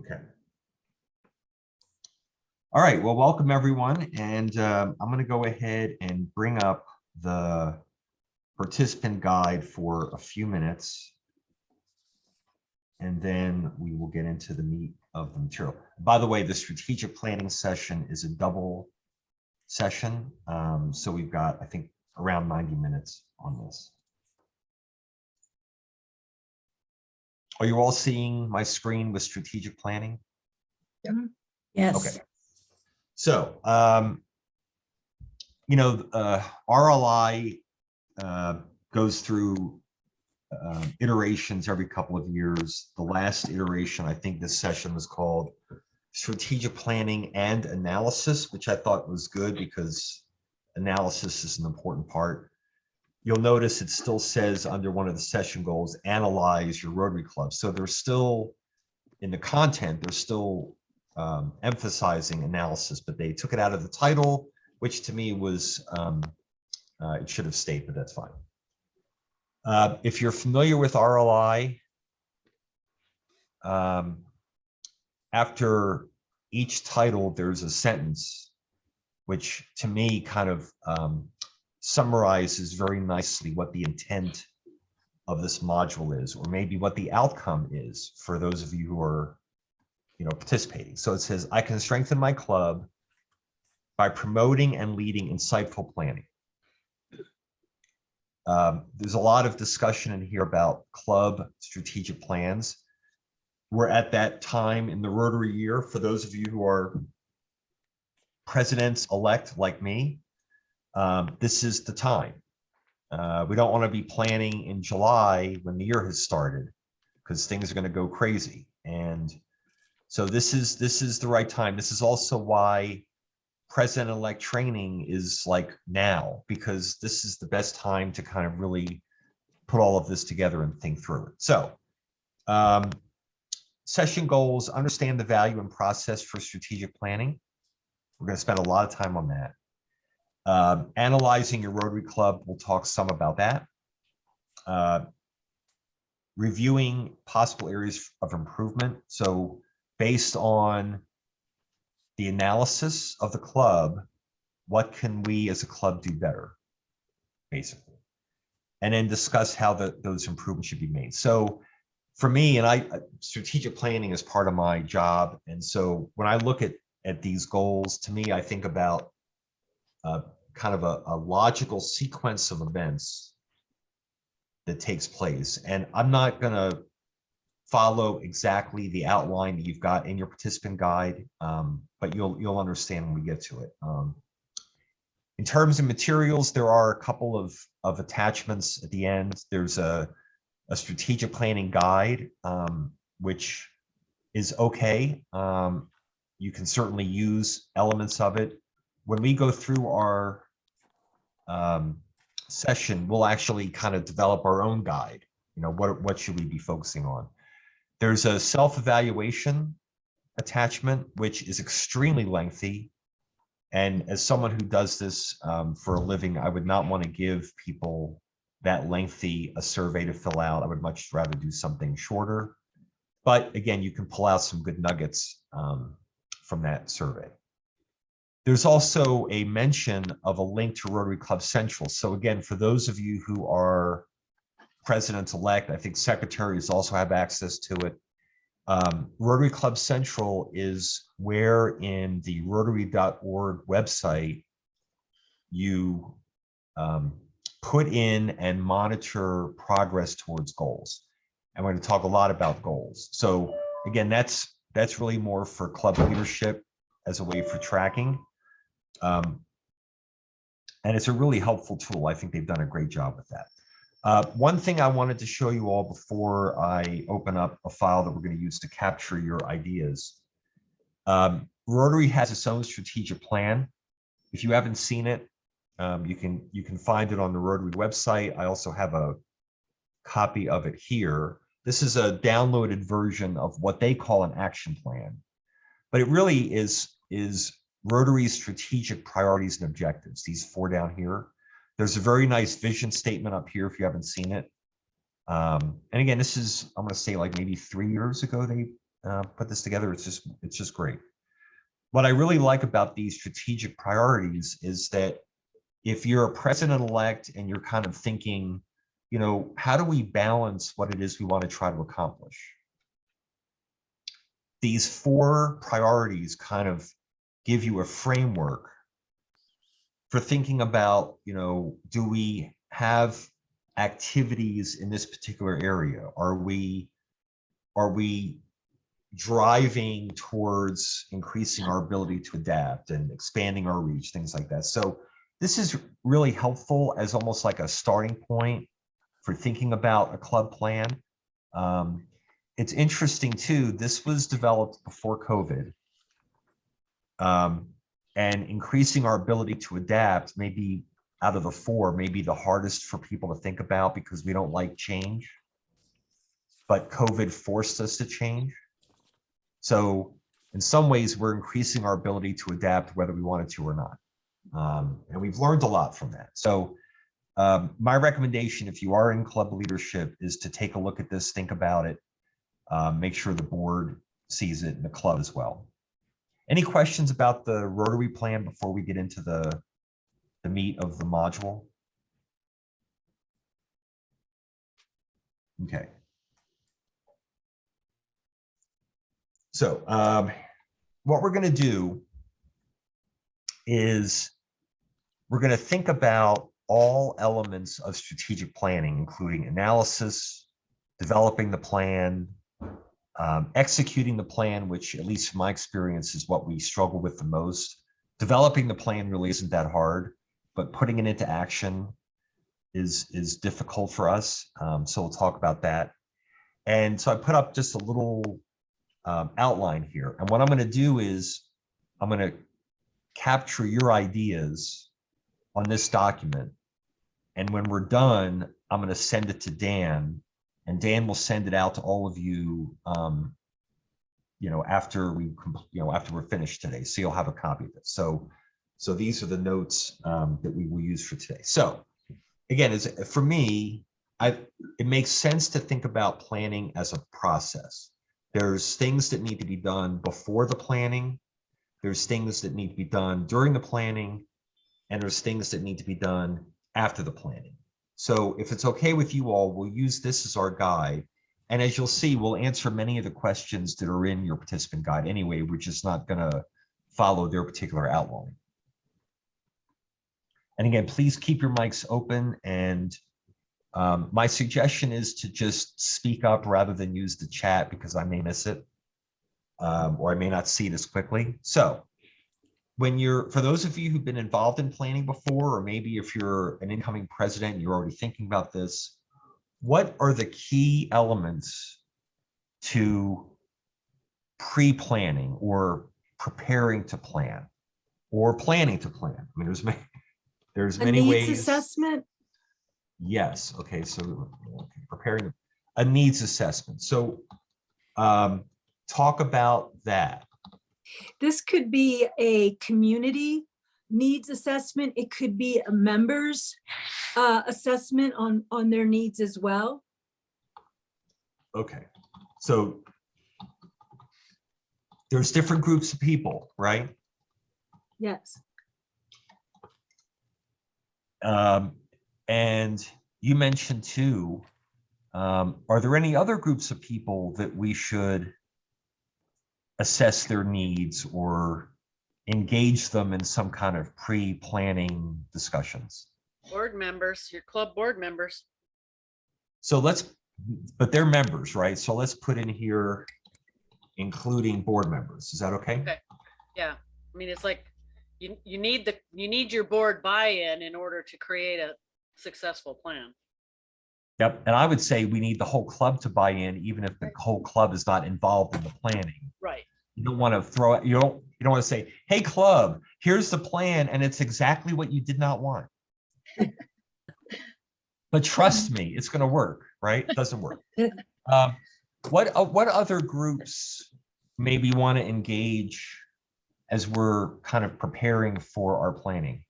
Okay. All right, well, welcome everyone. And I'm going to go ahead and bring up the participant guide for a few minutes. And then we will get into the meat of the material. By the way, the strategic planning session is a double session. So we've got, I think, around 90 minutes on this. Are you all seeing my screen with strategic planning? Yeah. Yes. Okay. So, RLI goes through iterations every couple of years. The last iteration, I think this session was called Strategic Planning and Analysis, which I thought was good because analysis is an important part. You'll notice it still says under one of the session goals, analyze your Rotary Club. So they're still, in the content, they're still emphasizing analysis, but they took it out of the title, which to me was, it should have stayed, but that's fine. If you're familiar with RLI, after each title, there's a sentence, which to me kind of summarizes very nicely what the intent of this module is, or maybe what the outcome is for those of you who are, participating. So it says, I can strengthen my club by promoting and leading insightful planning. There's a lot of discussion in here about club strategic plans. We're at that time in the Rotary year. For those of you who are presidents-elect like me, this is the time. We don't want to be planning in July when the year has started, because things are going to go crazy. And so this is the right time. This is also why president-elect training is like now, because this is the best time to kind of really put all of this together and think through it. So session goals, understand the value and process for strategic planning. We're going to spend a lot of time on that. Analyzing your Rotary Club, we'll talk some about that. Reviewing possible areas of improvement. So based on the analysis of the club, what can we as a club do better, basically? And then discuss how those improvements should be made. So for me, strategic planning is part of my job. And so when I look at these goals, to me, I think about kind of a logical sequence of events that takes place. And I'm not going to follow exactly the outline that you've got in your participant guide, but you'll understand when we get to it. In terms of materials, there are a couple of attachments at the end. There's a strategic planning guide, which is okay. You can certainly use elements of it. When we go through our session, we'll actually kind of develop our own guide. What should we be focusing on? There's a self-evaluation attachment, which is extremely lengthy. And as someone who does this for a living, I would not want to give people that lengthy a survey to fill out. I would much rather do something shorter. But again, you can pull out some good nuggets from that survey. There's also a mention of a link to Rotary Club Central. So again, for those of you who are president-elect, I think secretaries also have access to it. Rotary Club Central is where in the Rotary.org website you put in and monitor progress towards goals. And we're going to talk a lot about goals. So again, that's really more for club leadership as a way for tracking. And it's a really helpful tool. I think they've done a great job with that. One thing I wanted to show you all before I open up a file that we're going to use to capture your ideas. Rotary has its own strategic plan. If you haven't seen it, you can find it on the Rotary website. I also have a copy of it here. This is a downloaded version of what they call an action plan, but it really is Rotary's strategic priorities and objectives. These 4 down here. There's a very nice vision statement up here if you haven't seen it. And again, this is, I'm going to say like maybe 3 years ago put this together. It's just great. What I really like about these strategic priorities is that if you're a president-elect and you're kind of thinking, you know, how do we balance what it is we want to try to accomplish? These 4 priorities kind of give you a framework for thinking about, you know, do we have activities in this particular area? Are we driving towards increasing our ability to adapt and expanding our reach, things like that? So this is really helpful as almost like a starting point for thinking about a club plan. It's interesting too, this was developed before COVID. And increasing our ability to adapt, maybe out of the 4, maybe the hardest for people to think about because we don't like change. But COVID forced us to change. So in some ways, we're increasing our ability to adapt whether we wanted to or not. And we've learned a lot from that. So my recommendation, if you are in club leadership, is to take a look at this, think about it, make sure the board sees it and the club as well. Any questions about the Rotary plan before we get into the meat of the module? Okay. So what we're going to do is we're going to think about all elements of strategic planning, including analysis, developing the plan, executing the plan, which at least from my experience is what we struggle with the most. Developing the plan really isn't that hard, but putting it into action is difficult for us. So we'll talk about that. And so I put up just a little outline here. And what I'm going to do is I'm going to capture your ideas on this document. And when we're done, I'm going to send it to Dan, and Dan will send it out to all of you, you know, after we're finished today. So you'll have a copy of it. So these are the notes that we will use for today. So again, for me, it makes sense to think about planning as a process. There's things that need to be done before the planning. There's things that need to be done during the planning, and there's things that need to be done after the planning. So if it's okay with you all, we'll use this as our guide. And as you'll see, we'll answer many of the questions that are in your participant guide anyway. We're just not going to follow their particular outline. And again, please keep your mics open. And my suggestion is to just speak up rather than use the chat, because I may miss it or I may not see it as quickly. So for those of you who've been involved in planning before, or maybe if you're an incoming president, and you're already thinking about this, what are the key elements to pre-planning or preparing to plan or planning to plan? I mean, there's many ways. Needs assessment. Yes. Okay. So preparing a needs assessment. So talk about that. This could be a community needs assessment. It could be a member's assessment on their needs as well. Okay. So there's different groups of people, right? Yes. And you mentioned too, are there any other groups of people that we should assess their needs or engage them in some kind of pre-planning discussions? Board members, your club board members. So but they're members, right? So let's put in here, including board members. Is that okay? Okay. Yeah. I mean, it's like you need your board buy-in in order to create a successful plan. Yep. And I would say we need the whole club to buy in, even if the whole club is not involved in the planning. Right. You don't want to throw it, you don't want to say, hey club, here's the plan, and it's exactly what you did not want. But trust me, it's going to work, right? It doesn't work. What other groups maybe want to engage as we're kind of preparing for our planning?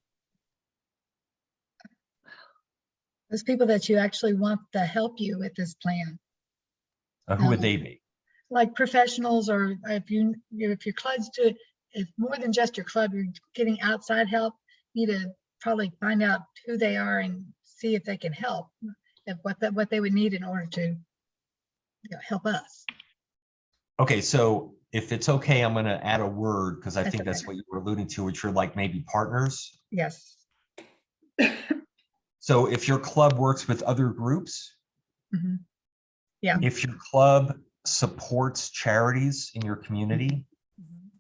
Those people that you actually want to help you with this plan. Who would they be? like professionals, or if your club's to, if more than just your club, you're getting outside help, you need to probably find out who they are and see if they can help, if what they would need in order to help us. Okay, so if it's okay, I'm going to add a word because I That's think that's okay. what you were alluding to, which are like maybe partners. Yes. So if your club works with other groups, Mhm. Yeah. if your club supports charities in your community, Mhm.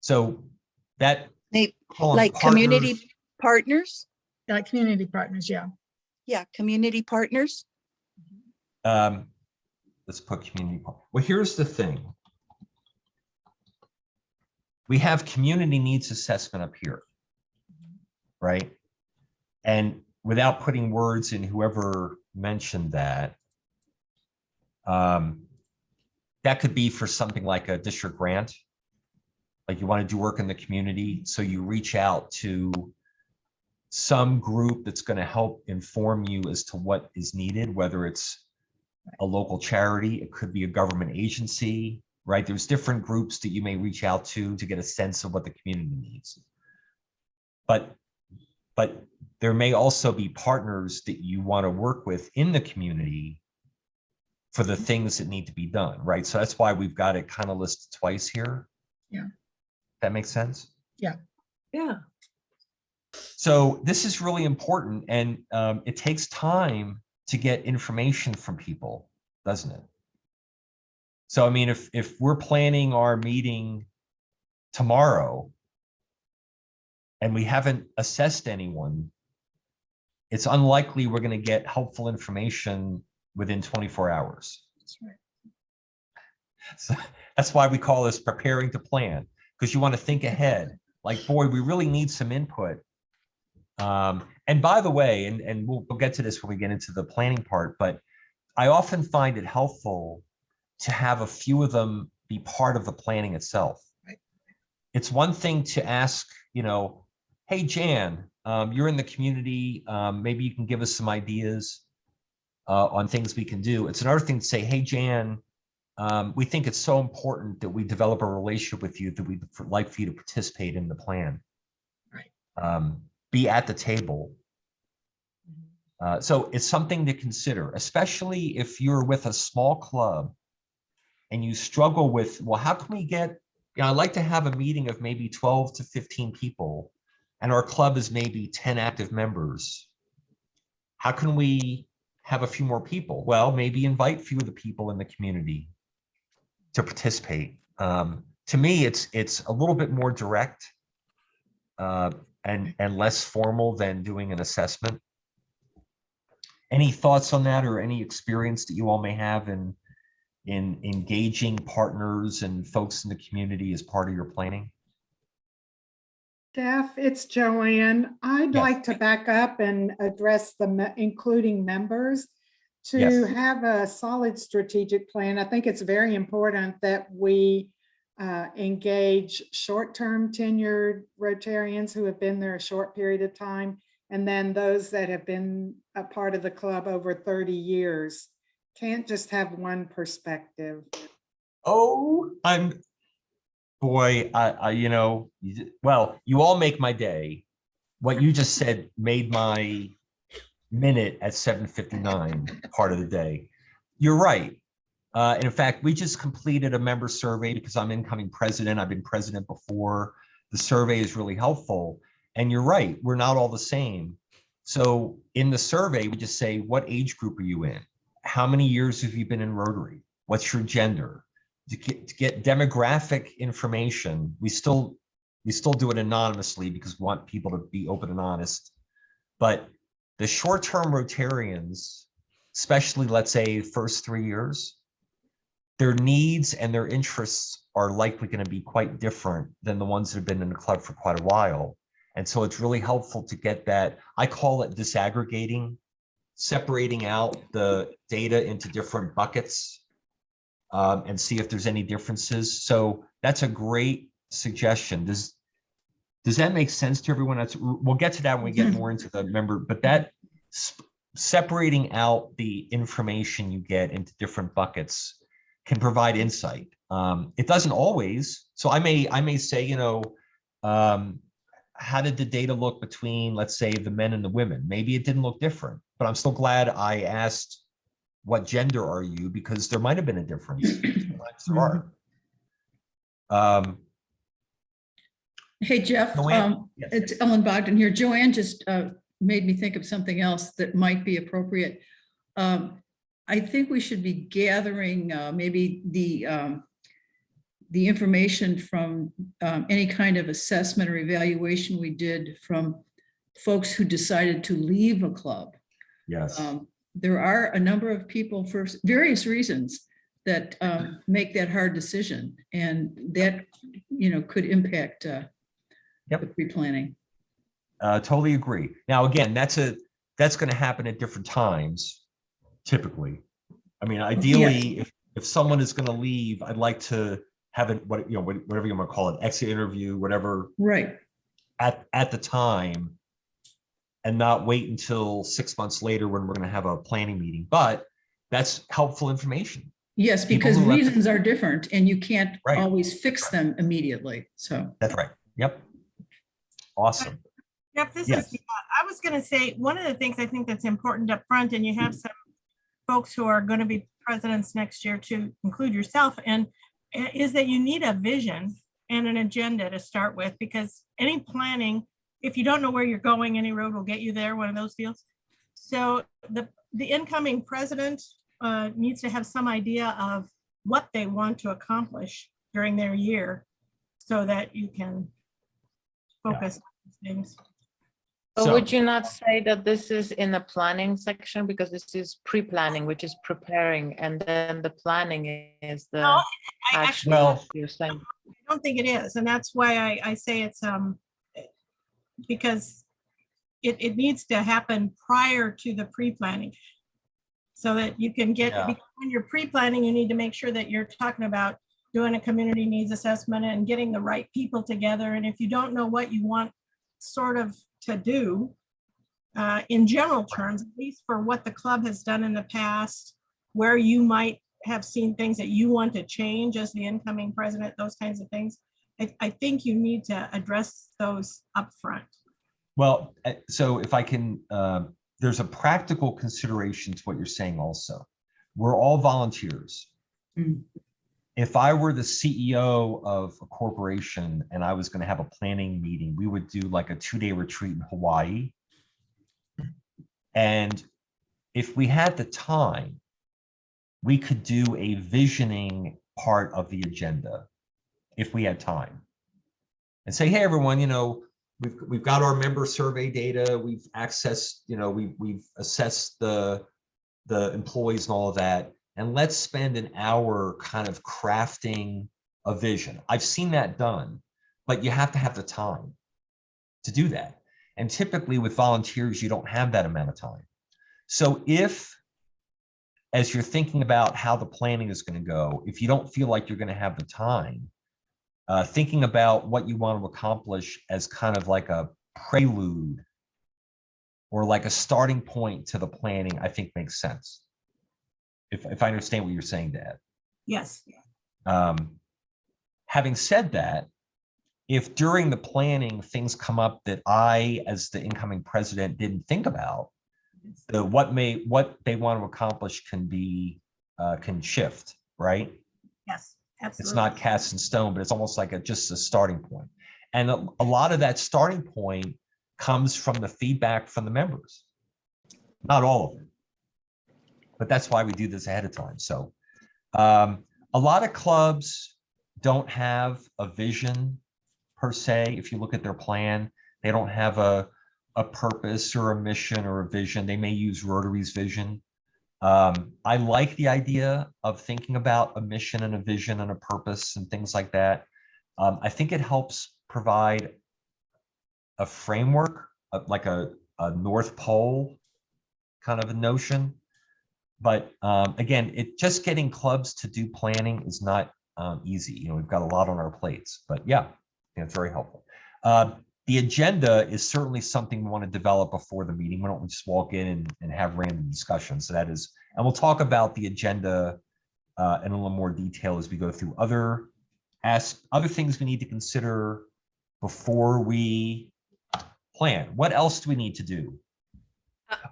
so that They call them like community partners. partners. Like community partners, yeah. Yeah, community partners. Let's put community. Well, here's the thing. We have community needs assessment up here, right? And without putting words in whoever mentioned that, that could be for something like a district grant. Like you want to do work in the community, so you reach out to some group that's going to help inform you as to what is needed, whether it's a local charity, it could be a government agency, right? There's different groups that you may reach out to get a sense of what the community needs. But there may also be partners that you want to work with in the community for the things that need to be done, right? So that's why we've got it kind of listed twice here. Yeah. That makes sense? Yeah. So this is really important, and it takes time to get information from people, doesn't it? So, I mean, if we're planning our meeting tomorrow and we haven't assessed anyone, it's unlikely we're going to get helpful information within 24 hours. That's right. So that's why we call this preparing to plan, because you want to think ahead. Like, boy, we really need some input. And by the way, and we'll get to this when we get into the planning part, but I often find it helpful to have a few of them be part of the planning itself. Right. It's one thing to ask, hey, Jan, you're in the community. Maybe you can give us some ideas on things we can do. It's another thing to say, hey, Jan, we think it's so important that we develop a relationship with you that we'd like for you to participate in the plan. Right. Be at the table. So it's something to consider, especially if you're with a small club and you struggle with, well, how can we get, I'd like to have a meeting of maybe 12 to 15 people, and our club is maybe 10 active members. How can we have a few more people? Well, maybe invite a few of the people in the community to participate. To me, it's a little bit more direct and less formal than doing an assessment. Any thoughts on that, or any experience that you all may have in engaging partners and folks in the community as part of your planning? Steph, it's Joanne. I'd Yes. like to back up and address including members to Yes. have a solid strategic plan. I think it's very important that we engage short-term tenured Rotarians who have been there a short period of time, and then those that have been a part of the club over 30 years. Can't just have one perspective. Oh, boy, well, you all make my day. What you just said made my minute at 7:59 part of the day. You're right. And in fact, we just completed a member survey because I'm incoming president. I've been president before. The survey is really helpful. And you're right, we're not all the same. So in the survey, we just say, what age group are you in? How many years have you been in Rotary? What's your gender? To get demographic information, we still do it anonymously because we want people to be open and honest. But the short-term Rotarians, especially, let's say, first 3 years, their needs and their interests are likely going to be quite different than the ones that have been in the club for quite a while. And so it's really helpful to get that. I call it disaggregating, separating out the data into different buckets and see if there's any differences. So that's a great suggestion. Does that make sense to everyone? We'll get to that when we get more into the member, but that separating out the information you get into different buckets can provide insight. It doesn't always. So I may say, you know, how did the data look between, let's say, the men and the women? Maybe it didn't look different, but I'm still glad I asked, what gender are you? Because there might have been a difference. Sometimes there are. Hey, Jeff, Joanne? Yes. it's Ellen Bogdan here. Joanne just made me think of something else that might be appropriate. I think we should be gathering maybe the information from any kind of assessment or evaluation we did from folks who decided to leave a club. Yes. There are a number of people for various reasons that make that hard decision, and that, you know, could impact the pre-planning. Totally agree. Now, again, that's going to happen at different times, typically. I mean, ideally, if someone is going to leave, I'd like to have it, whatever you want to call it, exit interview, whatever, Right. at the time, and not wait until 6 months later when we're going to have a planning meeting. But that's helpful information. Yes, People because who left- reasons are different and you can't Right. always fix them immediately. So That's right. Yep. Awesome. Jeff, this Yes. is, I was going to say, one of the things I think that's important up front, and you have some folks who are going to be presidents next year to include yourself, and is that you need a vision and an agenda to start with, because any planning, if you don't know where you're going, any road will get you there, one of those deals. So the incoming president needs to have some idea of what they want to accomplish during their year so that you can focus on these things. So would you not say that this is in the planning section, because this is pre-planning, which is preparing, and then the planning is the No, I actually, Well, you're saying? I don't think it is, and that's why I say it's because it needs to happen prior to the pre-planning, so that you can get, Yeah. because when you're pre-planning, you need to make sure that you're talking about doing a community needs assessment and getting the right people together. And if you don't know what you want sort of to do, in general terms, at least for what the club has done in the past, where you might have seen things that you want to change as the incoming president, those kinds of things, I think you need to address those up front. Well, so if I can, there's a practical consideration to what you're saying also. We're all volunteers. Mm. If I were the CEO of a corporation and I was going to have a planning meeting, we would do like a 2-day retreat in Hawaii. And if we had the time, we could do a visioning part of the agenda if we had time, and say, hey, everyone, you know, we've got our member survey data, we've accessed, you know, we've assessed the employees and all of that, and let's spend an hour kind of crafting a vision. I've seen that done, but you have to have the time to do that. And typically with volunteers, you don't have that amount of time. So if, as you're thinking about how the planning is going to go, if you don't feel like you're going to have the time, thinking about what you want to accomplish as kind of like a prelude or like a starting point to the planning, I think makes sense. If I understand what you're saying, Dad. Yes. Having said that, if during the planning things come up that I, as the incoming president, didn't think about, what they want to accomplish can shift, right? Yes, absolutely. It's not cast in stone, but it's almost like just a starting point. And a lot of that starting point comes from the feedback from the members. Not all of it, but that's why we do this ahead of time. So a lot of clubs don't have a vision per se. If you look at their plan, they don't have a purpose or a mission or a vision. They may use Rotary's vision. I like the idea of thinking about a mission and a vision and a purpose and things like that. I think it helps provide a framework, like a North Pole kind of a notion. But again, just getting clubs to do planning is not easy. You know, we've got a lot on our plates, but yeah, it's very helpful. The agenda is certainly something we want to develop before the meeting. We don't just walk in and have random discussions. So that is, and we'll talk about the agenda in a little more detail as we go through other things we need to consider before we plan. What else do we need to do?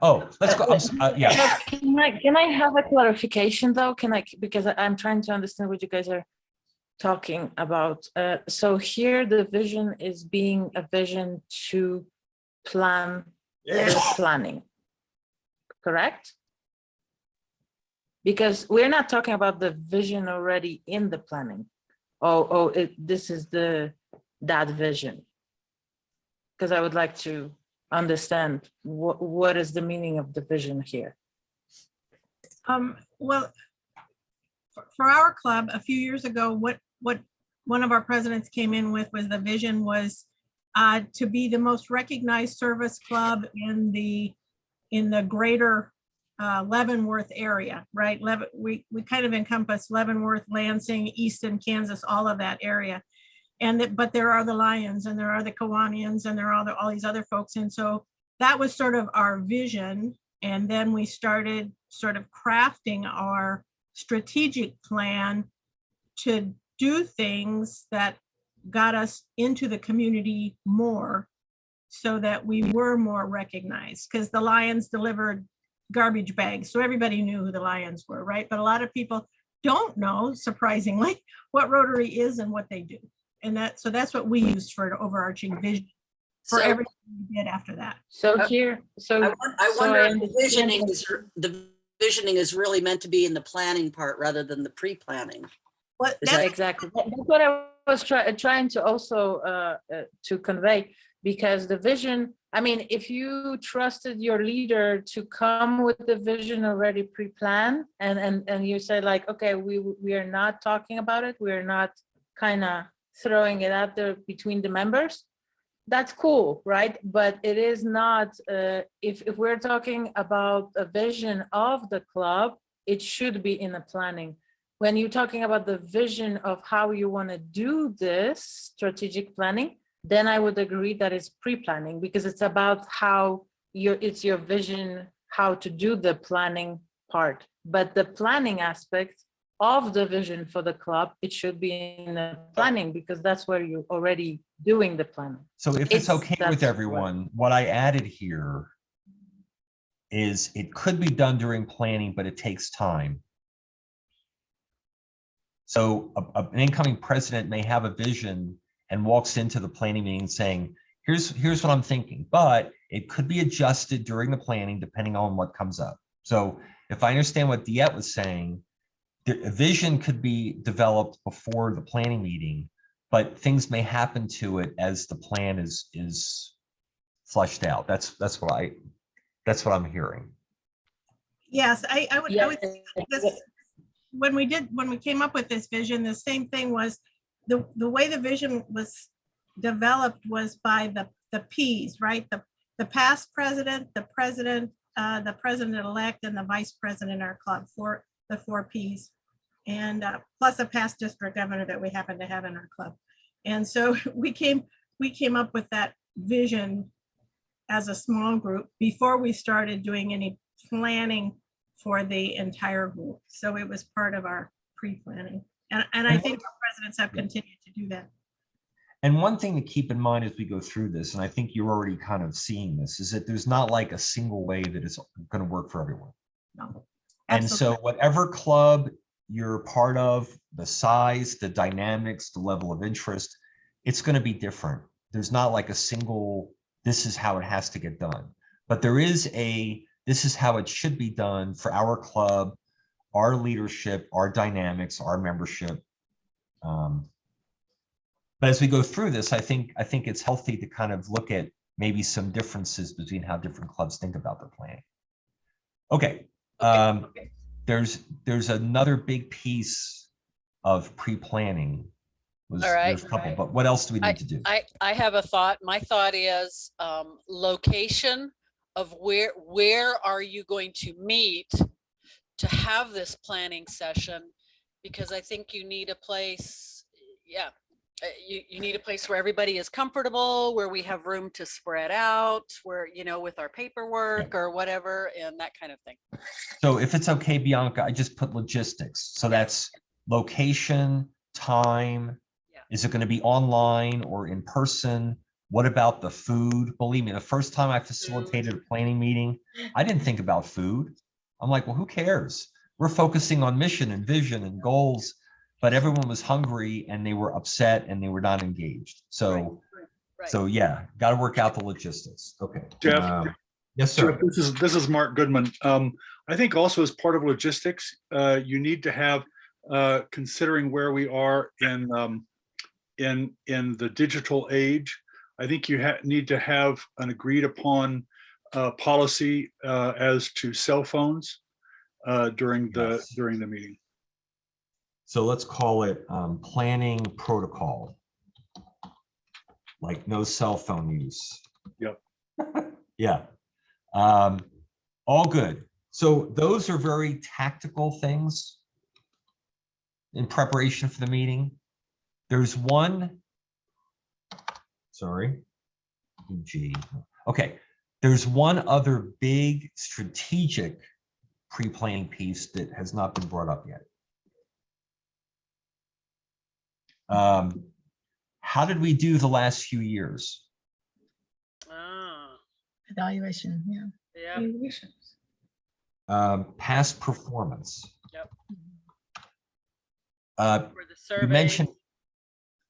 Oh, let's go. Yeah. Can I have a clarification though? Because I'm trying to understand what you guys are talking about. So here the vision is being a vision to plan the planning, correct? Because we're not talking about the vision already in the planning. This is that vision. Because I would like to understand what is the meaning of the vision here. Well, for our club a few years ago, what one of our presidents came in with was the vision was to be the most recognized service club in the greater Leavenworth area, right? We kind of encompass Leavenworth, Lansing, Easton, Kansas, all of that area. But there are the Lions and there are the Kiwanians and there are all these other folks. And so that was sort of our vision. And then we started sort of crafting our strategic plan to do things that got us into the community more so that we were more recognized, because the Lions delivered garbage bags. So everybody knew who the Lions were, right? But a lot of people don't know, surprisingly, what Rotary is and what they do. And so that's what we used for an overarching vision for everything we did after that. So here, I wonder if the visioning is really meant to be in the planning part rather than the pre-planning. Exactly. That's what I was trying to also to convey, because the vision, I mean, if you trusted your leader to come with the vision already pre-planned and you say like, okay, we are not talking about it, we're not kind of throwing it out there between the members, that's cool, right? But it is not, if we're talking about a vision of the club, it should be in the planning. When you're talking about the vision of how you want to do this strategic planning, then I would agree that it's pre-planning, because it's about how it's your vision, how to do the planning part. But the planning aspect of the vision for the club, it should be in the planning, because that's where you're already doing the planning. So if it's okay with everyone, what I added here is it could be done during planning, but it takes time. So an incoming president may have a vision and walks into the planning meeting saying, here's what I'm thinking, but it could be adjusted during the planning depending on what comes up. So if I understand what Diet was saying, the vision could be developed before the planning meeting, but things may happen to it as the plan is flushed out. That's what I'm hearing. Yes, I would say this, when we came up with this vision, the same thing was the way the vision was developed was by the P's, right? The past president, the president-elect, and the vice president of our club, for the 4 P's. And plus a past district governor that we happen to have in our club. And so we came up with that vision as a small group before we started doing any planning for the entire group. So it was part of our pre-planning. And I think our presidents have continued to do that. And one thing to keep in mind as we go through this, and I think you're already kind of seeing this, is that there's not like a single way that it's going to work for everyone. No, and so whatever club you're part of, the size, the dynamics, the level of interest, it's going to be different. There's not like a single, this is how it has to get done. But there is this is how it should be done for our club, our leadership, our dynamics, our membership. But as we go through this, I think it's healthy to kind of look at maybe some differences between how different clubs think about their planning. Okay. There's another big piece of pre-planning. There's a couple, but what else do we need to do? I have a thought. My thought is location of where are you going to meet to have this planning session? Because I think you need a place. Yeah, You need a place where everybody is comfortable, where we have room to spread out, where, you know, with our paperwork or whatever, and that kind of thing. So if it's okay, Bianca, I just put logistics. So that's location, time. Yeah. Is it going to be online or in person? What about the food? Believe me, the first time I facilitated a planning meeting, I didn't think about food. I'm like, well, who cares? We're focusing on mission and vision and goals, but everyone was hungry and they were upset and they were not engaged. So, Right. so yeah, got to work out the logistics. Okay. Jeff? Yes, sir. Jeff, this is Mark Goodman. I think also as part of logistics, you need to have, considering where we are in the digital age, I think you need to have an agreed upon policy as to cell phones during the meeting. So let's call it planning protocol, like no cell phone use. Yep. Yeah. All good. So those are very tactical things in preparation for the meeting. There's one, sorry, G. Okay. There's one other big strategic pre-planning piece that has not been brought up yet. How did we do the last few years? Evaluation, yeah. Yeah. Past performance. Yep. For the surveys. You mentioned,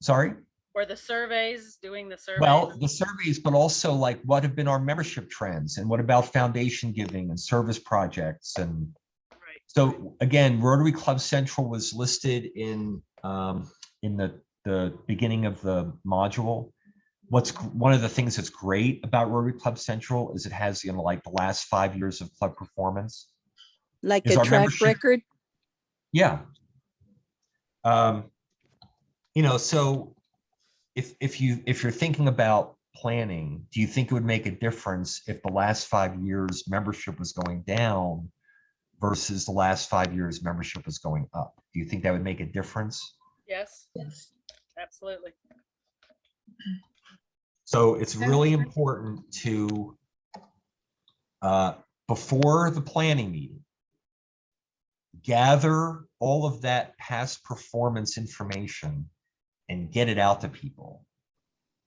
sorry? Or the surveys, doing the surveys. Well, the surveys, but also like what have been our membership trends and what about foundation giving and service projects? And so again, Rotary Club Central was listed in the beginning of the module. What's one of the things that's great about Rotary Club Central is it has, you know, like the last 5 years of club performance. Like Is a our track membership- record? Yeah. You know, so if you're thinking about planning, do you think it would make a difference if the last 5 years membership was going down versus the last 5 years membership was going up? Do you think that would make a difference? Yes, Yes. absolutely. So it's really important to, before the planning meeting, gather all of that past performance information and get it out to people.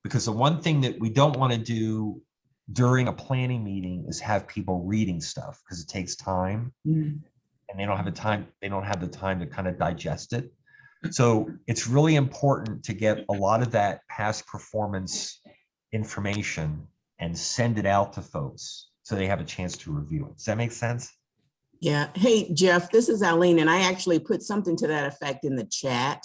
Because the one thing that we don't want to do during a planning meeting is have people reading stuff because it takes time and they don't have the time to kind of digest it. So it's really important to get a lot of that past performance information and send it out to folks so they have a chance to review it. Does that make sense? Yeah. Hey, Jeff, this is Eileen, and I actually put something to that effect in the chat.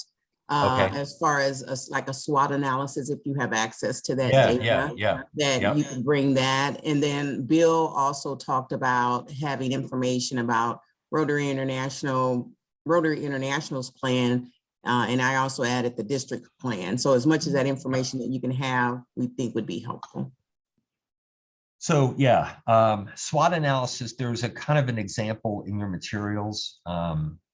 Okay. As far as like a SWOT analysis, if you have access to that Yeah. that you can bring that. And then Bill also talked about having information about Rotary International's plan. And I also added the district plan. So as much as that information that you can have, we think would be helpful. So yeah, SWOT analysis, there's a kind of an example in your materials.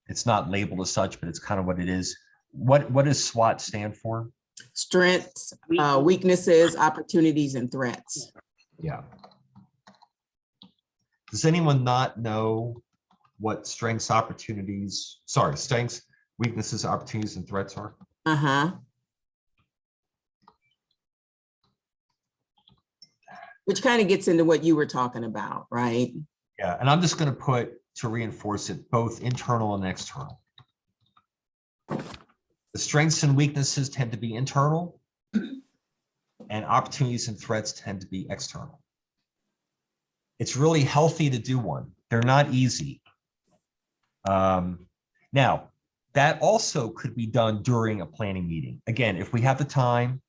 It's not labeled as such, but it's kind of what it is. What does SWOT stand for? Strengths, weaknesses, opportunities, and threats. Yeah. Does anyone not know what strengths, weaknesses, opportunities, and threats are? Uh-huh. Which kind of gets into what you were talking about, right? Yeah, and I'm just going to put, to reinforce it, both internal and external. The strengths and weaknesses tend to be internal, and opportunities and threats tend to be external. It's really healthy to do one. They're not easy. Now, that also could be done during a planning meeting. Again, if we have the time,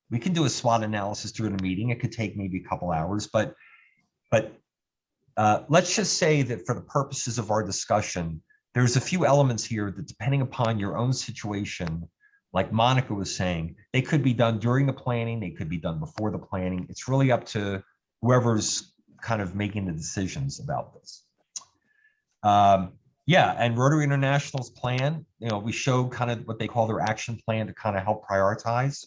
we can do a SWOT analysis during a meeting. It could take maybe a couple hours, but let's just say that for the purposes of our discussion, there's a few elements here that, depending upon your own situation, like Monica was saying, they could be done during the planning, they could be done before the planning. It's really up to whoever's kind of making the decisions about this. Yeah, and Rotary International's plan, we showed kind of what they call their action plan to kind of help prioritize.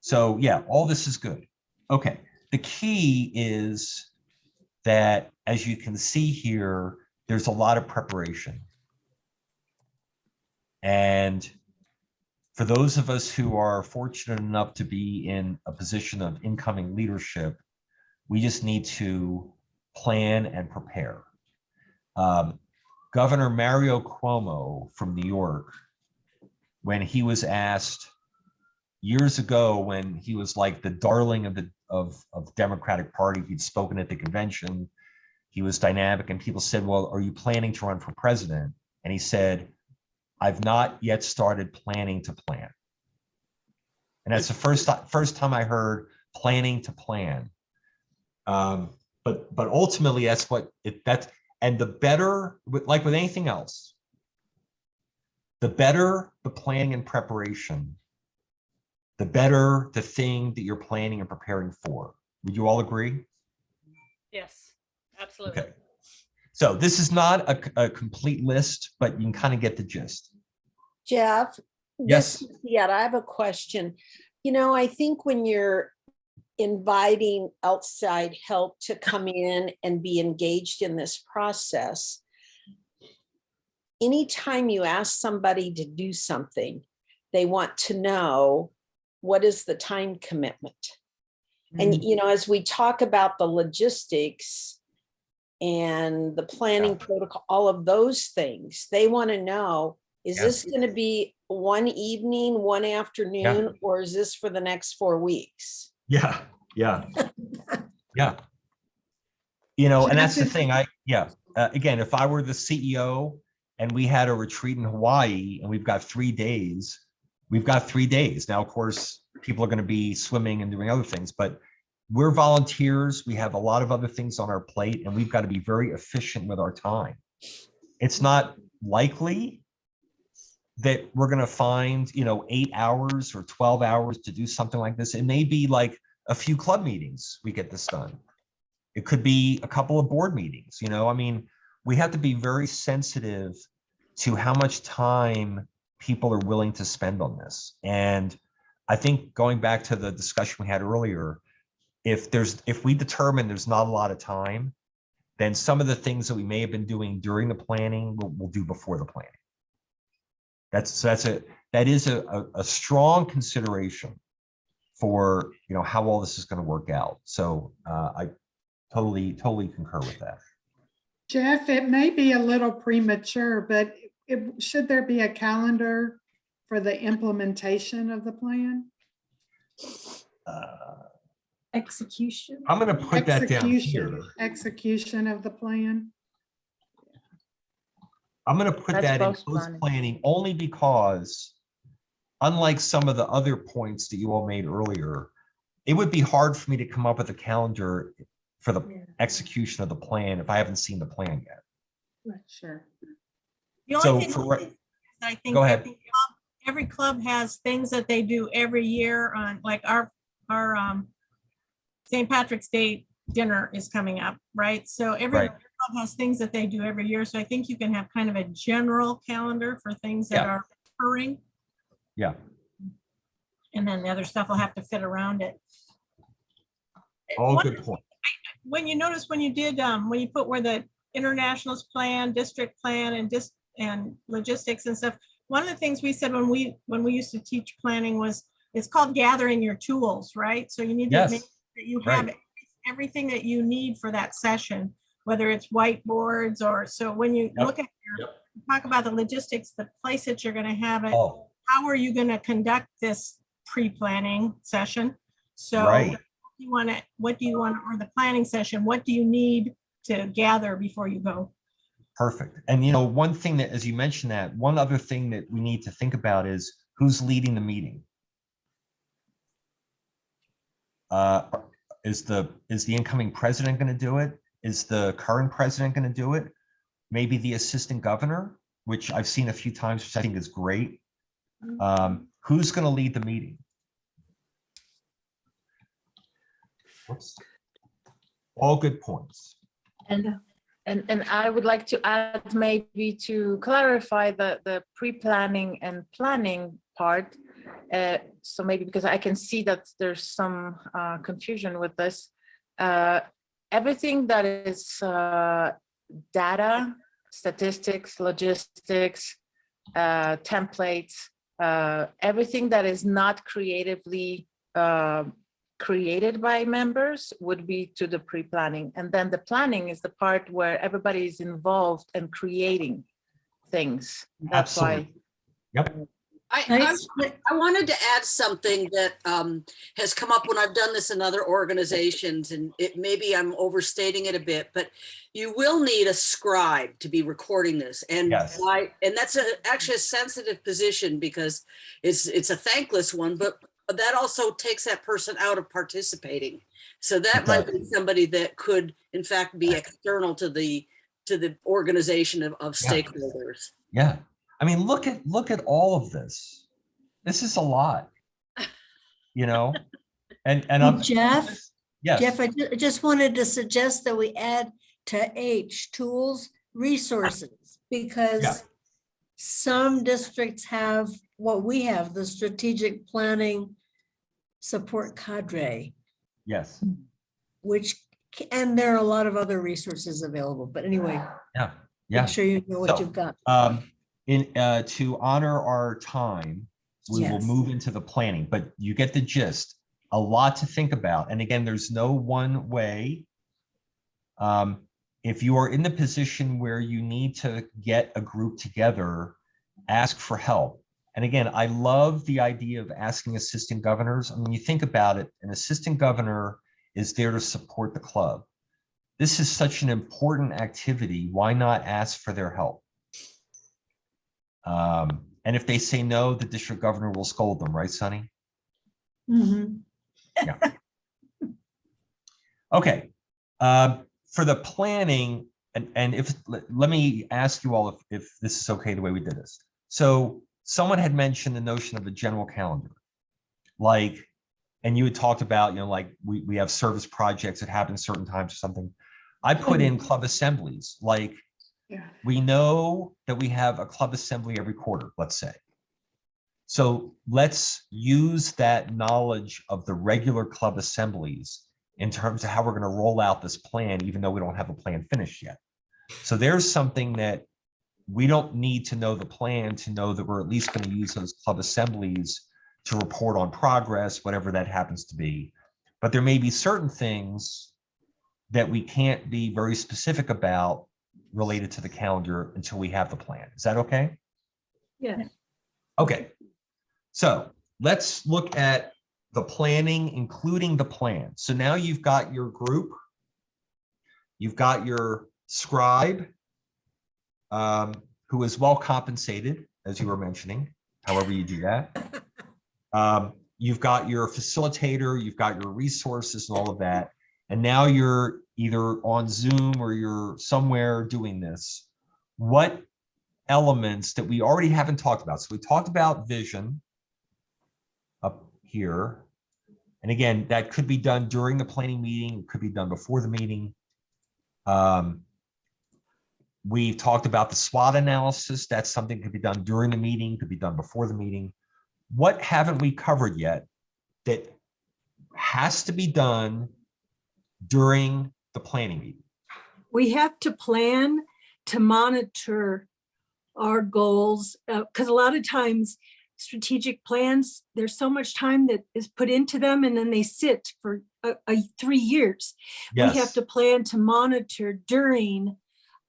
So yeah, all this is good. Okay, the key is that, as you can see here, there's a lot of preparation. And for those of us who are fortunate enough to be in a position of incoming leadership, we just need to plan and prepare. Governor Mario Cuomo from New York, when he was asked years ago, when he was like the darling of the Democratic Party, he'd spoken at the convention, he was dynamic, and people said, well, are you planning to run for president? And he said, I've not yet started planning to plan. And that's the first time I heard planning to plan. But ultimately, that's what and the better, like with anything else, the better the planning and preparation, the better the thing that you're planning and preparing for. Would you all agree? Yes, absolutely. Okay. So this is not a complete list, but you can kind of get the gist. Jeff? Yes. Yeah, I have a question. I think when you're inviting outside help to come in and be engaged in this process, anytime you ask somebody to do something, they want to know what is the time commitment. And, as we talk about the logistics and the planning protocol, all of those things, they want to know, is this going to be one evening, one afternoon, or is this for the next 4 weeks? Yeah. And that's the thing. Again, if I were the CEO and we had a retreat in Hawaii and we've got 3 days, we've got 3 days. Now, of course, people are going to be swimming and doing other things, but we're volunteers. We have a lot of other things on our plate, and we've got to be very efficient with our time. It's not likely that we're going to find, 8 hours or 12 hours to do something like this. It may be like a few club meetings we get this done. It could be a couple of board meetings. We have to be very sensitive to how much time people are willing to spend on this. And I think going back to the discussion we had earlier, if we determine there's not a lot of time, then some of the things that we may have been doing during the planning, we'll do before the planning. That is a strong consideration for how all this is going to work out. So I totally concur with that. Jeff, it may be a little premature, but should there be a calendar for the implementation of the plan? Execution. I'm going to put that down here. Execution of the plan. I'm going to put that in post-planning only because, unlike some of the other points that you all made earlier, it would be hard for me to come up with a calendar for the execution of the plan if I haven't seen the plan yet. Right, sure. The only thing I think go ahead. Every club has things that they do every year on, like our St. Patrick's Day dinner is coming up, right? So every club has things that they do every year. So I think you can have kind of a general calendar for things that are occurring. Yeah. And then the other stuff will have to fit around it. All good point. When you notice when you did, when you put where the internationals plan, district plan, and logistics and stuff, one of the things we said when we used to teach planning was, it's called gathering your tools, right? So you need to make sure that you have everything that you need for that session, whether it's whiteboards or, so when you look at talk about the logistics, the place that you're going to have it, how are you going to conduct this pre-planning session? So what do you want, or the planning session, what do you need to gather before you go? Perfect. And one thing that, as you mentioned that, one other thing that we need to think about is who's leading the meeting. Is the incoming president going to do it? Is the current president going to do it? Maybe the assistant governor, which I've seen a few times, which I think is great. Who's going to lead the meeting? Whoops. All good points. And And I would like to add maybe to clarify the pre-planning and planning part. So maybe because I can see that there's some confusion with this. Everything that is data, statistics, logistics, templates, everything that is not creatively created by members would be to the pre-planning. And then the planning is the part where everybody is involved and creating things. That's Absolutely. Yep. I wanted to add something that has come up when I've done this in other organizations, and it maybe I'm overstating it a bit, but you will need a scribe to be recording this, and Yes. and that's actually a sensitive position because it's a thankless one, but that also takes that person out of participating. So that might be somebody that could, in fact, be external to the organization of stakeholders. Yeah. I mean, look at all of this. This is a lot, you know, and I'm Jeff, yes. Jeff, I just wanted to suggest that we add to H, tools, resources, because some districts have what we have, the strategic planning support cadre, Yes. which, and there are a lot of other resources available, but anyway. Yeah. Yeah. Make sure you know what you've got. To honor our time, we will move into the planning, but you get the gist. A lot to think about. And again, there's no one way. If you are in the position where you need to get a group together, ask for help. And again, I love the idea of asking assistant governors. I mean, you think about it, an assistant governor is there to support the club. This is such an important activity. Why not ask for their help? And if they say no, the district governor will scold them, right, Sonny? Mm-hmm. Yeah. Okay. For the planning, and if let me ask you all if this is okay the way we did this. So someone had mentioned the notion of a general calendar, like, and you had talked about, you know, like we have service projects that happen certain times or something. I put in club assemblies, like we know that we have a club assembly every quarter, let's say. So let's use that knowledge of the regular club assemblies in terms of how we're going to roll out this plan, even though we don't have a plan finished yet. So there's something that we don't need to know the plan to know that we're at least going to use those club assemblies to report on progress, whatever that happens to be. But there may be certain things that we can't be very specific about related to the calendar until we have the plan. Is that okay? Yeah. Okay. So let's look at the planning, including the plan. So now you've got your group, you've got your scribe, who is well compensated, as you were mentioning, however you do that. You've got your facilitator, you've got your resources and all of that. And now you're either on Zoom or you're somewhere doing this. What elements that we already haven't talked about? So we talked about vision up here. And again, that could be done during the planning meeting, it could be done before the meeting. We've talked about the SWOT analysis. That's something that could be done during the meeting, could be done before the meeting. What haven't we covered yet that has to be done during the planning meeting? We have to plan to monitor our goals, because a lot of times strategic plans, there's so much time that is put into them and then they sit for 3 years. Yes. We have to plan to monitor during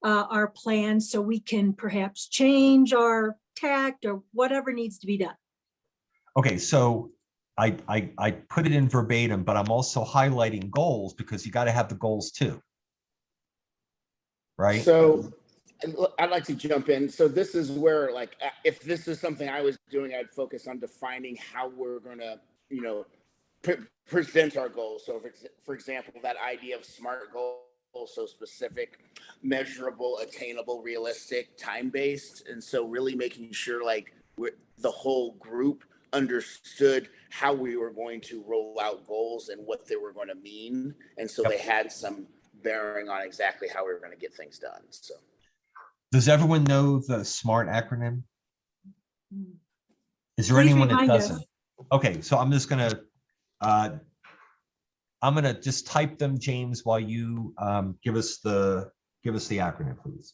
our plan so we can perhaps change our tact or whatever needs to be done. Okay, so I put it in verbatim, but I'm also highlighting goals because you got to have the goals too. Right? So I'd like to jump in. So this is where, like, if this is something I was doing, I'd focus on defining how we're going to, you know, present our goals. So for example, that idea of SMART goals, so specific, measurable, attainable, realistic, time-based. And so really making sure like the whole group understood how we were going to roll out goals and what they were going to mean. And so they had some bearing on exactly how we were going to get things done. So. Does everyone know the SMART acronym? Is there Please anyone that remind us. doesn't? Okay, so I'm gonna just type them, James, while you give us the acronym, please.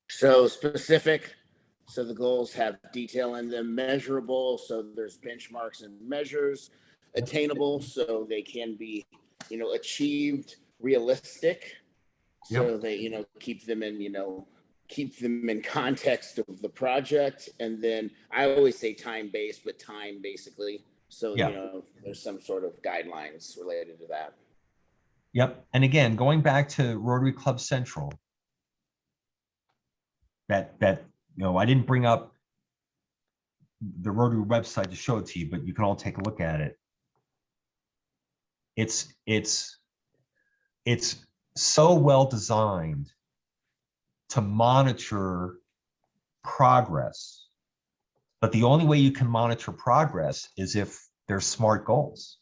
So specific, so the goals have detail in them. Measurable, so there's benchmarks and measures. Attainable, so they can be, achieved. Realistic, so they, keep them in context of the project. And then I always say time-based, but time basically. So, there's some sort of guidelines related to that. Yep. And again, going back to Rotary Club Central, that I didn't bring up the Rotary website to show it to you, but you can all take a look at it. It's so well designed to monitor progress, but the only way you can monitor progress is if there's SMART goals.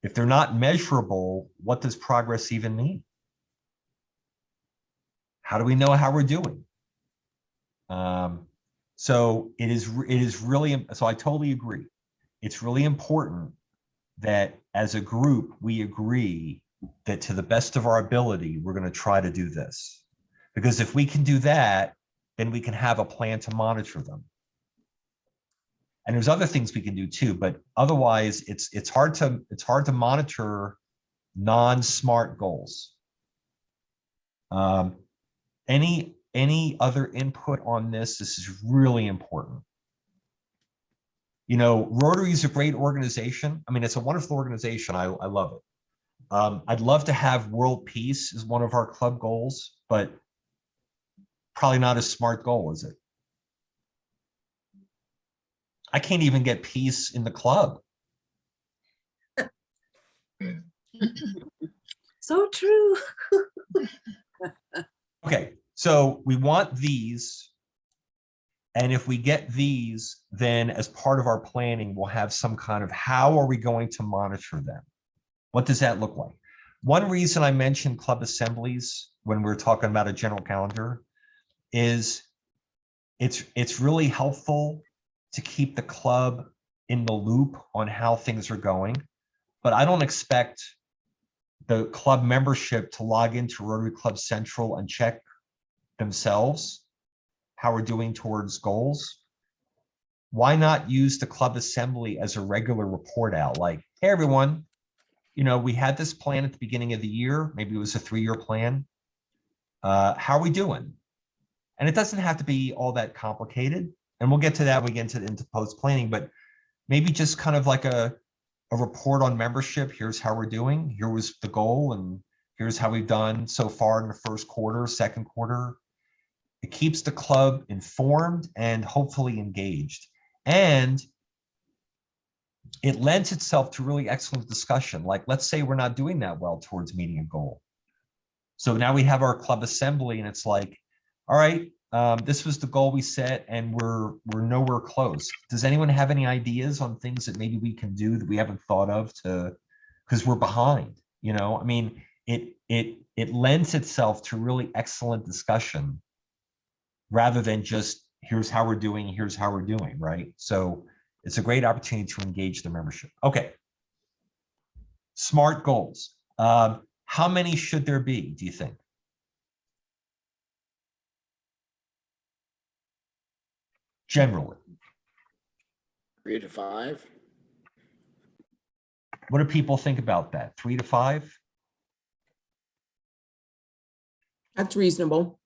If they're not measurable, what does progress even mean? How do we know how we're doing? So it is really, so I totally agree. It's really important that as a group, we agree that to the best of our ability, we're going to try to do this. Because if we can do that, then we can have a plan to monitor them. And there's other things we can do too, but otherwise it's hard to monitor non-SMART goals. Any other input on this? This is really important. Rotary is a great organization. I mean, it's a wonderful organization. I love it. I'd love to have world peace as one of our club goals, but probably not a SMART goal, is it? I can't even get peace in the club. So true. Okay, so we want these. And if we get these, then as part of our planning, we'll have some kind of how are we going to monitor them? What does that look like? One reason I mentioned club assemblies when we're talking about a general calendar is it's really helpful to keep the club in the loop on how things are going. But I don't expect the club membership to log into Rotary Club Central and check themselves how we're doing towards goals. Why not use the club assembly as a regular report out? Like, hey, everyone, we had this plan at the beginning of the year. Maybe it was a 3-year plan. How are we doing? And it doesn't have to be all that complicated. And we'll get to that when we get into post-planning, but maybe just kind of like a report on membership. Here's how we're doing. Here was the goal, and here's how we've done so far in the first quarter, second quarter. It keeps the club informed and hopefully engaged. And it lends itself to really excellent discussion. Like, let's say we're not doing that well towards meeting a goal. So now we have our club assembly and it's like, all right, this was the goal we set and we're nowhere close. Does anyone have any ideas on things that maybe we can do that we haven't thought of because we're behind? I mean, it lends itself to really excellent discussion rather than just here's how we're doing, right? So it's a great opportunity to engage the membership. Okay. SMART goals. How many should there be, do you think? Generally. 3 to 5. What do people think about that? 3 to 5? That's reasonable.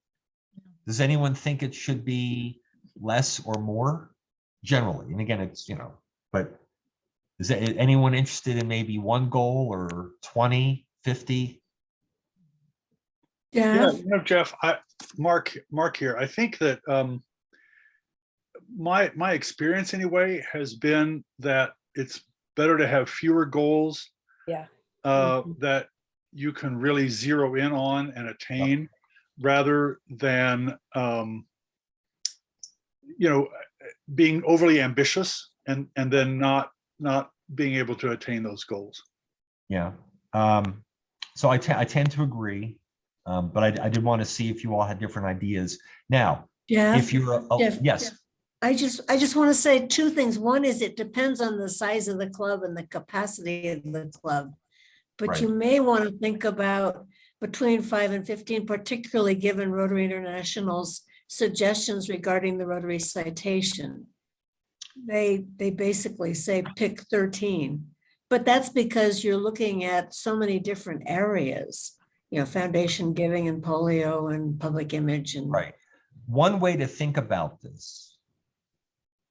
Does anyone think it should be less or more? Generally, and again, it's, but is anyone interested in maybe one goal or 20, 50? Yeah, Jeff, Mark here. I think that my experience anyway has been that it's better to have fewer goals that you can really zero in on and attain rather than being overly ambitious and then not being able to attain those goals. Yeah. So I tend to agree, but I did want to see if you all had different ideas. Now, Jeff, if you're, yes, I just want to say two things. One is it depends on the size of the club and the capacity of the club. But you Right. may want to think about between 5 and 15, particularly given Rotary International's suggestions regarding the Rotary citation. They basically say pick 13, but that's because you're looking at so many different areas, you know, foundation giving and polio and public image and. right. One way to think about this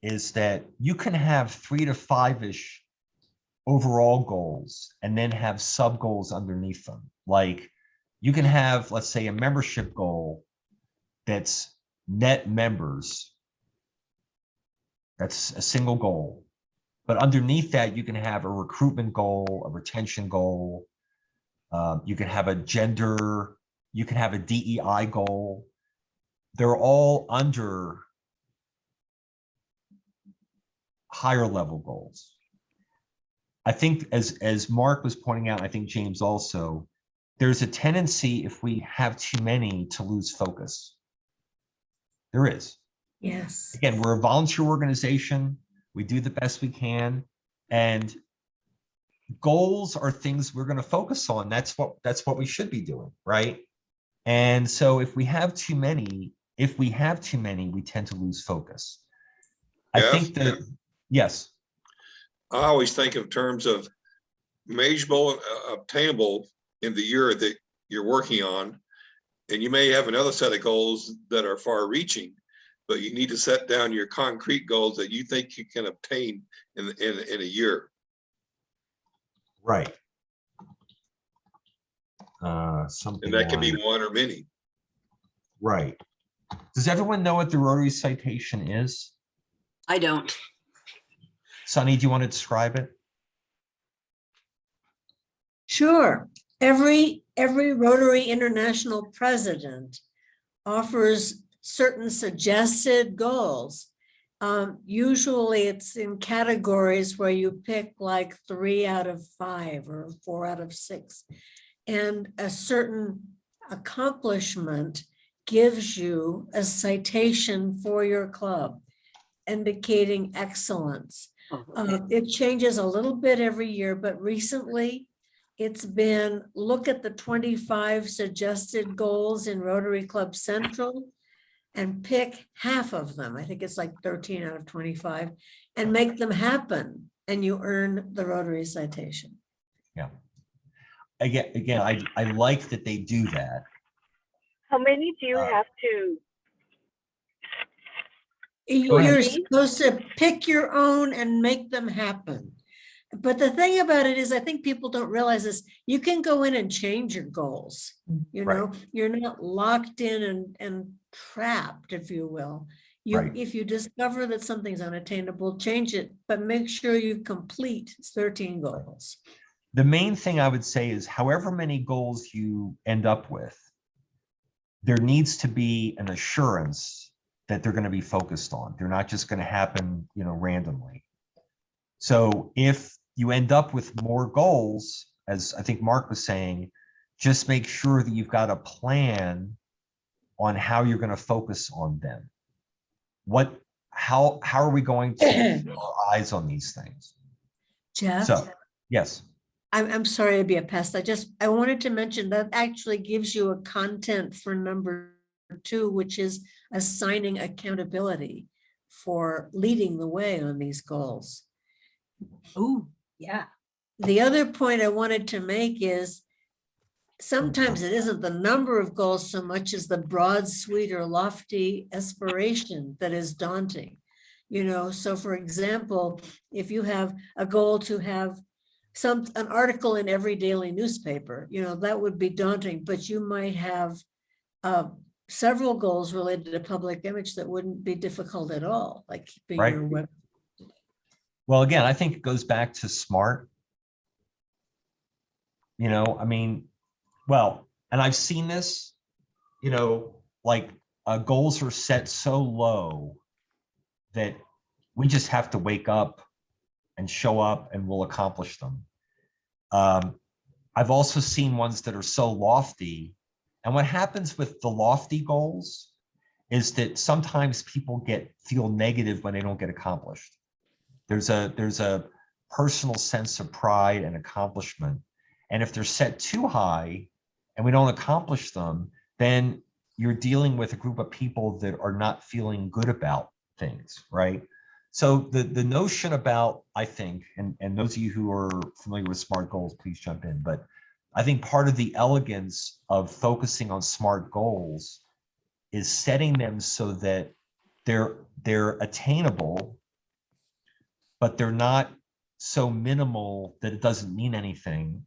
is that you can have 3 to 5-ish overall goals and then have sub goals underneath them. Like you can have, let's say, a membership goal that's net members. That's a single goal. But underneath that, you can have a recruitment goal, a retention goal. You can have a gender, you can have a DEI goal. They're all under higher level goals. I think as Mark was pointing out, I think James also, there's a tendency if we have too many to lose focus. There is. Yes. Again, we're a volunteer organization. We do the best we can. And goals are things we're going to focus on. That's what we should be doing, right? And so if we have too many, we tend to lose focus. I think that, yes. I always think in terms of measurable and obtainable in the year that you're working on. And you may have another set of goals that are far reaching, but you need to set down your concrete goals that you think you can obtain in a year. Right. And that can be one or many. Right. Does everyone know what the Rotary citation is? I don't. Sunny, do you want to describe it? Sure. Every Rotary International president offers certain suggested goals. Usually it's in categories where you pick like 3 out of 5 or 4 out of 6. And a certain accomplishment gives you a citation for your club, indicating excellence. It changes a little bit every year, but recently it's been look at the 25 suggested goals in Rotary Club Central and pick half of them. I think it's like 13 out of 25 and make them happen. And you earn the Rotary citation. Yeah. Again, I like that they do that. How many do you have to? You're supposed to pick your own and make them happen. But the thing about it is, I think people don't realize this, you can go in and change your goals. You know, Right. you're not locked in and trapped, if you will. Right. If you discover that something's unattainable, change it, but make sure you complete 13 goals. The main thing I would say is however many goals you end up with, there needs to be an assurance that they're going to be focused on. They're not just going to happen, you know, randomly. So if you end up with more goals, as I think Mark was saying, just make sure that you've got a plan on how you're going to focus on them. How are we going to keep our eyes on these things? Jeff? So, yes. I'm sorry to be a pest. I wanted to mention that actually gives you a content for number 2, which is assigning accountability for leading the way on these goals. Oh, yeah. The other point I wanted to make is sometimes it isn't the number of goals so much as the broad, sweet, or lofty aspiration that is daunting. You know, so for example, if you have a goal to have an article in every daily newspaper, you know, that would be daunting, but you might have several goals related to public image that wouldn't be difficult at all, like keeping Right. your web. Well, again, I think it goes back to SMART. You know, I mean, well, and I've seen this, you know, like goals are set so low that we just have to wake up and show up and we'll accomplish them. I've also seen ones that are so lofty. And what happens with the lofty goals is that sometimes people feel negative when they don't get accomplished. There's a personal sense of pride and accomplishment. And if they're set too high and we don't accomplish them, then you're dealing with a group of people that are not feeling good about things, right? So the notion about, I think, and those of you who are familiar with SMART goals, please jump in, but I think part of the elegance of focusing on SMART goals is setting them so that they're attainable, but they're not so minimal that it doesn't mean anything,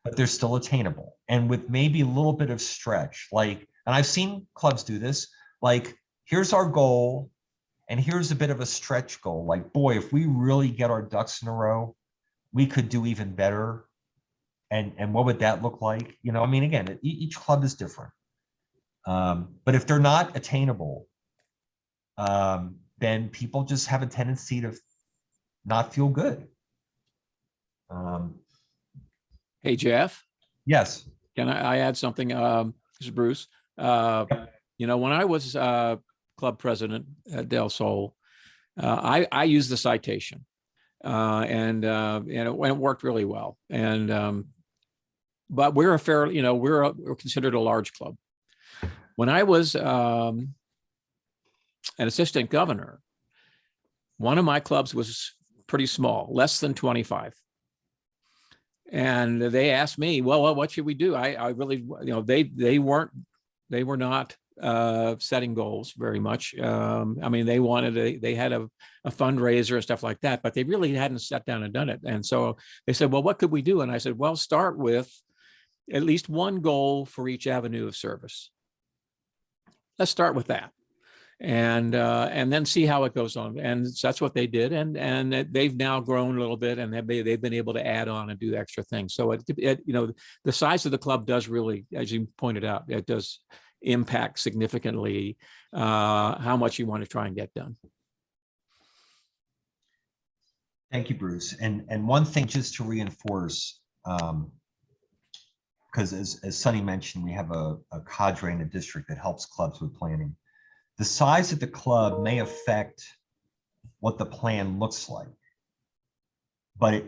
but they're still attainable. And with maybe a little bit of stretch, like, and I've seen clubs do this, like, here's our goal, and here's a bit of a stretch goal. Like, boy, if we really get our ducks in a row, we could do even better. And what would that look like? You know, I mean, again, each club is different. But if they're not attainable, then people just have a tendency to not feel good. Hey, Jeff, Yes. can I add something? This is Bruce. You know, when I was club president at Del Sol, I used the citation, and it worked really well. And but we're a fair, you know, we're considered a large club. When I was an assistant governor, one of my clubs was pretty small, less than 25. And they asked me, well, what should we do? I really, you know, they were not setting goals very much. I mean, they had a fundraiser and stuff like that, but they really hadn't sat down and done it. And so they said, well, what could we do? And I said, well, start with at least one goal for each avenue of service. Let's start with that. And then see how it goes on. And that's what they did. And they've now grown a little bit, and they've been able to add on and do extra things. So you know, the size of the club does really, as you pointed out, it does impact significantly how much you want to try and get done. Thank you, Bruce. And one thing just to reinforce, because as Sunny mentioned, we have a cadre in the district that helps clubs with planning. The size of the club may affect what the plan looks like, but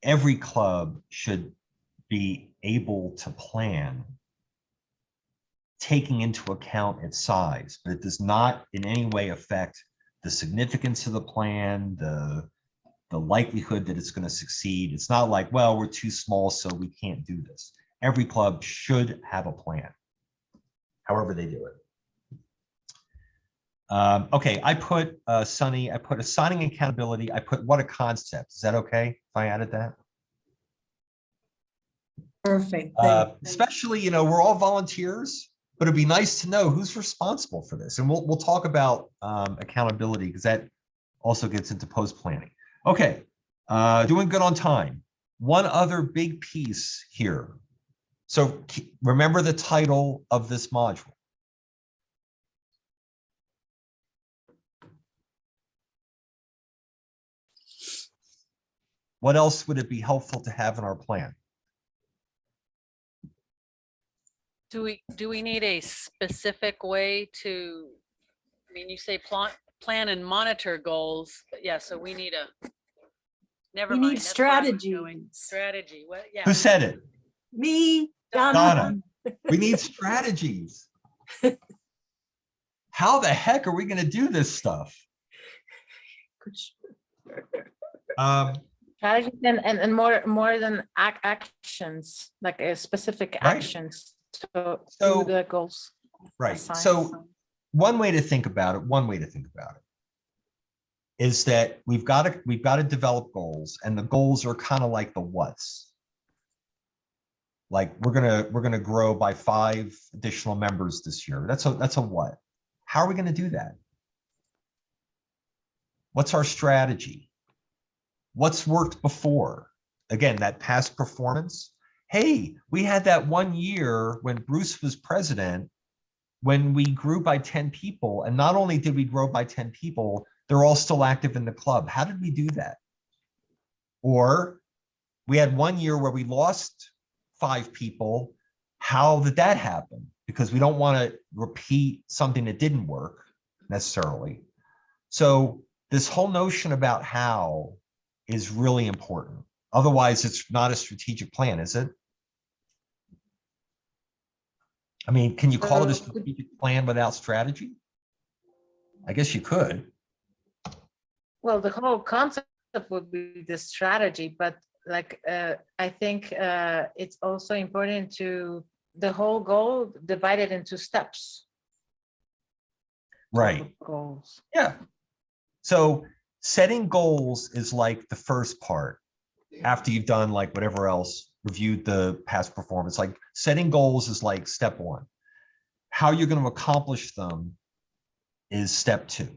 every club should be able to plan taking into account its size, but it does not in any way affect the significance of the plan, the likelihood that it's going to succeed. It's not like, well, we're too small, so we can't do this. Every club should have a plan, however they do it. Okay, I put Sunny, I put assigning accountability. I put what a concept. Is that okay if I added that? Perfect. Especially, you know, we're all volunteers, but it'd be nice to know who's responsible for this. And we'll talk about accountability, because that also gets into post-planning. Okay, doing good on time. One other big piece here. So remember the title of this module. What else would it be helpful to have in our plan? Do we need a specific way to, I mean, you say plan and monitor goals, but yeah, so we need a, never We mind. need that's where I was strategy. going. Strategy, what, yeah. Who said it? Me, Donna. We need strategies. How the heck are we going to do this stuff? Strategies and more than actions, like specific actions to the goals. Right. assigned. So one way to think about it, is that we've got to develop goals, and the goals are kind of like the what's. Like we're gonna grow by 5 additional members this year. That's a what. How are we going to do that? What's our strategy? What's worked before? Again, that past performance. Hey, we had that one year when Bruce was president, when we grew by 10 people. And not only did we grow by 10 people, they're all still active in the club. How did we do that? Or We had one year where we lost 5 people. How did that happen? Because we don't want to repeat something that didn't work necessarily. So this whole notion about how is really important. Otherwise, it's not a strategic plan, is it? I mean, can you call it a strategic plan without strategy? I guess you could. Well, the whole concept would be the strategy, but like, I think it's also important to the whole goal divided into steps. Right. Goals. Yeah. So setting goals is like the first part after you've done like whatever else, reviewed the past performance. Like setting goals is like step 1. How you're going to accomplish them is step 2.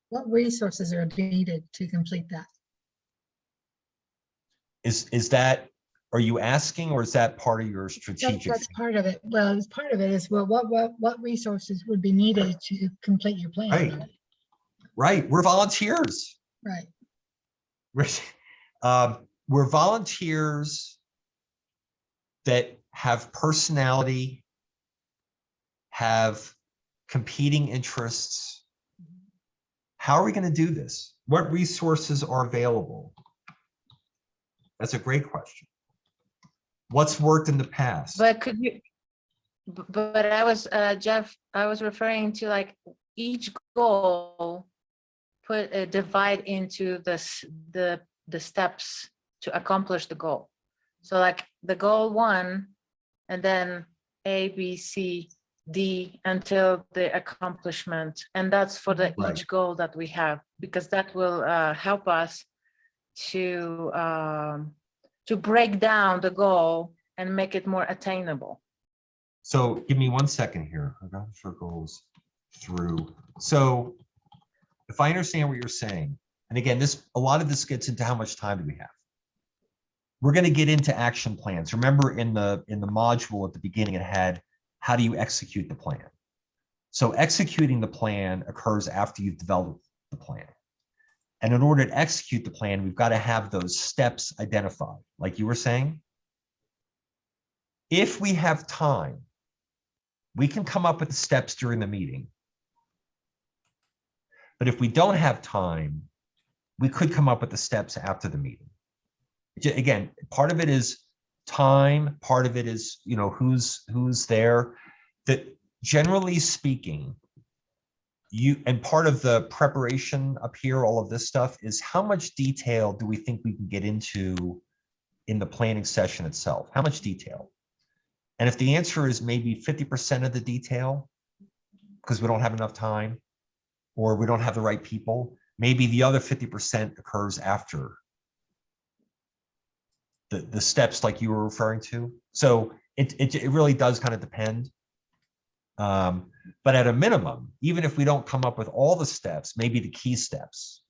What resources are needed to complete that? Is that, are you asking, or is that part of your strategic? That's part of it. Well, as part of it is, well, what resources would be needed to complete your plan? Right. Right. We're volunteers. Right. We're volunteers that have personality, have competing interests. How are we going to do this? What resources are available? That's a great question. What's worked in the past? But could you, but I was, Jeff, I was referring to like each goal, put a divide into the steps to accomplish the goal. So like the goal 1, and then A, B, C, D until the accomplishment. And that's for the each goal that we have, because that will help us to break down the goal and make it more attainable. So give me 1 second here. I got circles through. So if I understand what you're saying, and again, a lot of this gets into how much time do we have. We're going to get into action plans. Remember in the module at the beginning, it had, how do you execute the plan? So executing the plan occurs after you've developed the plan. And in order to execute the plan, we've got to have those steps identified, like you were saying. If we have time, we can come up with the steps during the meeting. But if we don't have time, we could come up with the steps after the meeting. Again, part of it is time, part of it is, you know, who's there. That generally speaking, and part of the preparation up here, all of this stuff, is how much detail do we think we can get into in the planning session itself? How much detail? And if the answer is maybe 50% of the detail, because we don't have enough time, or we don't have the right people, maybe the other 50% occurs after the steps like you were referring to. So it really does kind of depend. But at a minimum, even if we don't come up with all the steps, maybe the key steps,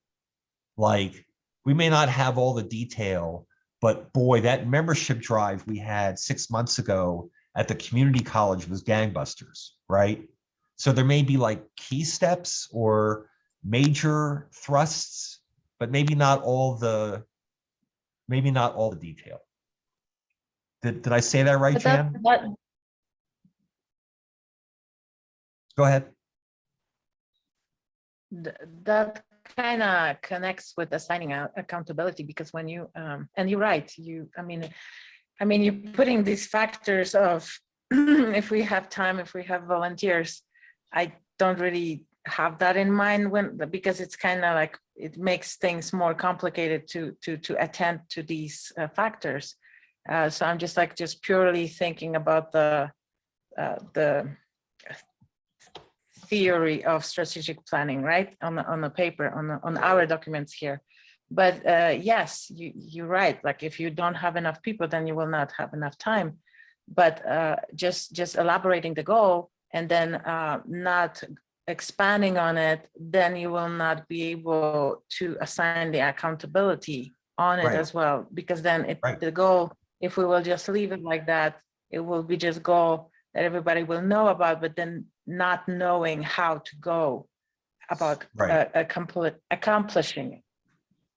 like we may not have all the detail, but boy, that membership drive we had 6 months ago at the community college was gangbusters, right? So there may be like key steps or major thrusts, but maybe not all the detail. Did I say that right, But Jan? that Go ahead. that kind of connects with assigning accountability, because when you and you're right, I mean you're putting these factors of if we have time, if we have volunteers. I don't really have that in mind because it's kind of like it makes things more complicated to attend to these factors. So I'm just purely thinking about the theory of strategic planning, right? On the paper, on our documents here. But yes, you're right. Like if you don't have enough people, then you will not have enough time. But just elaborating the goal and then not expanding on it, then you will not be able to assign the accountability on it as well. Because then the goal, if we will just leave it like that, it will be just goal that everybody will know about, but then not knowing how to go about accomplishing it.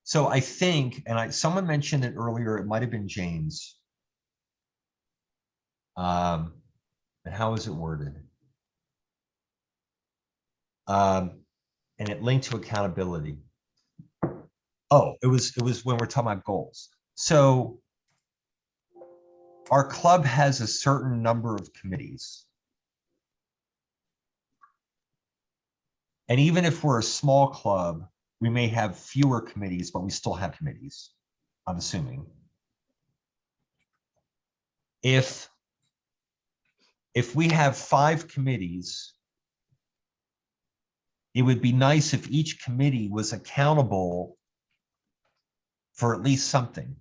So I think, and someone mentioned it earlier, it might have been James. And how is it worded? And it linked to accountability. Oh, it was when we're talking about goals. So our club has a certain number of committees. And even if we're a small club, we may have fewer committees, but we still have committees, I'm assuming. If we have 5 committees, it would be nice if each committee was accountable for at least something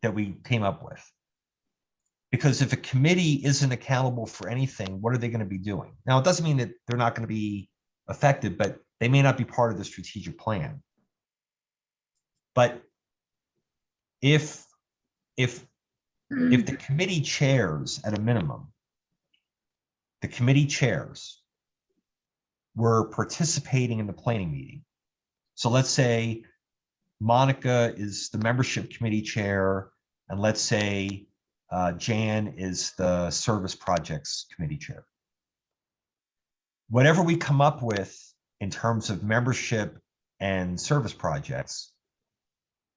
that we came up with. Because if a committee isn't accountable for anything, what are they going to be doing? Now, it doesn't mean that they're not going to be effective, but they may not be part of the strategic plan. But if the committee chairs, at a minimum, the committee chairs were participating in the planning meeting. So let's say Monica is the membership committee chair, and let's say Jan is the service projects committee chair. Whatever we come up with in terms of membership and service projects,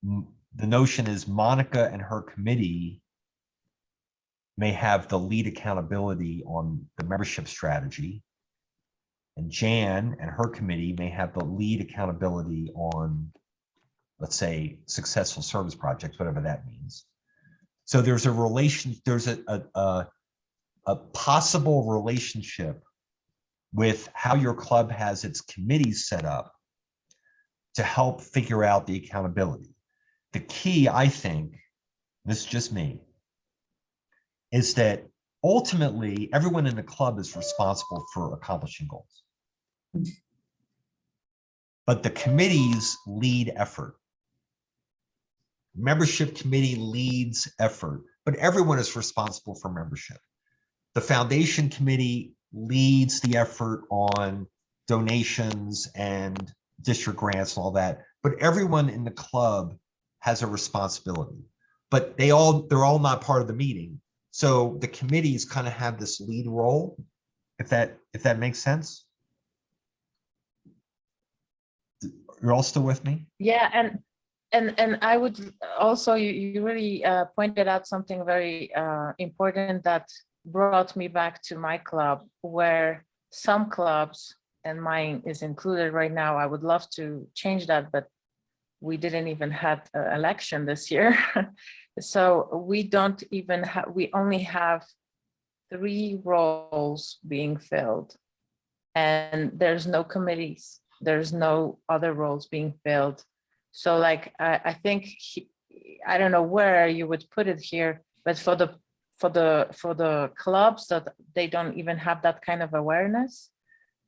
the notion is Monica and her committee may have the lead accountability on the membership strategy, and Jan and her committee may have the lead accountability on, let's say, successful service projects, whatever that means. So there's a relation, there's a possible relationship with how your club has its committees set up to help figure out the accountability. The key, I think, this is just me, is that ultimately everyone in the club is responsible for accomplishing goals. But the committees lead effort. Membership committee leads effort, but everyone is responsible for membership. The foundation committee leads the effort on donations and district grants and all that, but everyone in the club has a responsibility, but they're all not part of the meeting. So the committees kind of have this lead role, if that makes sense. You're all still with me? Yeah, and I would also, you really pointed out something very important that brought me back to my club, where some clubs, and mine is included right now, I would love to change that, but we didn't even have an election this year. So we don't even have, we only have 3 roles being filled, and there's no committees. There's no other roles being filled. So like, I think, I don't know where you would put it here, but for the clubs that they don't even have that kind of awareness,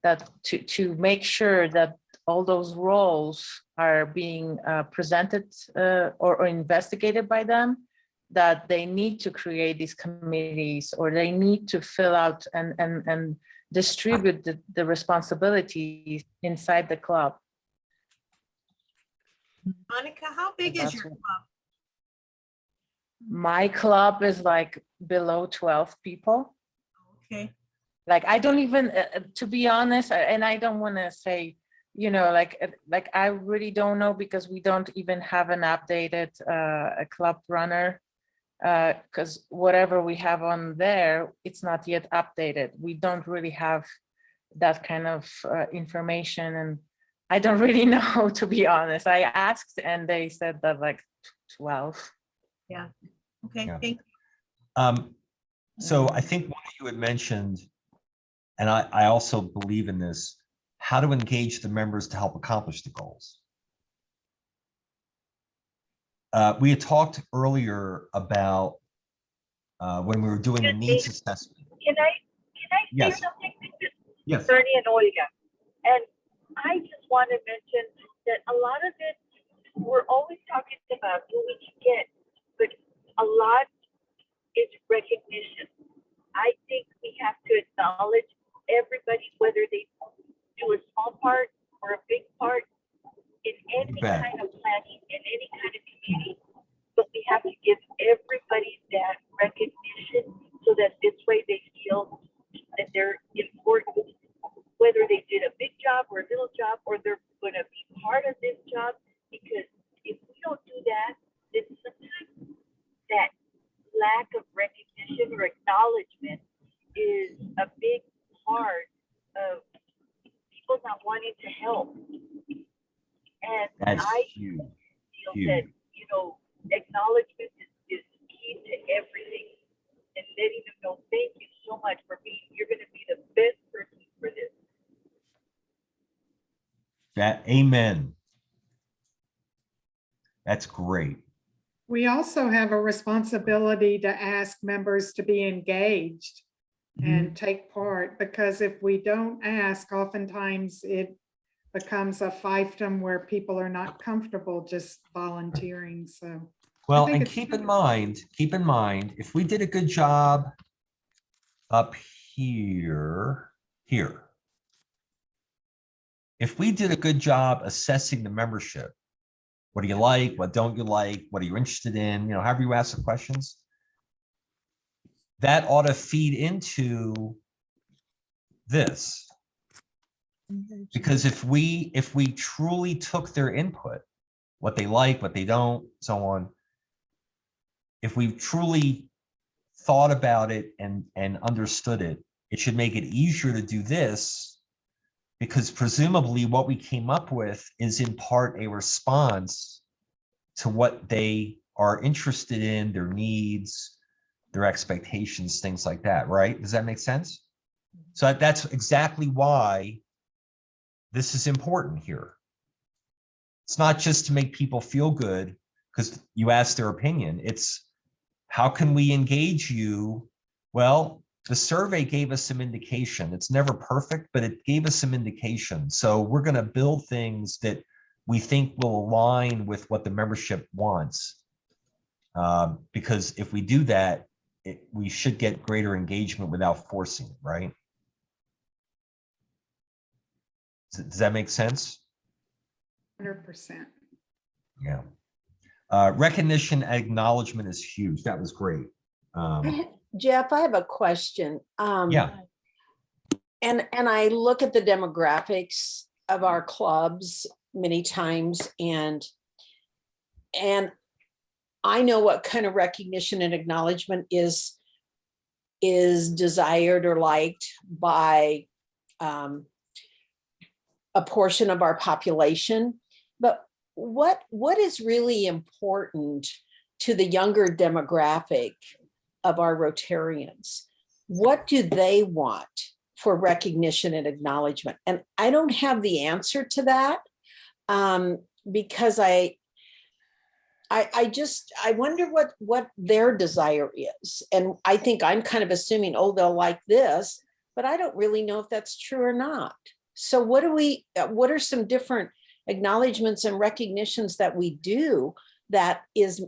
that to make sure that all those roles are being presented or investigated by them, that they need to create these committees, or they need to fill out and distribute the responsibilities inside the club. Monica, how big is your club? My club is like below 12 people. Okay. Like, I don't even, to be honest, and I don't want to say, you know, like I really don't know, because we don't even have an updated club runner, because whatever we have on there, it's not yet updated. We don't really have that kind of information, and I don't really know, to be honest. I asked and they said that like 12. Yeah. Okay. Yeah. Thank you. So I think one of you had mentioned, and I also believe in this, how to engage the members to help accomplish the goals. We had talked earlier about when we were doing the needs assessment. Can I say Yes. something? Yes. Bernie and Olga. And I just want to mention that a lot of it, we're always talking about who we can get, but a lot is recognition. I think we have to acknowledge everybody, whether they do a small part or a big part in any job or they're going to be part of this job. Because if we don't do that, then sometimes that lack of recognition or acknowledgement is a big part of people not wanting to help. And That's I huge. feel Huge. that, you know, acknowledgement is key to everything. And letting them know, thank you so much for being, you're going to be the best person for this. That, amen. That's great. We also have a responsibility to ask members to be engaged and take part, because if we don't ask, oftentimes it becomes a fiefdom where people are not comfortable just volunteering. So Well, think and it's keep in mind, if we did a good job up here, if we did a good job assessing the membership, what do you like? What don't you like? What are you interested in? You know, however you ask the questions, that ought to feed into this. Because if we truly took their input, what they like, what they don't, so on, if we truly thought about it and understood it, it should make it easier to do this, because presumably what we came up with is in part a response to what they are interested in, their needs, their expectations, things like that, right? Does that make sense? So that's exactly why this is important here. It's not just to make people feel good because you ask their opinion. It's how can we engage you? Well, the survey gave us some indication. It's never perfect, but it gave us some indication. So we're going to build things that we think will align with what the membership wants. Because if we do that, we should get greater engagement without forcing it, right? Does that make sense? 100%. Yeah. Recognition and acknowledgement is huge. That was great. Jeff, I have a question. Yeah. And I look at the demographics of our clubs many times, and I know what kind of recognition and acknowledgement is desired or liked by a portion of our population. But what is really important to the younger demographic of our Rotarians? What do they want for recognition and acknowledgement? And I don't have the answer to that, because I wonder what their desire is. And I think I'm kind of assuming, oh, they'll like this, but I don't really know if that's true or not. So what are some different acknowledgements and recognitions that we do that is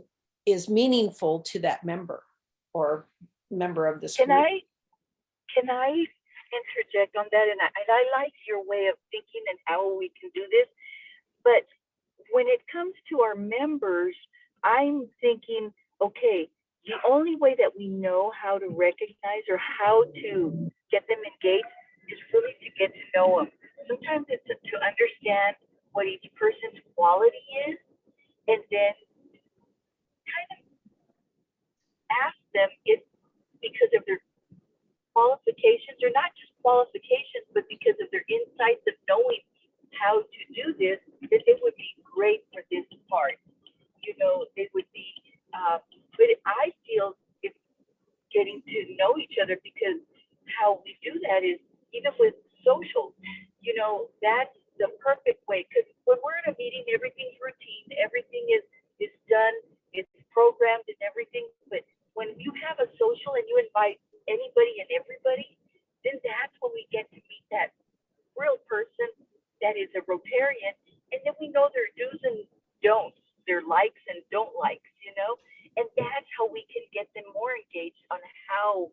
meaningful to that member or member of this group? Can I interject on that? And I like your way of thinking and how we can do this. But when it comes to our members, I'm thinking, okay, the only way that we know how to recognize or how to get them engaged is really to get to know them. Sometimes it's to understand what each person's quality is, and then kind of ask them if, because of their qualifications, or not just qualifications, but because of their insights of knowing how to do this, that they would be great for this part. You know, they would be, but I feel it's getting to know each other, because how we do that is, even with social, you know, that's the perfect way. Because when we're in a meeting, everything's routine, everything is done, it's programmed and everything. But when you have a social and you invite anybody and everybody, then that's when we get to meet that real person that is a Rotarian, and then we know their do's and don'ts, their likes and don't likes, you know, and that's how we can get them more engaged on how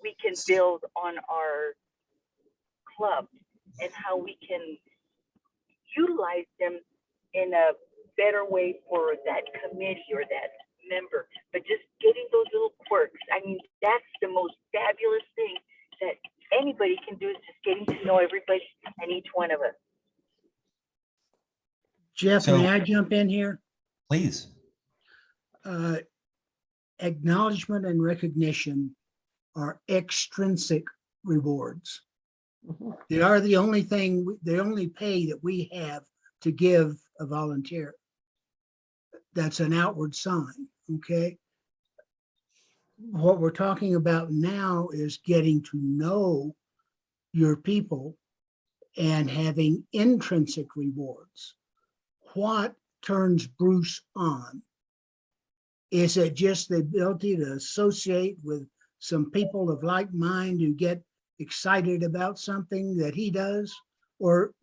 we can build on our club and how we can utilize them in a better way for that committee or that member. But just getting those little quirks, I mean, that's the most fabulous thing, that anybody can do is just getting to know everybody and each one of us. Jeff, So- may I jump in here? Please. Acknowledgement and recognition are extrinsic rewards. They are the only thing, the only pay that we have to give a volunteer. That's an outward sign, okay? What we're talking about now is getting to know your people and having intrinsic rewards. What turns Bruce on? Is it just the ability to associate with some people of like mind who get excited about something that he does? Or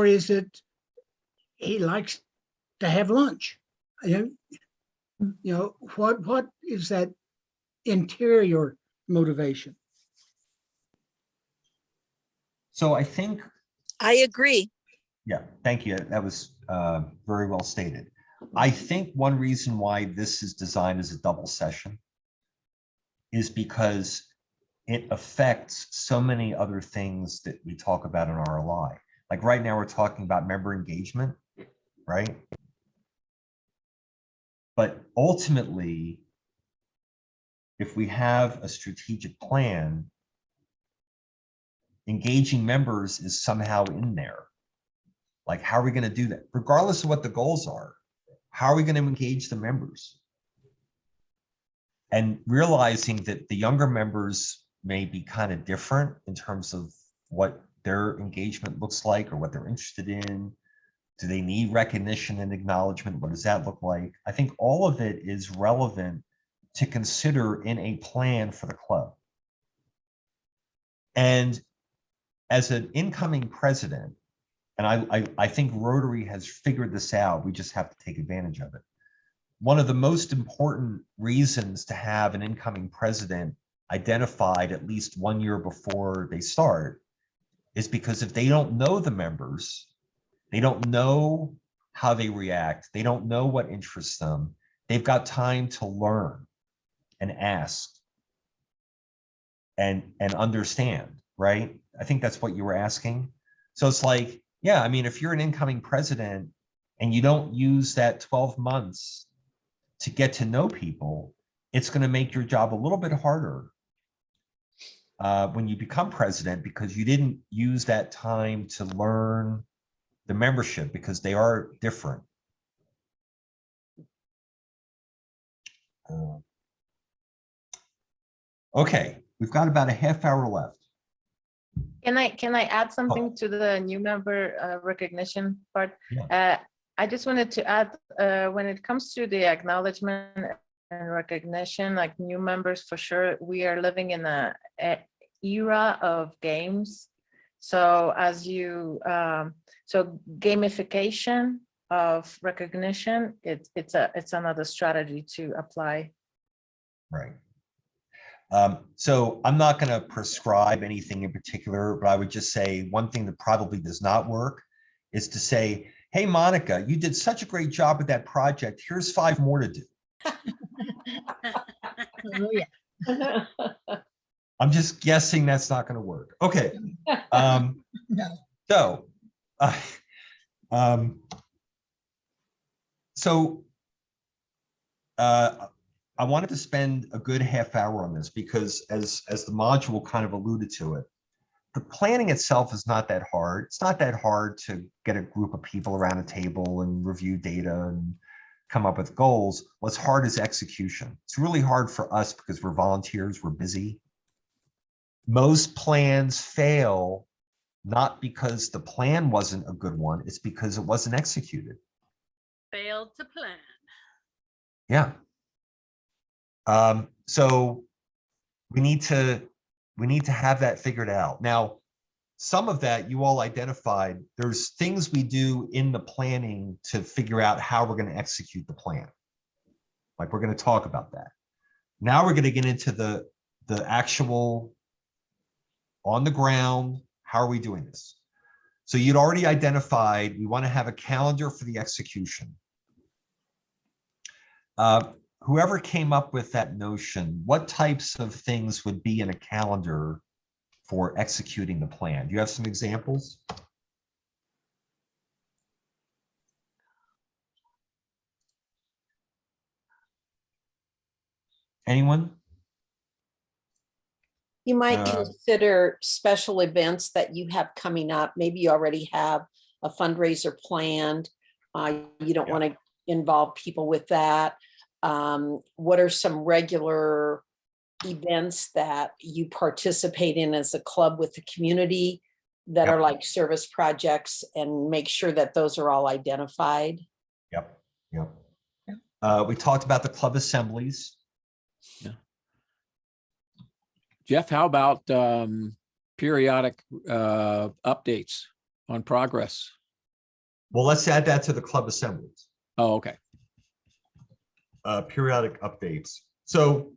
is it he likes to have lunch? You know, what is that interior motivation? So I think, I agree. yeah, thank you. That was very well stated. I think one reason why this is designed as a double session is because it affects so many other things that we talk about in RLI. Like right now, we're talking about member engagement, right? But ultimately, if we have a strategic plan, engaging members is somehow in there. Like, how are we going to do that? Regardless of what the goals are, how are we going to engage the members? And realizing that the younger members may be kind of different in terms of what their engagement looks like or what they're interested in. Do they need recognition and acknowledgement? What does that look like? I think all of it is relevant to consider in a plan for the club. And as an incoming president, and I think Rotary has figured this out, we just have to take advantage of it. One of the most important reasons to have an incoming president identified at least 1 year before they start is because if they don't know the members, they don't know how they react, they don't know what interests them, they've got time to learn and ask and understand, right? I think that's what you were asking. So it's like, yeah, I mean, if you're an incoming president and you don't use that 12 months to get to know people, it's going to make your job a little bit harder when you become president, because you didn't use that time to learn the membership, because they are different. Okay, we've got about a half hour left. Can I add something to the new member recognition part? I just wanted to add, when it comes to the acknowledgement and recognition, like new members, for sure, we are living in a era of games. So as you, so gamification of recognition, it's another strategy to apply. Right. So I'm not going to prescribe anything in particular, but I would just say one thing that probably does not work is to say, hey, Monica, you did such a great job with that project. Here's 5 more to do. Oh, yeah. I'm just guessing that's not going to work. Okay. No. So, I wanted to spend a good half hour on this because as the module kind of alluded to it, the planning itself is not that hard. It's not that hard to get a group of people around a table and review data and come up with goals. What's hard is execution. It's really hard for us because we're volunteers, we're busy. Most plans fail not because the plan wasn't a good one, it's because it wasn't executed. Failed to plan. Yeah. So we need to have that figured out. Now, some of that you all identified, there's things we do in the planning to figure out how we're going to execute the plan. Like we're going to talk about that. Now we're going to get into the actual on the ground. How are we doing this? So you'd already identified, we want to have a calendar for the execution. Whoever came up with that notion, what types of things would be in a calendar for executing the plan. Do you have some examples? Anyone? You might Uh, consider special events that you have coming up. Maybe you already have a fundraiser planned. You don't want to involve people with that. What are some regular events that you participate in as a club with the community that are like service projects, and make sure that those are all identified? Yep. We talked about the club assemblies. Jeff, how about periodic updates on progress? Well, let's add that to the club assemblies. Oh, okay. Periodic updates. So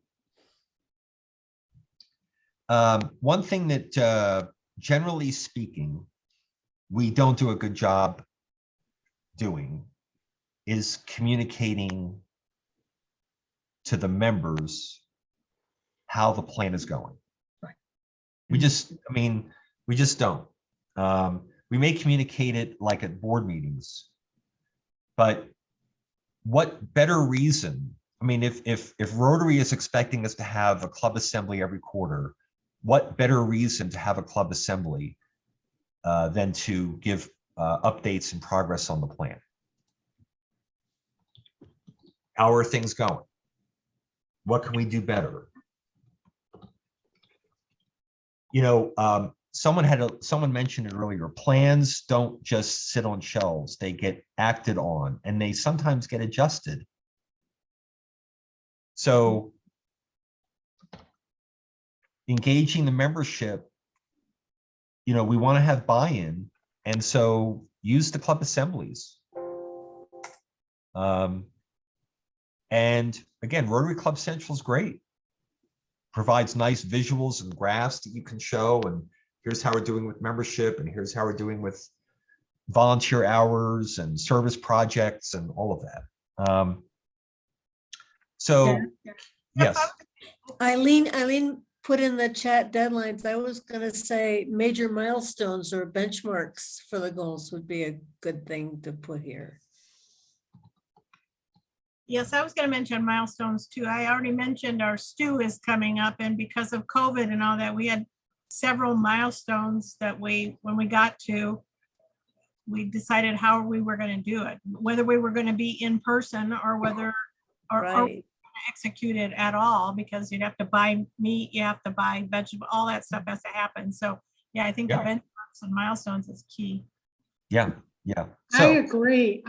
one thing that generally speaking, we don't do a good job doing is communicating to the members how the plan is going. Right. We just don't. We may communicate it like at board meetings, but what better reason? I mean, if Rotary is expecting us to have a club assembly every quarter, what better reason to have a club assembly than to give updates and progress on the plan? How are things going? What can we do better? Someone mentioned it earlier. Plans don't just sit on shelves; they get acted on, and they sometimes get adjusted. So, engaging the membership, we want to have buy-in, and so use the club assemblies. And again, Rotary Club Central is great. Provides nice visuals and graphs that you can show, and here's how we're doing with membership, and here's how we're doing with volunteer hours and service projects and all of that. Yes. Eileen put in the chat deadlines. I was gonna say major milestones or benchmarks for the goals would be a good thing to put here. Yes, I was going to mention milestones too. I already mentioned our stew is coming up, and because of COVID and all that, we had several milestones that when we got to, we decided how we were going to do it, whether we were going to be in person or whether or execute it at all, because you'd have to buy meat, you have to buy vegetable, all that stuff has to happen. So yeah, I think the benchmarks and milestones is key. Yeah. I agree.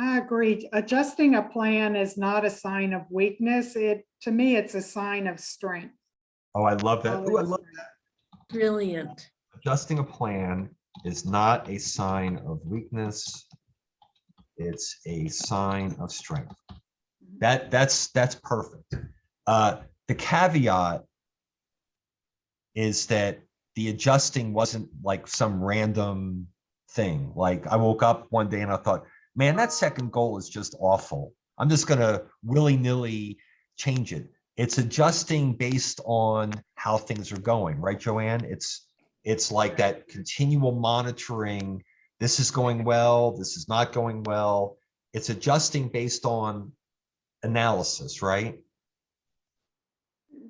Adjusting a plan is not a sign of weakness. To me, it's a sign of strength. Oh, I love that. Oh, I love that. Brilliant. Adjusting a plan is not a sign of weakness. It's a sign of strength. That's perfect. The caveat is that the adjusting wasn't like some random thing. Like I woke up one day and I thought, man, that second goal is just awful. I'm just gonna willy-nilly change it. It's adjusting based on how things are going, right, Joanne? It's like that continual monitoring. This is going well, this is not going well. It's adjusting based on analysis, right?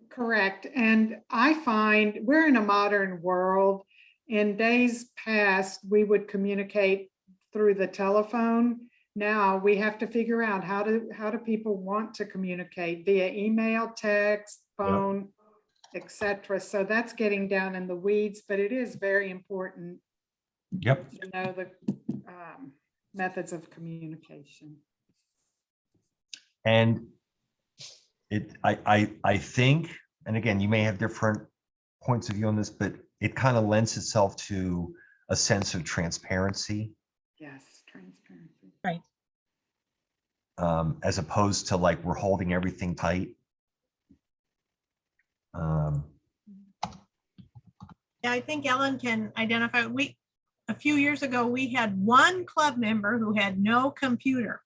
Correct. And I find we're in a modern world. In days past, we would communicate through the telephone. Now we have to figure out how do people want to communicate via email, text, phone, etc. So that's getting down in the weeds, but it is very important to know the methods of communication. And I think, and again, you may have different points of view on this, but it kind of lends itself to a sense of transparency. Yes, transparency. Right. As opposed to like we're holding everything tight. Yeah, I think Ellen can identify. A few years ago, we had one club member who had no computer.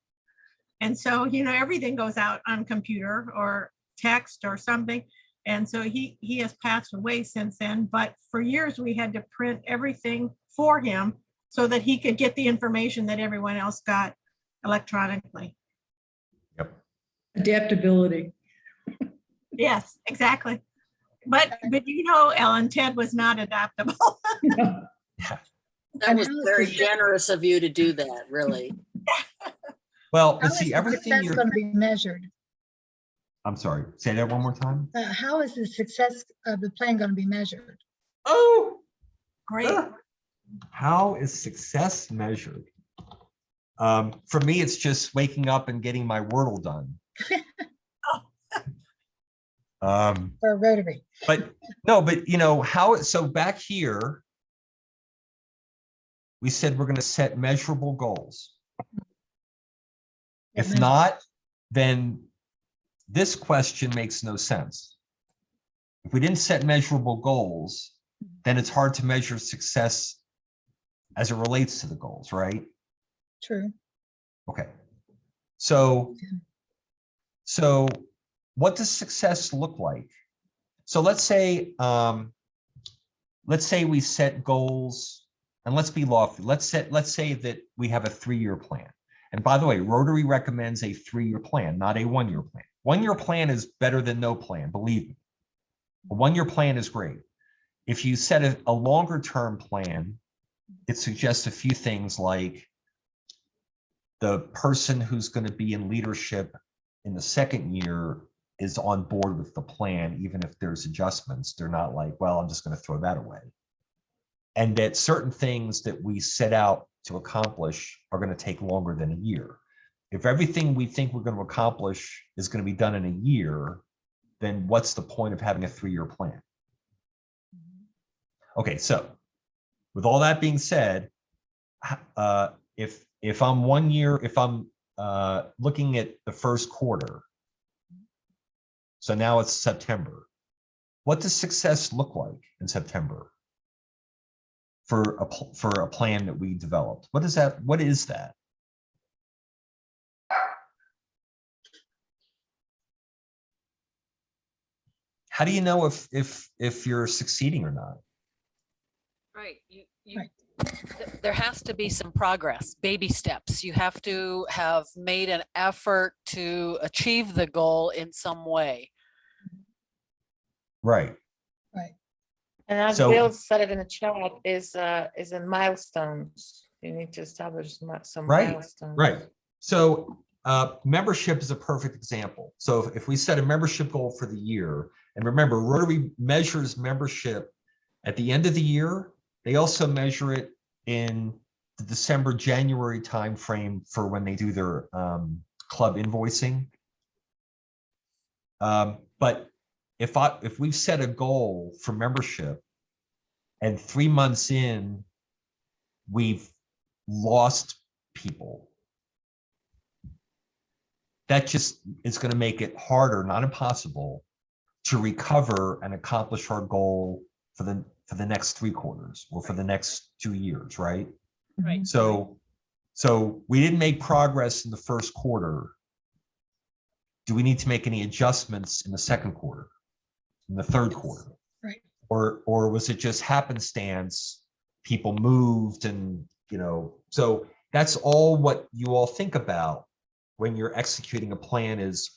And so, everything goes out on computer or text or something. And so he has passed away since then, but for years we had to print everything for him so that he could get the information that everyone else got electronically. Adaptability. Yes, exactly. But you know, Ellen, Ted was not adaptable. That was very generous of you to do that, really. Well, How but is see, the everything success you're, going to be measured? I'm sorry, say that one more time. How is the success of the plan going to be measured? Oh, great. How is success measured? For me, it's just waking up and getting my Wordle done. For Rotary. But no, but you know, so back here, we said we're going to set measurable goals. If not, then this question makes no sense. If we didn't set measurable goals, then it's hard to measure success as it relates to the goals, right? True. Okay. So what does success look like? So let's say we set goals, and let's be lofty. Let's say that we have a 3-year plan. And by the way, Rotary recommends a 3-year plan, not a 1-year plan. 1-year plan is better than no plan, believe me. A 1-year plan is great. If you set a longer term plan, it suggests a few things like the person who's going to be in leadership in the 2nd year is on board with the plan, even if there's adjustments. They're not like, well, I'm just going to throw that away. And that certain things that we set out to accomplish are going to take longer than a year. If everything we think we're going to accomplish is going to be done in a year, then what's the point of having a 3-year plan? Okay, so with all that being said, if I'm 1 year, if I'm looking at the 1st quarter, so now it's September, what does success look like in September for a plan that we developed? What is that? What is that? How do you know if you're succeeding or not? Right. There has to be some progress, baby steps. You have to have made an effort to achieve the goal in some way. Right. Right. And as So- Bill said it in the chat, is in milestones. You need to establish some milestones. Right. So membership is a perfect example. So if we set a membership goal for the year, and remember, Rotary measures membership at the end of the year. They also measure it in the December, January timeframe for when they do their club invoicing. But if we've set a goal for membership and 3 months in, we've lost people, that just is going to make it harder, not impossible, to recover and accomplish our goal for the next 3 quarters or for the next 2 years, right? Right. So we didn't make progress in the 1st quarter. Do we need to make any adjustments in the 2nd quarter, in the 3rd quarter? Right. Or was it just happenstance? People moved and, you know, so that's all what you all think about when you're executing a plan is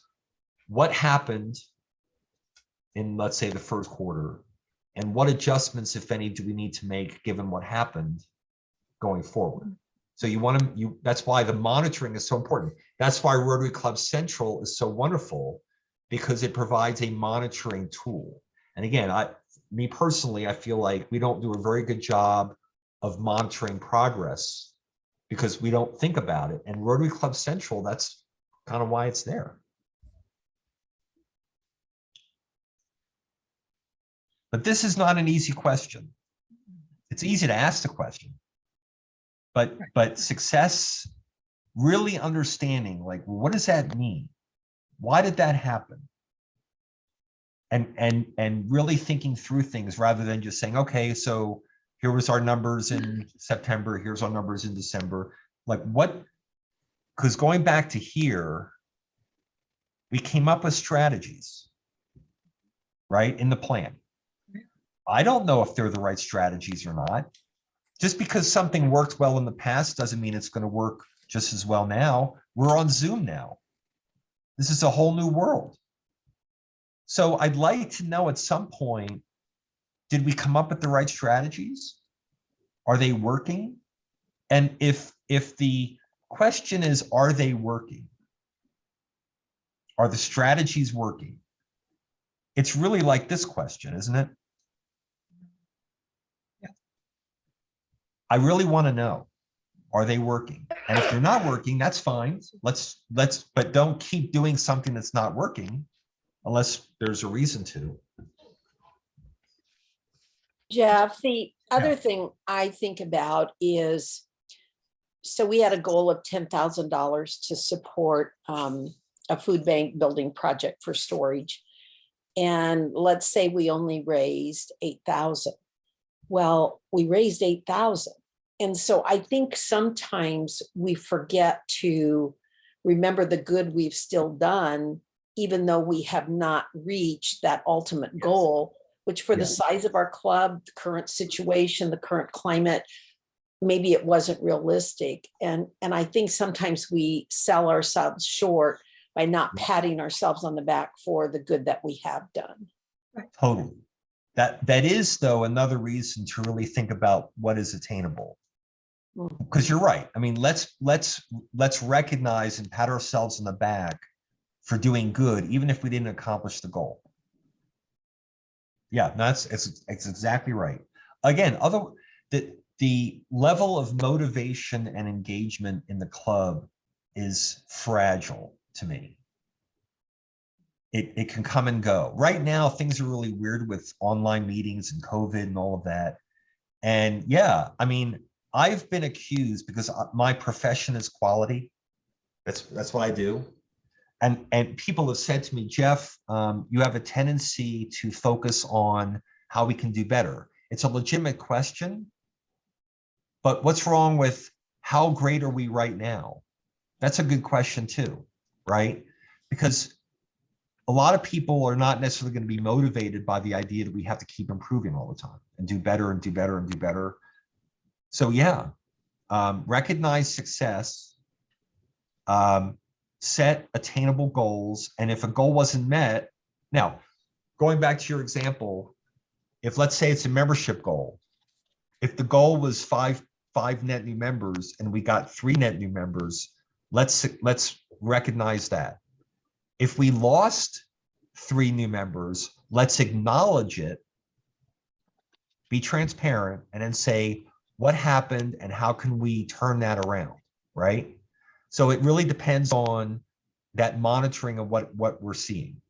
what happened in, let's say, the 1st quarter, and what adjustments, if any, do we need to make given what happened going forward? So that's why the monitoring is so important. That's why Rotary Club Central is so wonderful, because it provides a monitoring tool. And again, me personally, I feel like we don't do a very good job of monitoring progress because we don't think about it. And Rotary Club Central, that's kind of why it's there. But this is not an easy question. It's easy to ask the question, but success, really understanding, like, what does that mean? Why did that happen? And really thinking through things rather than just saying, okay, so here was our numbers in September, here's our numbers in December. Like what, because going back to here, we came up with strategies. right, in the plan. I don't know if they're the right strategies or not. Just because something worked well in the past doesn't mean it's going to work just as well now. We're on Zoom now. This is a whole new world. So I'd like to know at some point, did we come up with the right strategies? Are they working? And if the question is, are they working? Are the strategies working? It's really like this question, isn't it? I really want to know, are they working? And if they're not working, that's fine. But don't keep doing something that's not working unless there's a reason to. Jeff, the other thing I think about is, so we had a goal of $10,000 to support a food bank building project for storage. And let's say we only raised 8,000. Well, we raised 8,000. And so I think sometimes we forget to remember the good we've still done, even though we have not reached that ultimate goal, which for the size of our club, the current situation, the current climate, maybe it wasn't realistic. And I think sometimes we sell ourselves short by not patting ourselves on the back for the good that we have done. Totally. That is, though, another reason to really think about what is attainable. Because you're right. I mean, let's recognize and pat ourselves on the back for doing good, even if we didn't accomplish the goal. Yeah, it's exactly right. Again, the level of motivation and engagement in the club is fragile to me. It can come and go. Right now, things are really weird with online meetings and COVID and all of that. And yeah, I mean, I've been accused, because my profession is quality. That's what I do. And people have said to me, Jeff, you have a tendency to focus on how we can do better. It's a legitimate question, but what's wrong with how great are we right now? That's a good question too, right? Because a lot of people are not necessarily going to be motivated by the idea that we have to keep improving all the time and do better and do better and do better. So yeah, recognize success, set attainable goals. And if a goal wasn't met, now going back to your example, if let's say it's a membership goal, if the goal was five net new members and we got 3 net new members, let's recognize that. If we lost 3 new members, let's acknowledge it, be transparent, and then say what happened and how can we turn that around, right? So it really depends on that monitoring of what we're seeing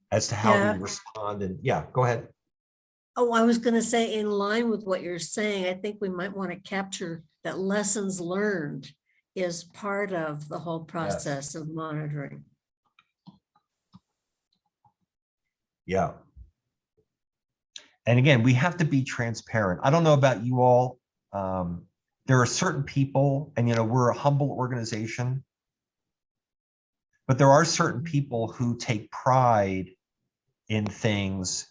as to how we respond. And yeah, go ahead. Oh, I was going to say, in line with what you're saying, I think we might want to capture that lessons learned is part of the whole process of monitoring. Yeah. And again, we have to be transparent. I don't know about you all. There are certain people, and we're a humble organization, but there are certain people who take pride in things.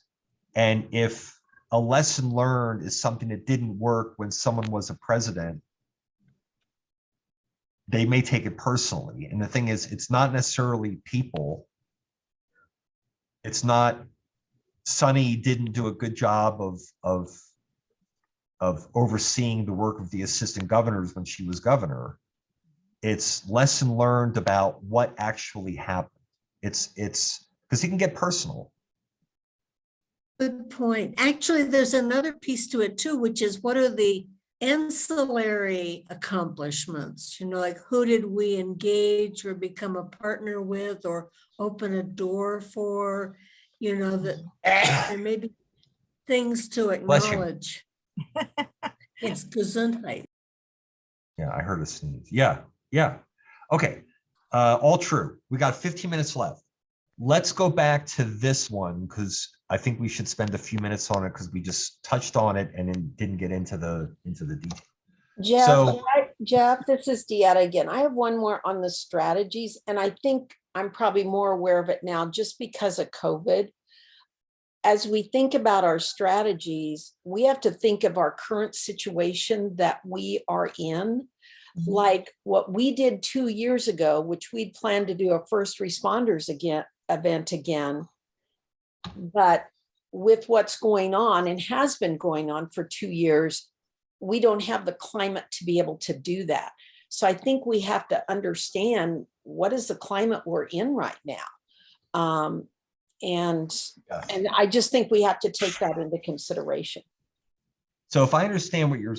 And if a lesson learned is something that didn't work when someone was a president, they may take it personally. And the thing is, it's not necessarily people. It's not Sunny didn't do a good job of overseeing the work of the assistant governors when she was governor. It's lesson learned about what actually happened. It's because it can get personal. Good point. Actually, there's another piece to it too, which is what are the ancillary accomplishments? Like who did we engage or become a partner with or open a door for? That there may be things to acknowledge. It's Gesundheit. Yeah, I heard a sneeze. Yeah. Okay, all true. We got 15 minutes left. Let's go back to this one because I think we should spend a few minutes on it because we just touched on it and then didn't get into the detail. Jeff, this is Deanna again. I have one more on the strategies, and I think I'm probably more aware of it now just because of COVID. as we think about our strategies, we have to think of our current situation that we are in. Like what we did 2 years ago, which we'd planned to do a first responders event again. But with what's going on and has been going on for 2 years, we don't have the climate to be able to do that. So I think we have to understand what is the climate we're in right now. And I just think we have to take that into consideration. So if I understand what you're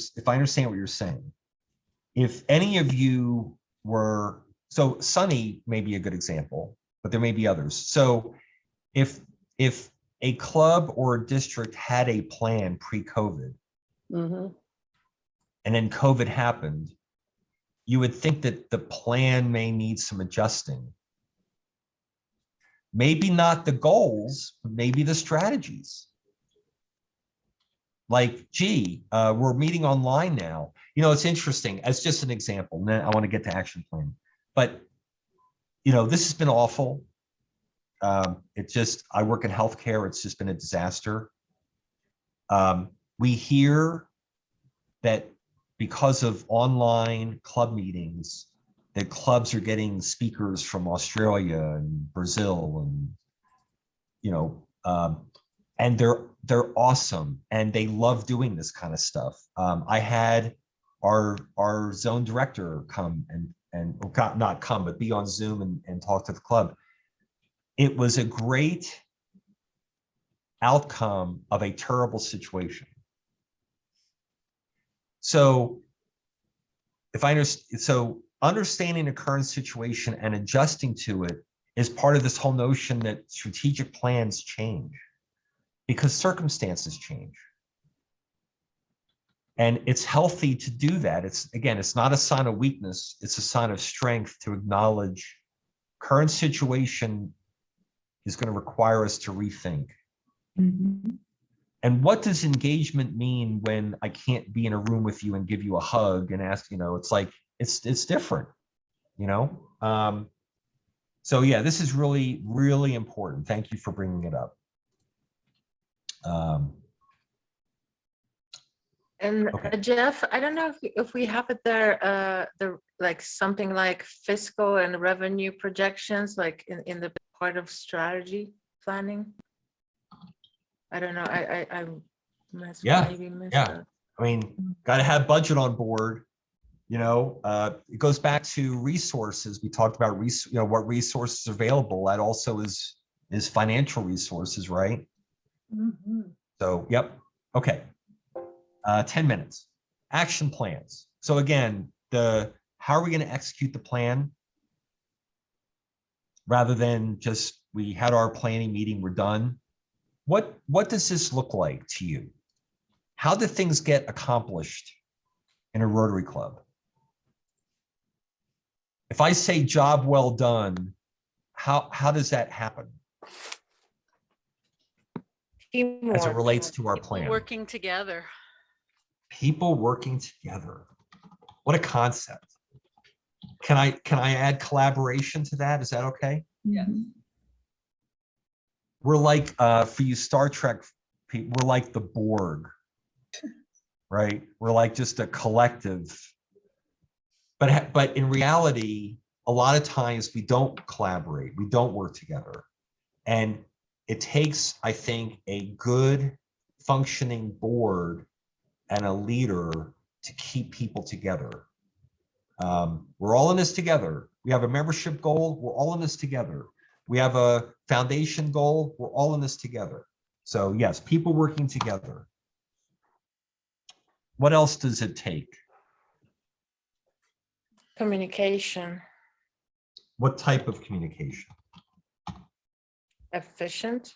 saying, if any of you were, so Sunny may be a good example, but there may be others. So if a club or a district had a plan pre-COVID, Mhm. and then COVID happened, you would think that the plan may need some adjusting. Maybe not the goals, but maybe the strategies. Like, gee, we're meeting online now. You know, it's interesting. As just an example, and then I want to get to action plan. But, you know, this has been awful. I work in healthcare. It's just been a disaster. We hear that because of online club meetings, that clubs are getting speakers from Australia and Brazil, and you know, and they're awesome, and they love doing this kind of stuff. I had our zone director come and not come, but be on Zoom and talk to the club. It was a great outcome of a terrible situation. So if I understand, so understanding the current situation and adjusting to it is part of this whole notion that strategic plans change because circumstances change. And it's healthy to do that. It's not a sign of weakness. It's a sign of strength to acknowledge current situation is going to require us to rethink. And what does engagement mean when I can't be in a room with you and give you a hug and ask, you know, it's like, it's different, you know? So yeah, this is really, really important. Thank you for bringing it up. And okay. Jeff, I don't know if we have it there, like something like fiscal and revenue projections, like in the part of strategy planning. I don't know. I must maybe miss that. I mean, got to have budget on board. You know, it goes back to resources. We talked about you know, what resources are available. That also is financial resources, right? So, yep. Okay. 10 minutes. Action plans. So again, how are we going to execute the plan? Rather than just we had our planning meeting, we're done. What does this look like to you? How do things get accomplished in a Rotary Club? If I say job well done, how does that happen? As it relates to our plan. Working together. People working together. What a concept. Can I add collaboration to that? Is that okay? Yes. We're like, for you Star Trek people, we're like the Borg, right? We're like just a collective. But in reality, a lot of times we don't collaborate, we don't work together. And it takes, I think, a good functioning board and a leader to keep people together. We're all in this together. We have a membership goal, we're all in this together. We have a foundation goal, we're all in this together. So yes, people working together. What else does it take? Communication. What type of communication? Efficient.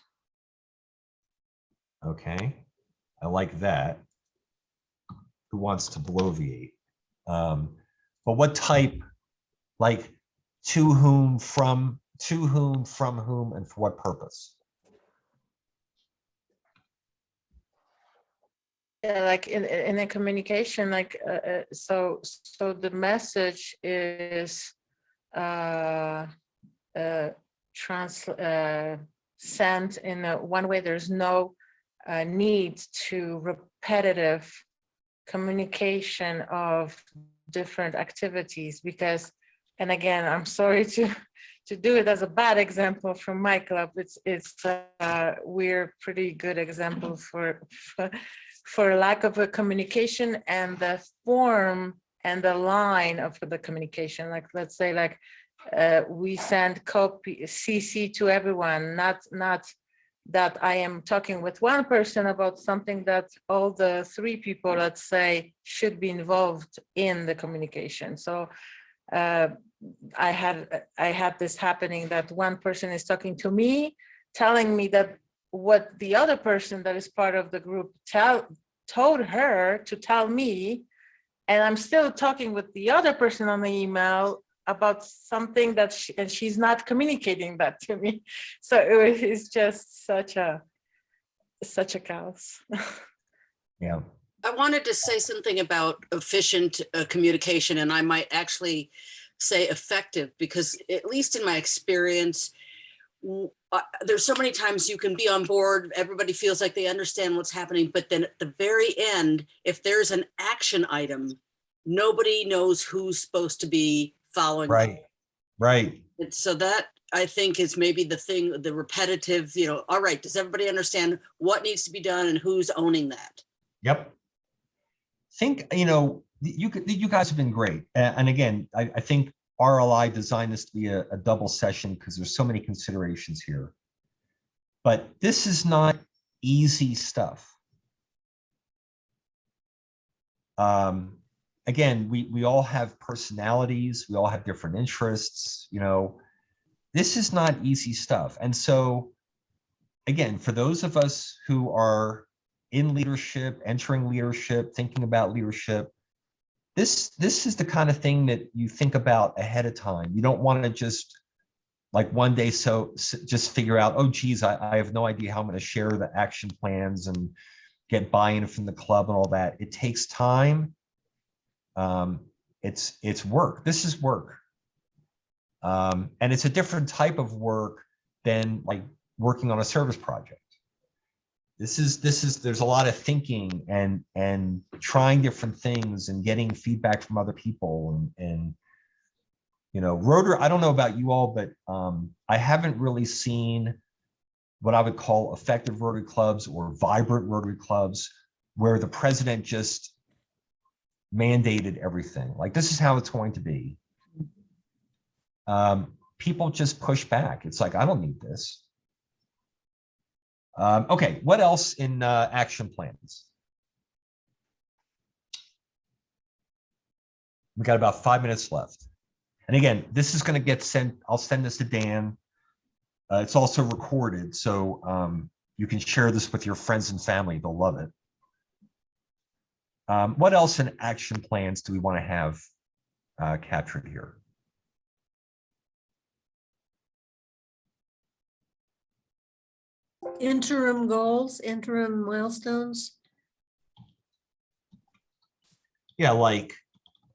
Okay, I like that. Who wants to bloviate? But what type, like to whom, from whom, and for what purpose? Yeah, like in the communication, like so the message is sent in one way. There's no need to repetitive communication of different activities because, and again, I'm sorry to do it as a bad example from my club. We're pretty good example for lack of a communication and the form and the line of the communication. Like, let's say, like we send copy CC to everyone, not that I am talking with one person about something that all the three people, let's say, should be involved in the communication. So I had this happening that one person is talking to me, telling me that what the other person that is part of the group told her to tell me, and I'm still talking with the other person on the email about something that she's not communicating that to me. So it's just such a chaos. Yeah. I wanted to say something about efficient communication, and I might actually say effective, because at least in my experience, there's so many times you can be on board, everybody feels like they understand what's happening, but then at the very end, if there's an action item, nobody knows who's supposed to be following. Right. And so that, I think, is maybe the thing, the repetitive, all right, does everybody understand what needs to be done and who's owning that? Yep. You guys have been great. And again, I think RLI designed this to be a double session because there's so many considerations here. But this is not easy stuff. Again, we all have personalities, we all have different interests, this is not easy stuff. And so, again, for those of us who are in leadership, entering leadership, thinking about leadership, this is the kind of thing that you think about ahead of time. You don't want to just like one day just figure out, oh geez, I have no idea how I'm going to share the action plans and get buy-in from the club and all that. It takes time. It's work. This is work. And it's a different type of work than like working on a service project. There's a lot of thinking and trying different things and getting feedback from other people and Rotary, I don't know about you all, but I haven't really seen what I would call effective Rotary clubs or vibrant Rotary clubs where the president just mandated everything. Like, this is how it's going to be. People just push back. It's like, I don't need this. Okay, what else in action plans? We got about 5 minutes left. And again, this is going to get sent. I'll send this to Dan. It's also recorded, so you can share this with your friends and family. They'll love it. What else in action plans do we want to have captured here? Interim goals, interim milestones. Yeah,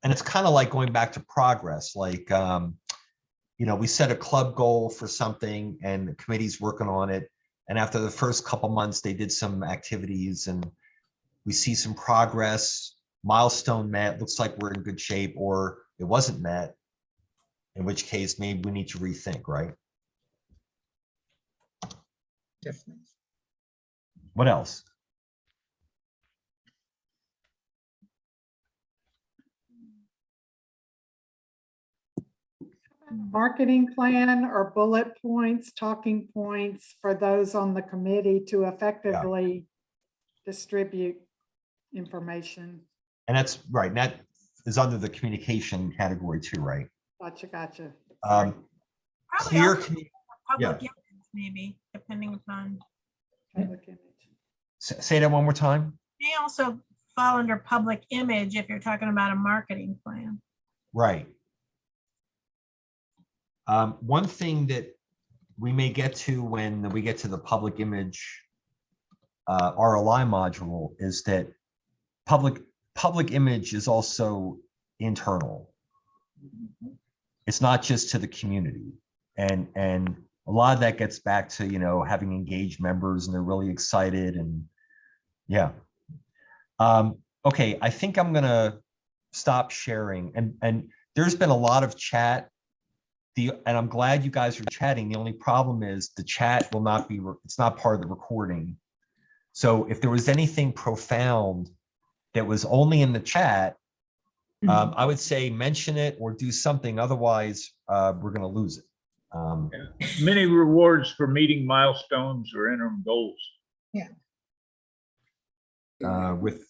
and it's kind of like going back to progress. Like, we set a club goal for something and the committee's working on it. And after the first couple months, they did some activities and we see some progress, milestone met, looks like we're in good shape, or it wasn't met, in which case maybe we need to rethink, right? Definitely. What else? Marketing plan or bullet points, talking points for those on the committee to effectively distribute information. And that's right. And that is under the communication category too, right? Gotcha. Clear. Public image, maybe, depending upon. Public image. Say that one more time. May also fall under public image if you're talking about a marketing plan. Right. One thing that we may get to when we get to the public image RLI module is that public image is also internal. It's not just to the community. And a lot of that gets back to, having engaged members and they're really excited and yeah. Okay, I think I'm gonna stop sharing and there's been a lot of chat. And I'm glad you guys are chatting. The only problem is the chat will not be, it's not part of the recording. So if there was anything profound that was only in the chat, I would say mention it or do something. Otherwise, we're going to lose it. Many rewards for meeting milestones or interim goals. Yeah. With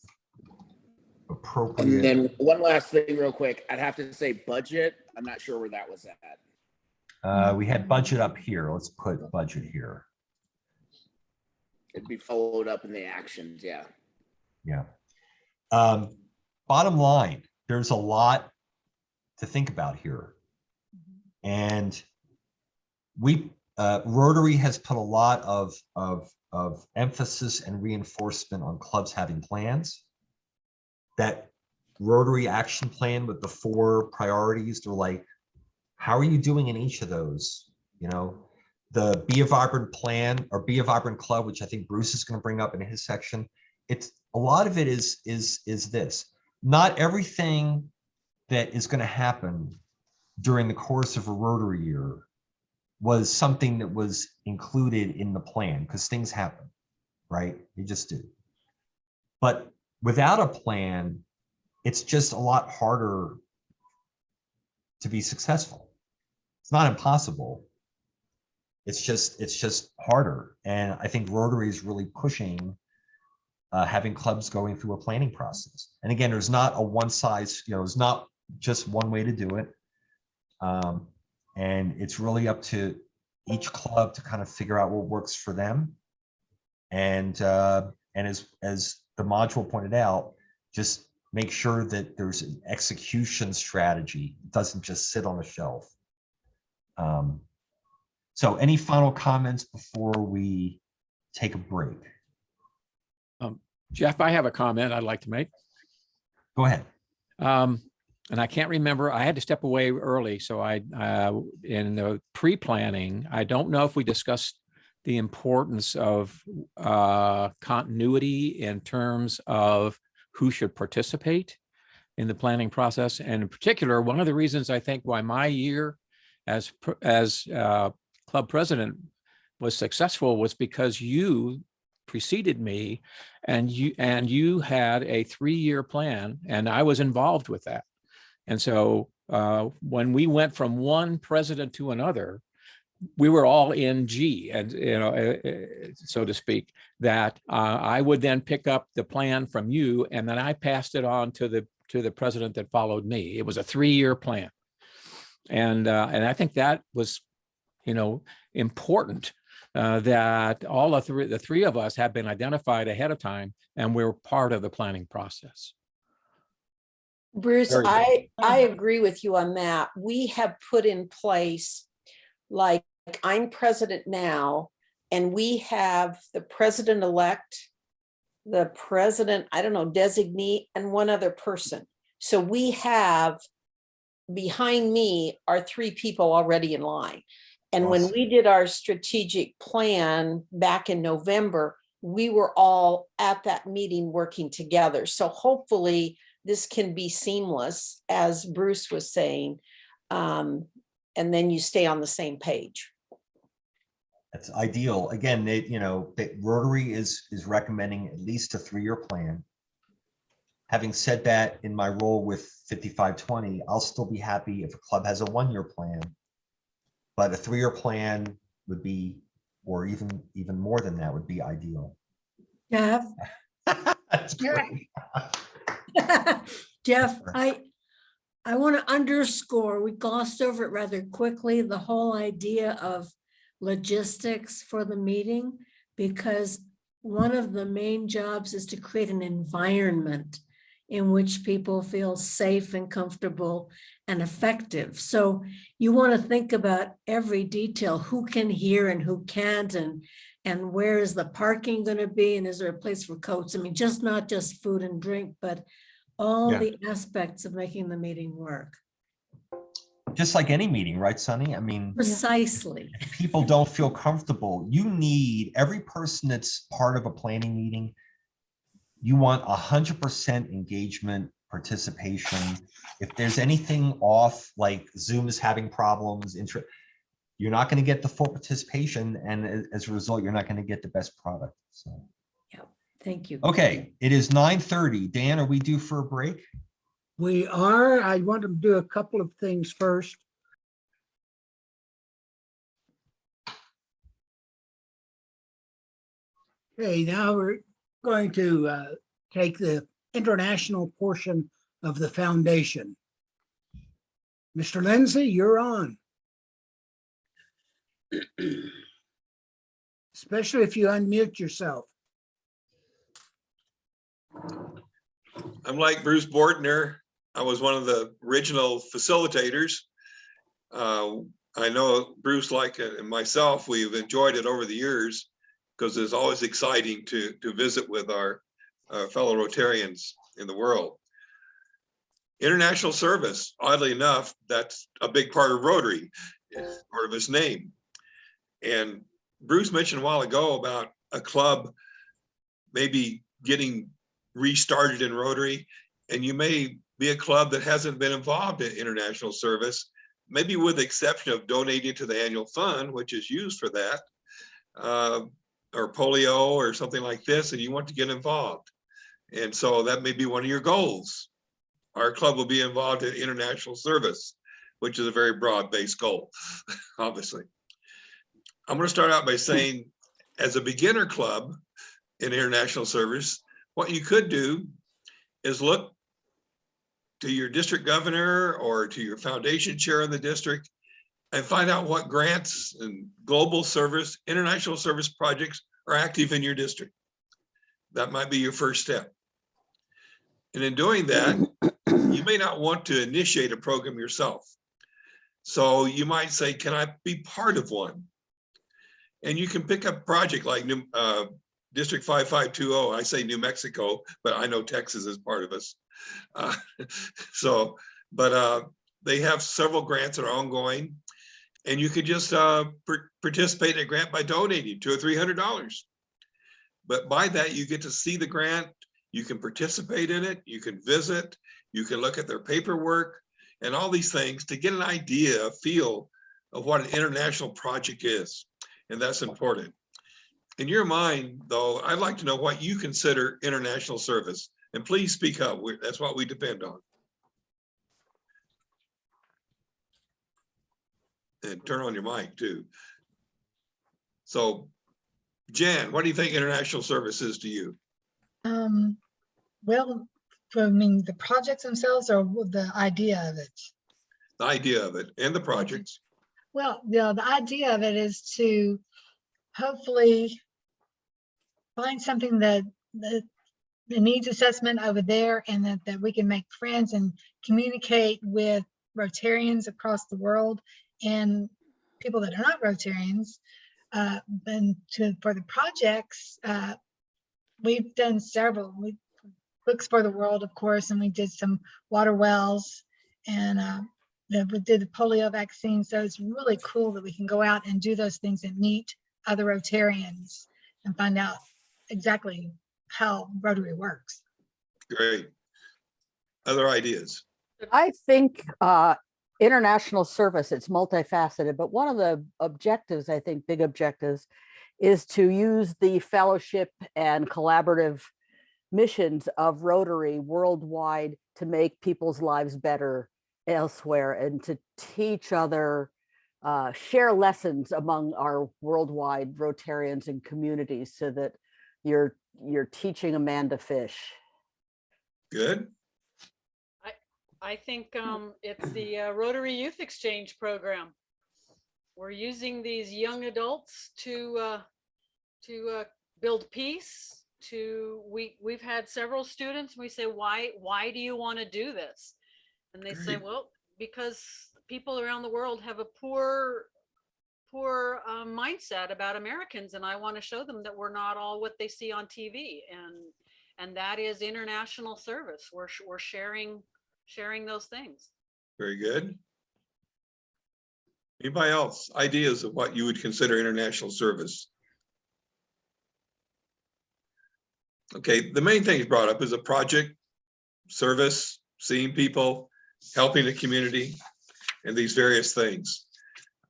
And appropriate. then one last thing real quick, I'd have to say budget. I'm not sure where that was at. We had budget up here. Let's put budget here. It'd be followed up in the actions, yeah. Yeah. Bottom line, there's a lot to think about here. And Rotary has put a lot of emphasis and reinforcement on clubs having plans. That Rotary action plan with the 4 priorities, they're like, how are you doing in each of those? The Be a Vibrant plan or Be a Vibrant club, which I think Bruce is going to bring up in his section. It's a lot of it is this. Not everything that is going to happen during the course of a Rotary year was something that was included in the plan, because things happen, right? They just do. But without a plan, it's just a lot harder to be successful. It's not impossible. It's just harder. And I think Rotary is really pushing having clubs going through a planning process. And again, there's not a one size, there's not just one way to do it. And it's really up to each club to kind of figure out what works for them. And as the module pointed out, just make sure that there's an execution strategy. It doesn't just sit on the shelf. So any final comments before we take a break? Jeff, I have a comment I'd like to make. Go ahead. And I can't remember, I had to step away early. So in the pre-planning, I don't know if we discussed the importance of continuity in terms of who should participate in the planning process. And in particular, one of the reasons I think why my year as club president was successful was because you preceded me and you had a 3-year plan and I was involved with that. And so when we went from one president to another, we were all in G, and so to speak, that I would then pick up the plan from you and then I passed it on to the president that followed me. It was a 3-year plan. And I think that was, important that all the three of us have been identified ahead of time and we're part of the planning process. Bruce, I agree with you on that. We have put in place, like I'm president now, and we have the president-elect, the president, designee, and one other person. So we have, behind me are 3 people already in line. And when we did our strategic plan back in November, we were all at that meeting working together. So hopefully this can be seamless, as Bruce was saying, and then you stay on the same page. That's ideal. Again, Rotary is recommending at least a 3-year plan. Having said that, in my role with 5520, I'll still be happy if a club has a 1-year plan, but a 3-year plan would be, or even more than that, would be ideal. Jeff, That's great. Jeff, I want to underscore, we glossed over it rather quickly, the whole idea of logistics for the meeting, because one of the main jobs is to create an environment in which people feel safe and comfortable and effective. So you want to think about every detail, who can hear and who can't, and where is the parking going to be, and is there a place for coats? I mean, not just food and drink, but all the aspects of making the meeting work. just like any meeting, right, Sunny? I mean, Precisely. if people don't feel comfortable, you need every person that's part of a planning meeting. You want 100% engagement, participation. If there's anything off, like Zoom is having problems, you're not going to get the full participation, and as a result, you're not going to get the best product. So, Yeah, thank you. okay, it is 9:30. Dan, are we due for a break? We are. I want to do a couple of things first. Okay, now we're going to take the international portion of the foundation. Mr. Lindsay, you're on. Especially if you unmute yourself. I'm like Bruce Bortner. I was one of the original facilitators. I know Bruce, like and myself, we've enjoyed it over the years because it's always exciting to visit with our fellow Rotarians in the world. International service, oddly enough, that's a big part of Rotary, it's part of its name. And Bruce mentioned a while ago about a club maybe getting restarted in Rotary, and you may be a club that hasn't been involved in international service, maybe with the exception of donating to the annual fund, which is used for that, or polio or something like this, and you want to get involved. And so that may be one of your goals. Our club will be involved in international service, which is a very broad-based goal, obviously. I'm going to start out by saying, as a beginner club in international service, what you could do is look to your district governor or to your foundation chair in the district and find out what grants and global service, international service projects are active in your district. That might be your first step. And in doing that, you may not want to initiate a program yourself. So you might say, can I be part of one? And you can pick up a project like District 5520. I say New Mexico, but I know Texas is part of us. They have several grants that are ongoing, and you could just participate in a grant by donating $200 or $300. But by that, you get to see the grant, you can participate in it, you can visit, you can look at their paperwork and all these things to get an idea, a feel of what an international project is. And that's important. In your mind, though, I'd like to know what you consider international service. And please speak up. That's what we depend on. And turn on your mic too. So, Jan, what do you think international service is to you? Well, I mean, the projects themselves or the idea of it? The idea of it and the projects. Well, yeah, the idea of it is to hopefully find something that the needs assessment over there, and that we can make friends and communicate with Rotarians across the world and people that are not Rotarians. And for the projects, we've done several. Books for the World, of course, and we did some water wells, and we did the polio vaccine. So it's really cool that we can go out and do those things and meet other Rotarians and find out exactly how Rotary works. Great. Other ideas? I think international service, it's multifaceted, but one of the objectives, I think big objectives, is to use the fellowship and collaborative missions of Rotary worldwide to make people's lives better elsewhere and to teach other, share lessons among our worldwide Rotarians and communities so that you're teaching a man to fish. Good. I think it's the Rotary Youth Exchange Program. We're using these young adults to build peace. We've had several students. We say, why do you want to do this? And they say, well, because people around the world have a poor mindset about Americans, and I want to show them that we're not all what they see on TV, and that is international service. We're sharing those things. Very good. Anybody else? Ideas of what you would consider international service? Okay, the main thing brought up is a project, service, seeing people, helping the community, and these various things.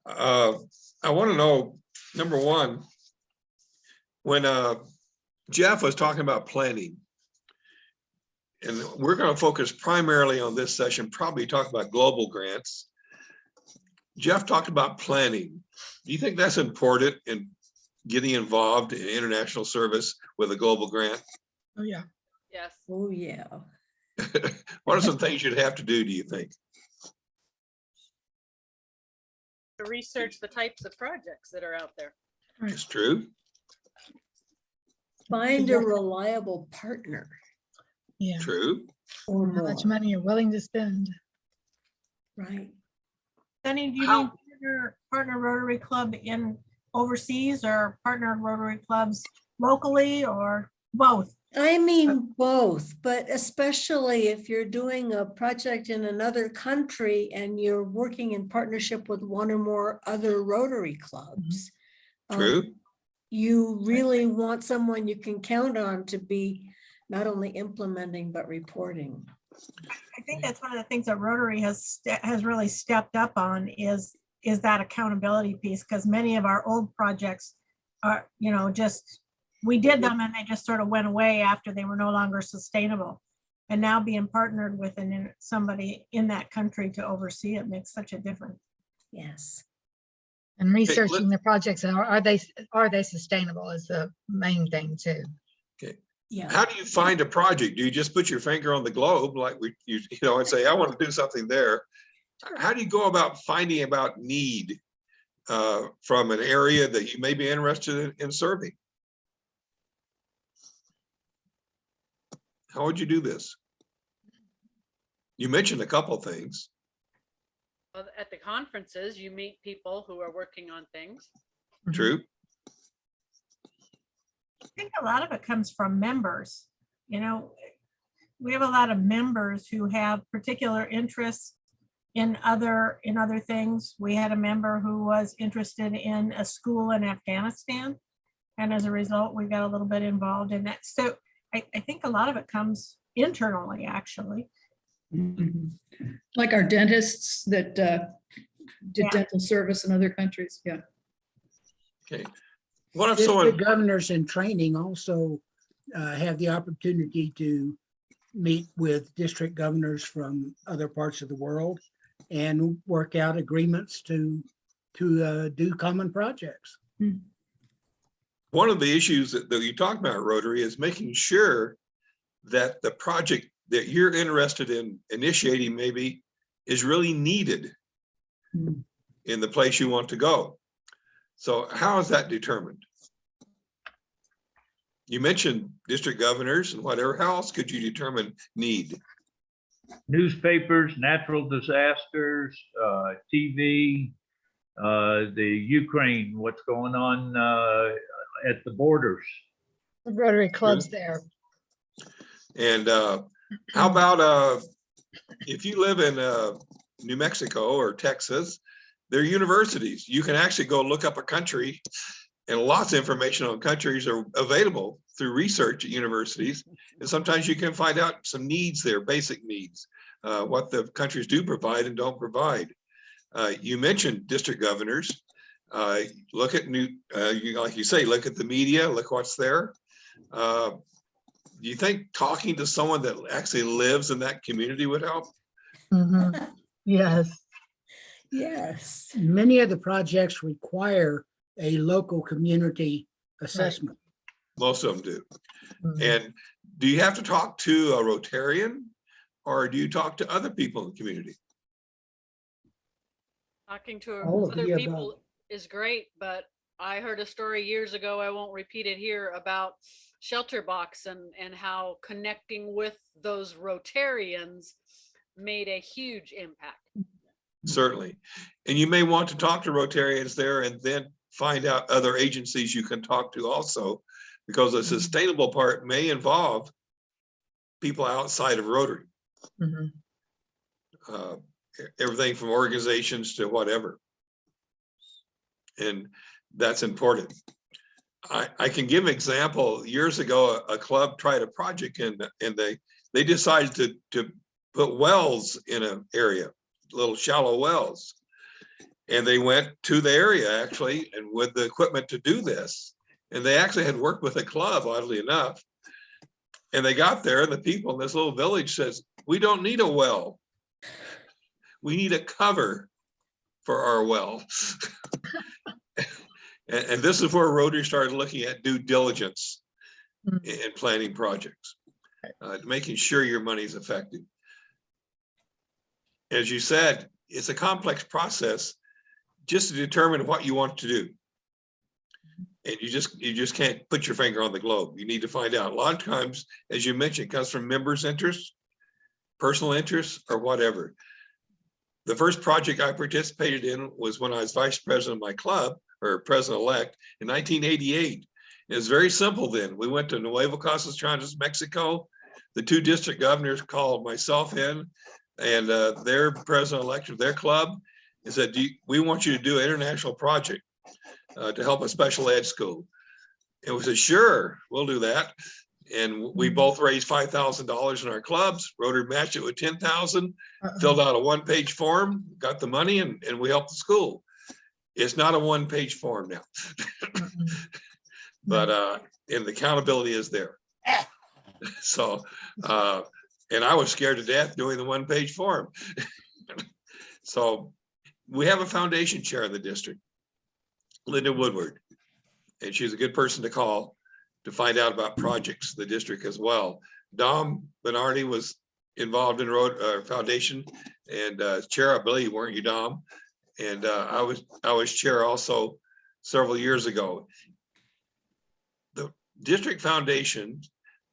I want to know, number one, when Jeff was talking about planning, and we're going to focus primarily on this session, probably talk about global grants. Jeff talked about planning. Do you think that's important in getting involved in international service with a global grant? Oh, yeah. Yes. Oh, yeah. What are some things you'd have to do you think? To research the types of projects that are out there. It's true. Find a reliable partner. Yeah. True. Or How much more. money you're willing to spend. Right. Sunny, do you mean partner Rotary Club in overseas or partner Rotary clubs locally or both? I mean both, but especially if you're doing a project in another country and you're working in partnership with one or more other Rotary clubs. True. You really want someone you can count on to be not only implementing, but reporting. I think that's one of the things that Rotary has really stepped up on is that accountability piece, because many of our old projects are, just, we did them and they just sort of went away after they were no longer sustainable. And now being partnered with somebody in that country to oversee it makes such a difference. Yes. And researching the projects, are they sustainable is the main thing too. Okay. Yeah. How do you find a project? Do you just put your finger on the globe like and say, I want to do something there? How do you go about finding about need from an area that you may be interested in serving? How would you do this? You mentioned a couple things. At the conferences, you meet people who are working on things. True. I think a lot of it comes from members. We have a lot of members who have particular interests in other things. We had a member who was interested in a school in Afghanistan. And as a result, we got a little bit involved in that. So I think a lot of it comes internally, actually. Mhm. Like our dentists that did dental service in other countries. Yeah. Okay. What if District governors in training also have the opportunity to meet with district governors from other parts of the world and work out agreements to do common projects. One of the issues that you talk about, Rotary, is making sure that the project that you're interested in initiating maybe is really needed in the place you want to go. So how is that determined? You mentioned district governors and whatever. How else could you determine need? Newspapers, natural disasters, TV, the Ukraine, what's going on at the borders. The Rotary clubs there. And how about if you live in New Mexico or Texas, there are universities. You can actually go look up a country, and lots of information on countries are available through research at universities. And sometimes you can find out some needs there, basic needs, what the countries do provide and don't provide. You mentioned district governors. Look at like you say, look at the media, look what's there. Do you think talking to someone that actually lives in that community would help? Mm-hmm. Yes. Yes. Many of the projects require a local community assessment. Most of them do. And do you have to talk to a Rotarian, or do you talk to other people in the community? Talking to All of other the people above. is great, but I heard a story years ago, I won't repeat it here, about Shelter Box and how connecting with those Rotarians made a huge impact. Certainly. And you may want to talk to Rotarians there and then find out other agencies you can talk to also, because the sustainable part may involve people outside of Rotary. Everything from organizations to whatever. And that's important. I can give an example. Years ago, a club tried a project and they decided to put wells in an area, little shallow wells. And they went to the area actually, and with the equipment to do this. And they actually had worked with a club, oddly enough. And they got there and the people in this little village says, we don't need a well. We need a cover for our well. And this is where Rotary started looking at due diligence in planning projects, making sure your money is effective. As you said, it's a complex process just to determine what you want to do. And you just can't put your finger on the globe. You need to find out. A lot of times, as you mentioned, it comes from members' interests, personal interests, or whatever. The first project I participated in was when I was vice president of my club, or president-elect, in 1988. It was very simple then. We went to Nuevo Casas Trandas, Mexico. The 2 district governors called myself in, and their president-elect of their club, and said, we want you to do an international project to help a special ed school. And we said, sure, we'll do that. And we both raised $5,000 in our clubs. Rotary matched it with 10,000, filled out a 1-page form, got the money, and we helped the school. It's not a 1-page form now, but and the accountability is there. So, and I was scared to death doing the 1-page form. So we have a foundation chair in the district, Linda Woodward, and she's a good person to call to find out about projects in the district as well. Dom Bernardi was involved in foundation and chair, I believe, weren't you, Dom? And I was chair also several years ago. The district foundation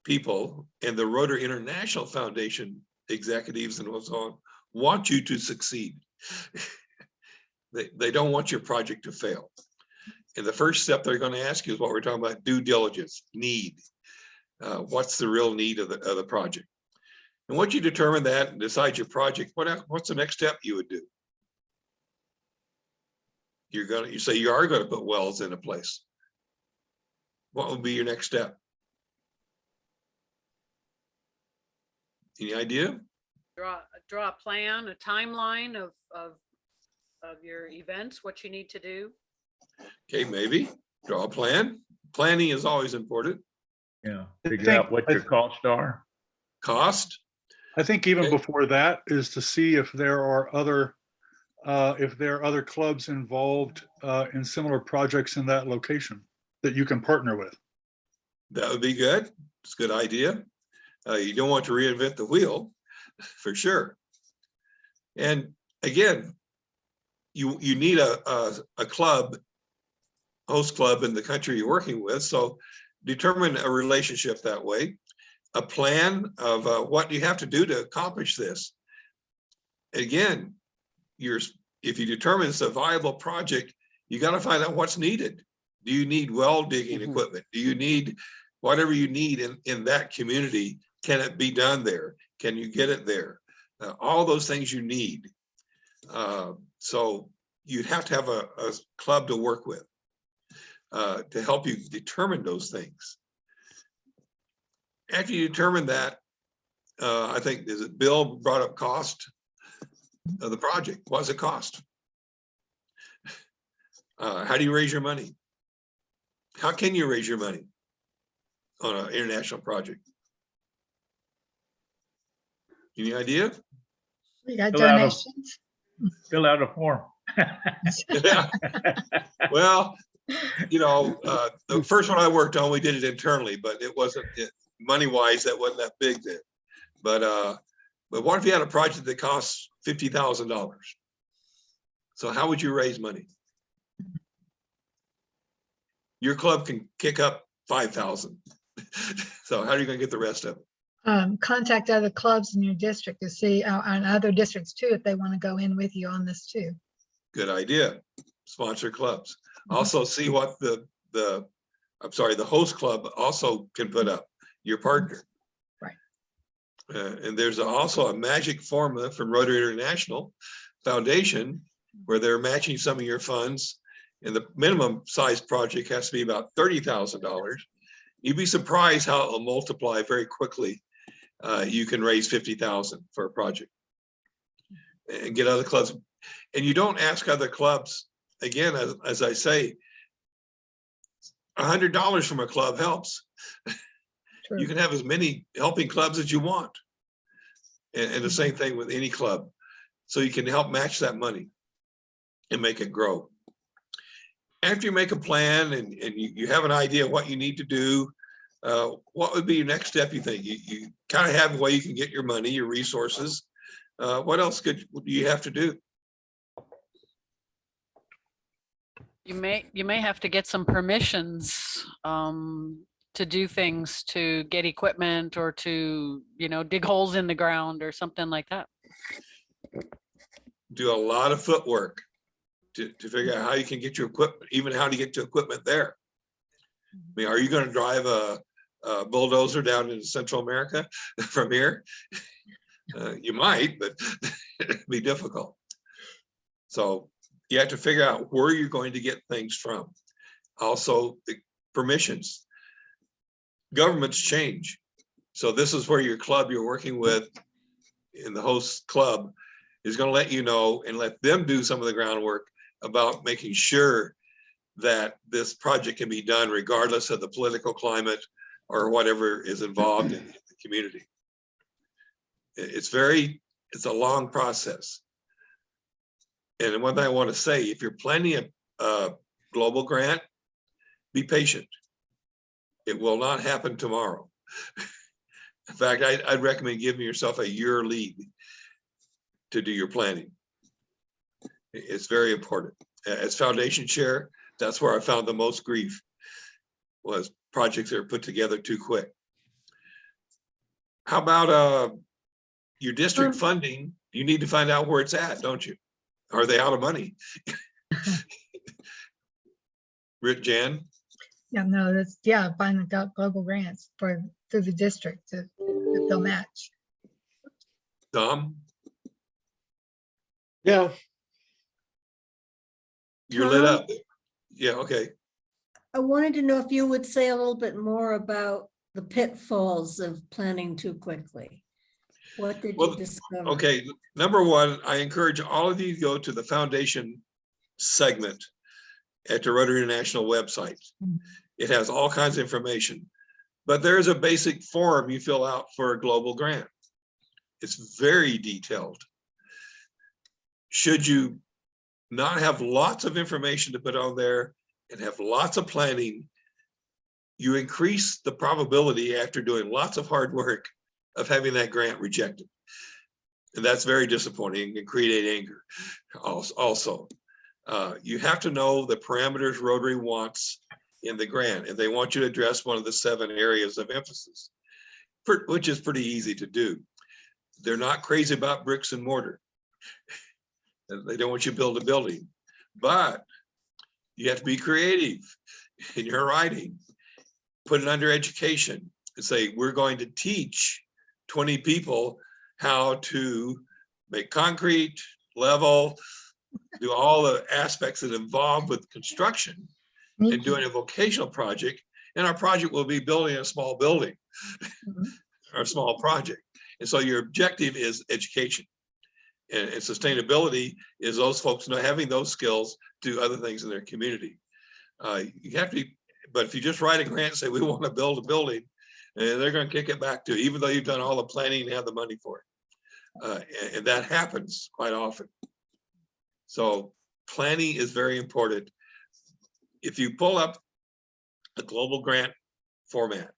people and the Rotary International Foundation executives and what's on want you to succeed. They don't want your project to fail. And the first step they're going to ask you is what we're talking about: due diligence, need. What's the real need of the project? And once you determine that and decide your project, what's the next step you would do? You say you are going to put wells in a place. What would be your next step? Any idea? Draw a plan, a timeline of your events, what you need to do. Okay, maybe draw a plan. Planning is always important. Yeah, figure out what your costs are. Cost. I think even before that is to see if there are other clubs involved in similar projects in that location that you can partner with. That would be good. It's a good idea. You don't want to reinvent the wheel, for sure. And again, you need a club, host club in the country you're working with. So determine a relationship that way, a plan of what you have to do to accomplish this. Again, if you determine it's a viable project, you got to find out what's needed. Do you need well digging equipment? Do you need whatever you need in that community? Can it be done there? Can you get it there? All those things you need. So you'd have to have a club to work with to help you determine those things. After you determine that, I think, Bill brought up cost of the project. What's it cost? How do you raise your money? How can you raise your money on an international project? Any idea? We got Fill out a- donations. Fill out a form. Well, the first one I worked on, we did it internally, but it wasn't money-wise, that wasn't that big then. But what if you had a project that costs $50,000? So how would you raise money? Your club can kick up 5,000. So how are you going to get the rest of it? Contact other clubs in your district to see, and other districts too, if they want to go in with you on this too. Good idea. Sponsor clubs. Also see what the host club also can put up, your partner. Right. And there's also a magic formula from Rotary International Foundation where they're matching some of your funds And the minimum size project has to be about $30,000. You'd be surprised how it'll multiply very quickly. You can raise 50,000 for a project and get other clubs. And you don't ask other clubs, again, as I say, $100 from a club helps. True. You can have as many helping clubs as you want. And the same thing with any club. So you can help match that money and make it grow. After you make a plan and you have an idea of what you need to do, what would be your next step, you think? You kind of have a way you can get your money, your resources. What else do you have to do? You may have to get some permissions to do things, to get equipment, or to, you know, dig holes in the ground or something like that. Do a lot of footwork to figure out how you can get your equipment, even how to get to equipment there. I mean, are you going to drive a bulldozer down into Central America from here? You might, but it'd be difficult. So you have to figure out where you're going to get things from. Also, the permissions. Governments change. So this is where your club you're working with in the host club is going to let you know and let them do some of the groundwork about making sure that this project can be done regardless of the political climate or whatever is involved in the community. It's a long process. And one thing I want to say, if you're planning a global grant, be patient. It will not happen tomorrow. In fact, I'd recommend giving yourself a year lead to do your planning. It's very important. As foundation chair, that's where I found the most grief, was projects that are put together too quick. How about your district funding? You need to find out where it's at, don't you? Are they out of money? Jan? Yeah, no, that's, yeah, find the global grants through the district that they'll match. Tom? Yeah. You're lit Tom? up. Yeah, okay. I wanted to know if you would say a little bit more about the pitfalls of planning too quickly. What did you discover? Okay, number one, I encourage all of you to go to the foundation segment at the Rotary International website. It has all kinds of information, but there's a basic form you fill out for a global grant. It's very detailed. Should you not have lots of information to put on there and have lots of planning, you increase the probability after doing lots of hard work of having that grant rejected. And that's very disappointing and create anger also. You have to know the parameters Rotary wants in the grant, and they want you to address one of the 7 areas of emphasis, which is pretty easy to do. They're not crazy about bricks and mortar. They don't want you to build a building, but you have to be creative in your writing. Put it under education and say, we're going to teach 20 people how to make concrete, level, do all the aspects that involve with construction and doing a vocational project. And our project will be building a small building or a small project. And so your objective is education. And sustainability is those folks not having those skills to do other things in their community. You have to be, but if you just write a grant and say, we want to build a building, and they're going to kick it back to you, even though you've done all the planning and have the money for it. And that happens quite often. So planning is very important. If you pull up a global grant format,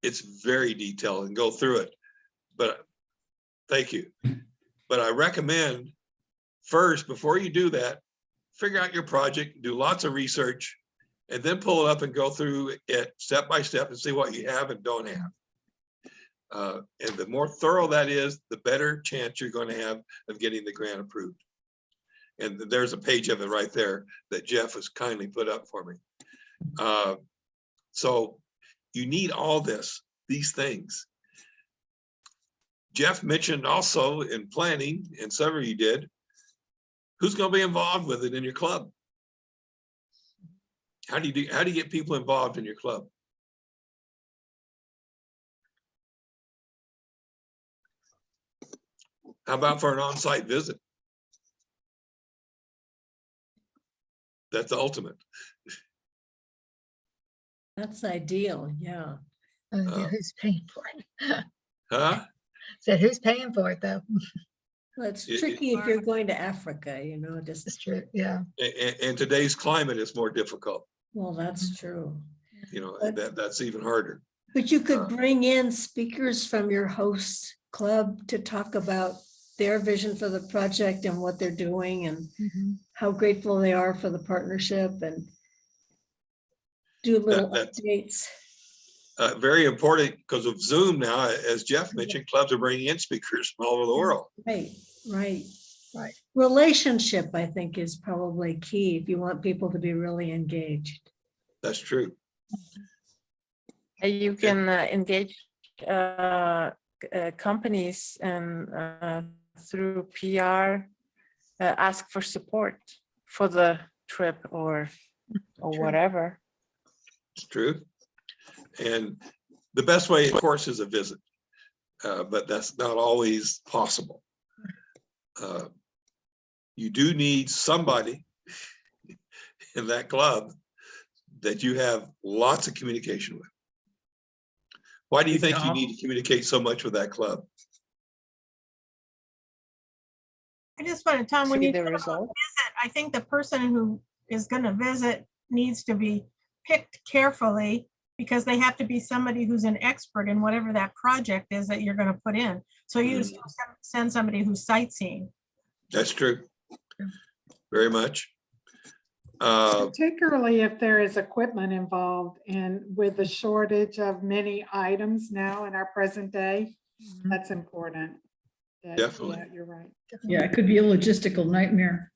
it's very detailed and go through it. But thank you. But I recommend first, before you do that, figure out your project, do lots of research, and then pull it up and go through it step by step and see what you have and don't have. And the more thorough that is, the better chance you're going to have of getting the grant approved. And there's a page of it right there that Jeff has kindly put up for me. So you need all these things. Jeff mentioned also in planning, and some of you did, who's going to be involved with it in your club? How do you get people involved in your club? How about for an on-site visit? That's the ultimate. That's ideal, yeah. Who's paying for it? Huh? Said, who's paying for it though? Well, it's It- tricky if you're going to Africa, you know, just, It's true, yeah. In today's climate, it's more difficult. well, that's true. You know, But- that's even harder. But you could bring in speakers from your host club to talk about their vision for the project and what they're doing and how grateful they are for the partnership and do little That's updates. very important because of Zoom now, as Jeff mentioned, clubs are bringing in speakers from all over the world. Right, right, right. Relationship, I think, is probably key if you want people to be really engaged. That's true. You can engage companies and through PR, ask for support for the trip or whatever. It's true. And the best way, of course, is a visit, but that's not always possible. You do need somebody in that club that you have lots of communication with. Why do you think you need to communicate so much with that club? I just want to, Tom, when See you the talk about result. visit, I think the person who is going to visit needs to be picked carefully because they have to be somebody who's an expert in whatever that project is that you're going to put in. So you just send somebody who's sightseeing. That's true. Very much. Particularly if there is equipment involved, and with the shortage of many items now in our present day, that's important. Definitely. Yeah, you're right. Yeah, it could be a logistical nightmare.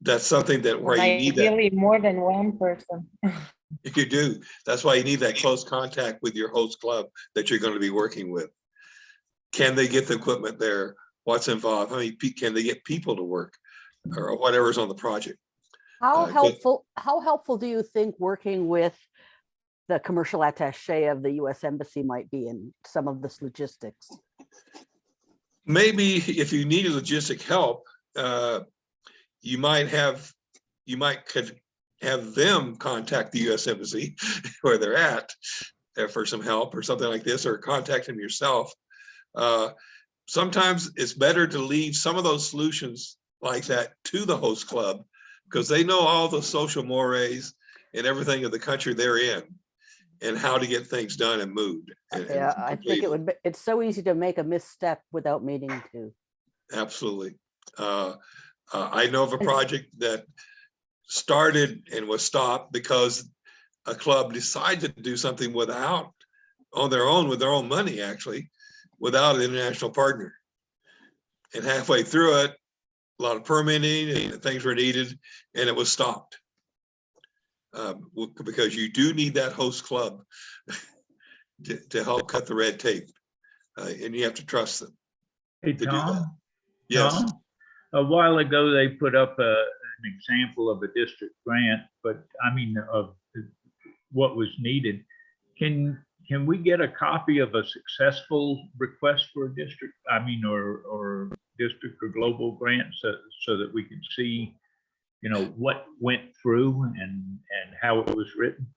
That's something that where you need that. Ideally, more than one person. You do. That's why you need that close contact with your host club that you're going to be working with. Can they get the equipment there? What's involved? How many can they get people to work, or whatever's on the project? How helpful do you think working with the commercial attaché of the US Embassy might be in some of this logistics? Maybe if you need logistic help, you might could have them contact the US Embassy where they're at for some help or something like this, or contact them yourself. Sometimes it's better to leave some of those solutions like that to the host club because they know all the social mores and everything of the country they're in and how to get things done and moved. Yeah, I think it would be, it's so easy to make a misstep without meaning to. Absolutely. I know of a project that started and was stopped because a club decided to do something without, on their own, with their own money, actually, without an international partner. And halfway through it, a lot of permitting and things were needed, and it was stopped. Because you do need that host club to help cut the red tape, and you have to trust them. Hey, to do Tom? that. Yes. Tom, a while ago, they put up an example of a district grant, but I mean, of what was needed. Can we get a copy of a successful request for a district, I mean, or district or global grant so that we can see, you know, what went through and how it was written?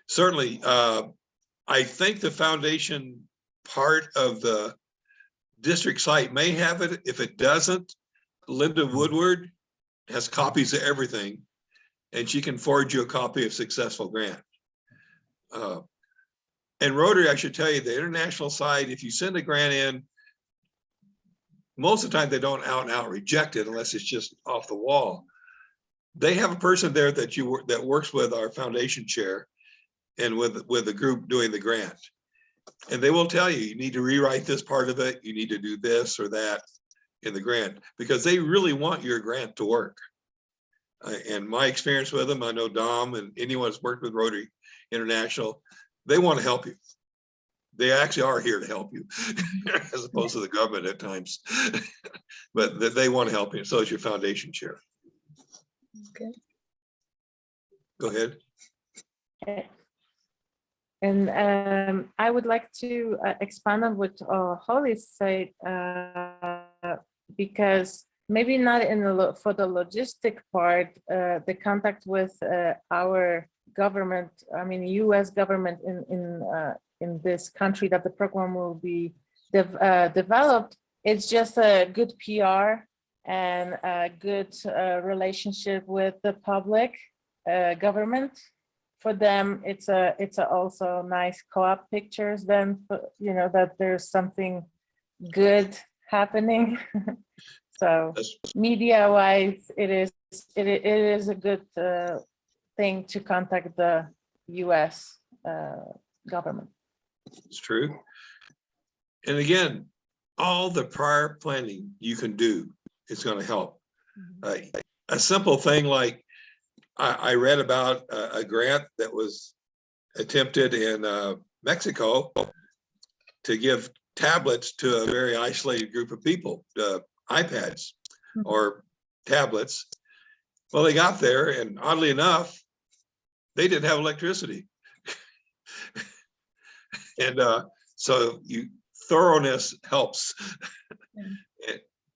Certainly. I think the foundation part of the district site may have it. If it doesn't, Linda Woodward has copies of everything, and she can forward you a copy of successful grant. And Rotary, I should tell you, the international side, if you send a grant in, most of the time they don't out and out reject it unless it's just off the wall. They have a person there that works with our foundation chair and with the group doing the grant. And they will tell you, you need to rewrite this part of it. You need to do this or that in the grant because they really want your grant to work. And my experience with them, I know Dom and anyone who's worked with Rotary International, they want to help you. They actually are here to help you as opposed to the government at times, but they want to help you. So is your foundation chair. Okay. Go ahead. And I would like to expand on what Holly said, because maybe not in the for the logistic part, the contact with our government, I mean, U.S. government in this country that the program will be developed. It's just a good PR and a good relationship with the public government. For them, it's also nice co-op pictures. Then you know that there's something good happening. So media-wise, it is a good thing to contact the U.S. government. It's true. And again, all the prior planning you can do is going to help. A simple thing like I read about a grant that was attempted in Mexico to give tablets to a very isolated group of people, iPads or tablets. Well, they got there, and oddly enough, they didn't have electricity. And so thoroughness helps, and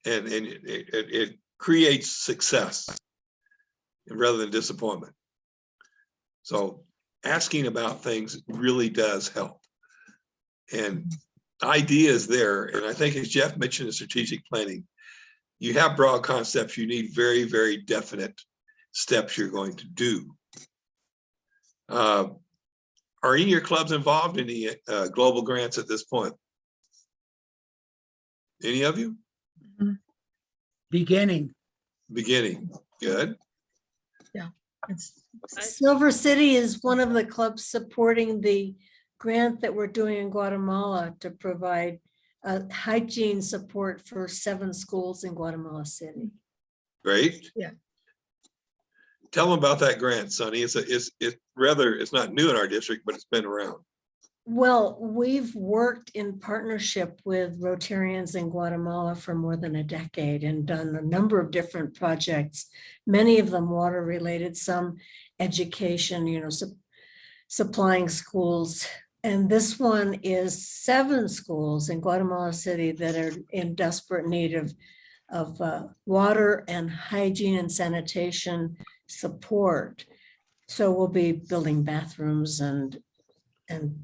it creates success rather than disappointment. So asking about things really does help. And ideas there, and I think as Jeff mentioned in strategic planning, you have broad concepts, you need very, very definite steps you're going to do. Are any of your clubs involved in the global grants at this point? Any of you? Beginning. Good. Yeah. Silver City is one of the clubs supporting the grant that we're doing in Guatemala to provide hygiene support for 7 schools in Guatemala City. Great. Yeah. Tell them about that grant, Sonny. It's not new in our district, but it's been around. Well, we've worked in partnership with Rotarians in Guatemala for more than a decade and done a number of different projects, many of them water related, some education, you know, supplying schools. And this one is 7 schools in Guatemala City that are in desperate need of water and hygiene and sanitation support. So we'll be building bathrooms and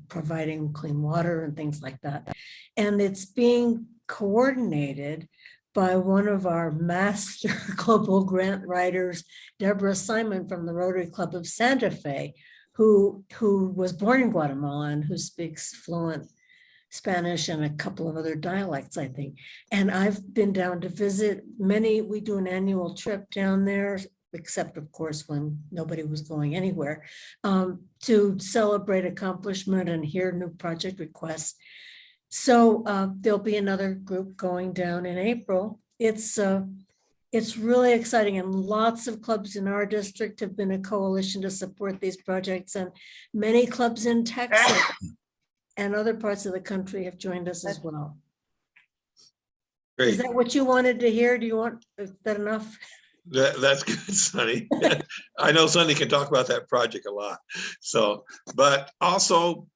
providing clean water and things like that. And it's being coordinated by one of our master global grant writers, Deborah Simon from the Rotary Club of Santa Fe, who was born in Guatemala and who speaks fluent Spanish and a couple of other dialects, I think. And I've been down to visit we do an annual trip down there, except of course when nobody was going anywhere, to celebrate accomplishment and hear new project requests. So there'll be another group going down in April. It's really exciting, and lots of clubs in our district have been a coalition to support these projects, and many clubs in Texas and other parts of the country have joined us as well. Great. Is that what you wanted to hear? Is that enough? That's good, Sonny. I know Sonny can talk about that project a lot. So, but also,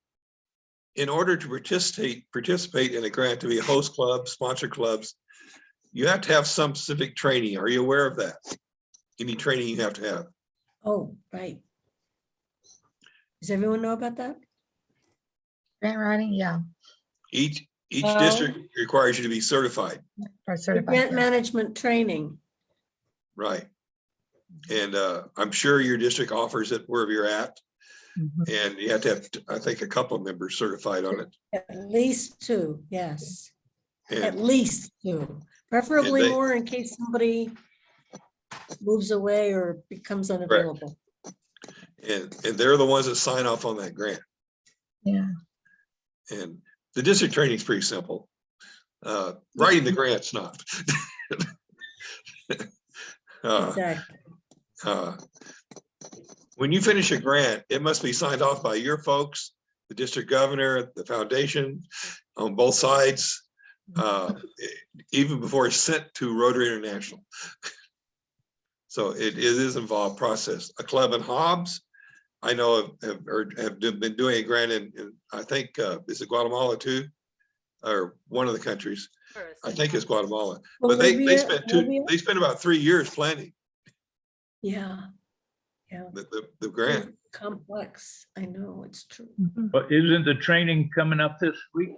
in order to participate in a grant to be a host club, sponsor clubs, you have to have some specific training. Are you aware of that? Any training you have to have? Oh, right. Does everyone know about that? Grant writing, yeah. Each district requires you to be certified. Or certified, Grant yeah. management training. Right. And I'm sure your district offers it wherever you're at. And you have to have, I think, a couple of members certified on it. At least 2, yes. And, At least 2, preferably more in case somebody moves away or becomes unavailable. and they're the ones that sign off on that grant. Yeah. And the district training is pretty simple. Writing the grant's not. Exactly. When you finish a grant, it must be signed off by your folks, the district governor, the foundation, on both sides, even before it's sent to Rotary International. So it is involved process. A club in Hobbs I know have been doing a grant in I think, is it Guatemala too? Or one of the countries. I think it's Guatemala, but they spent about 3 years planning Yeah. Yeah. the grant. Complex. I know, it's true. But isn't the training coming up this week?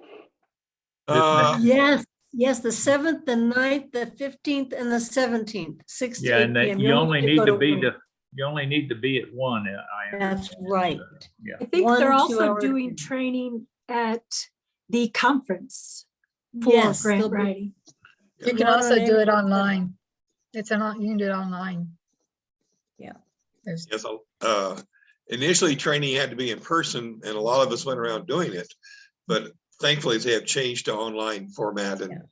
Yes, yes, the 7th, the 9th, the 15th, and the 17th, 6 to Yeah, 8 and PM. you only need go to be one. you only need to be at one. That's right. Yeah. I think 1 they're 2 also hour doing training at the conference for Yes, grant they'll be- writing. You can One also on do it every- online. You can do it online. Yeah. There's Yes, initially training had to be in person and a lot of us went around doing it, but thankfully they have changed to online format and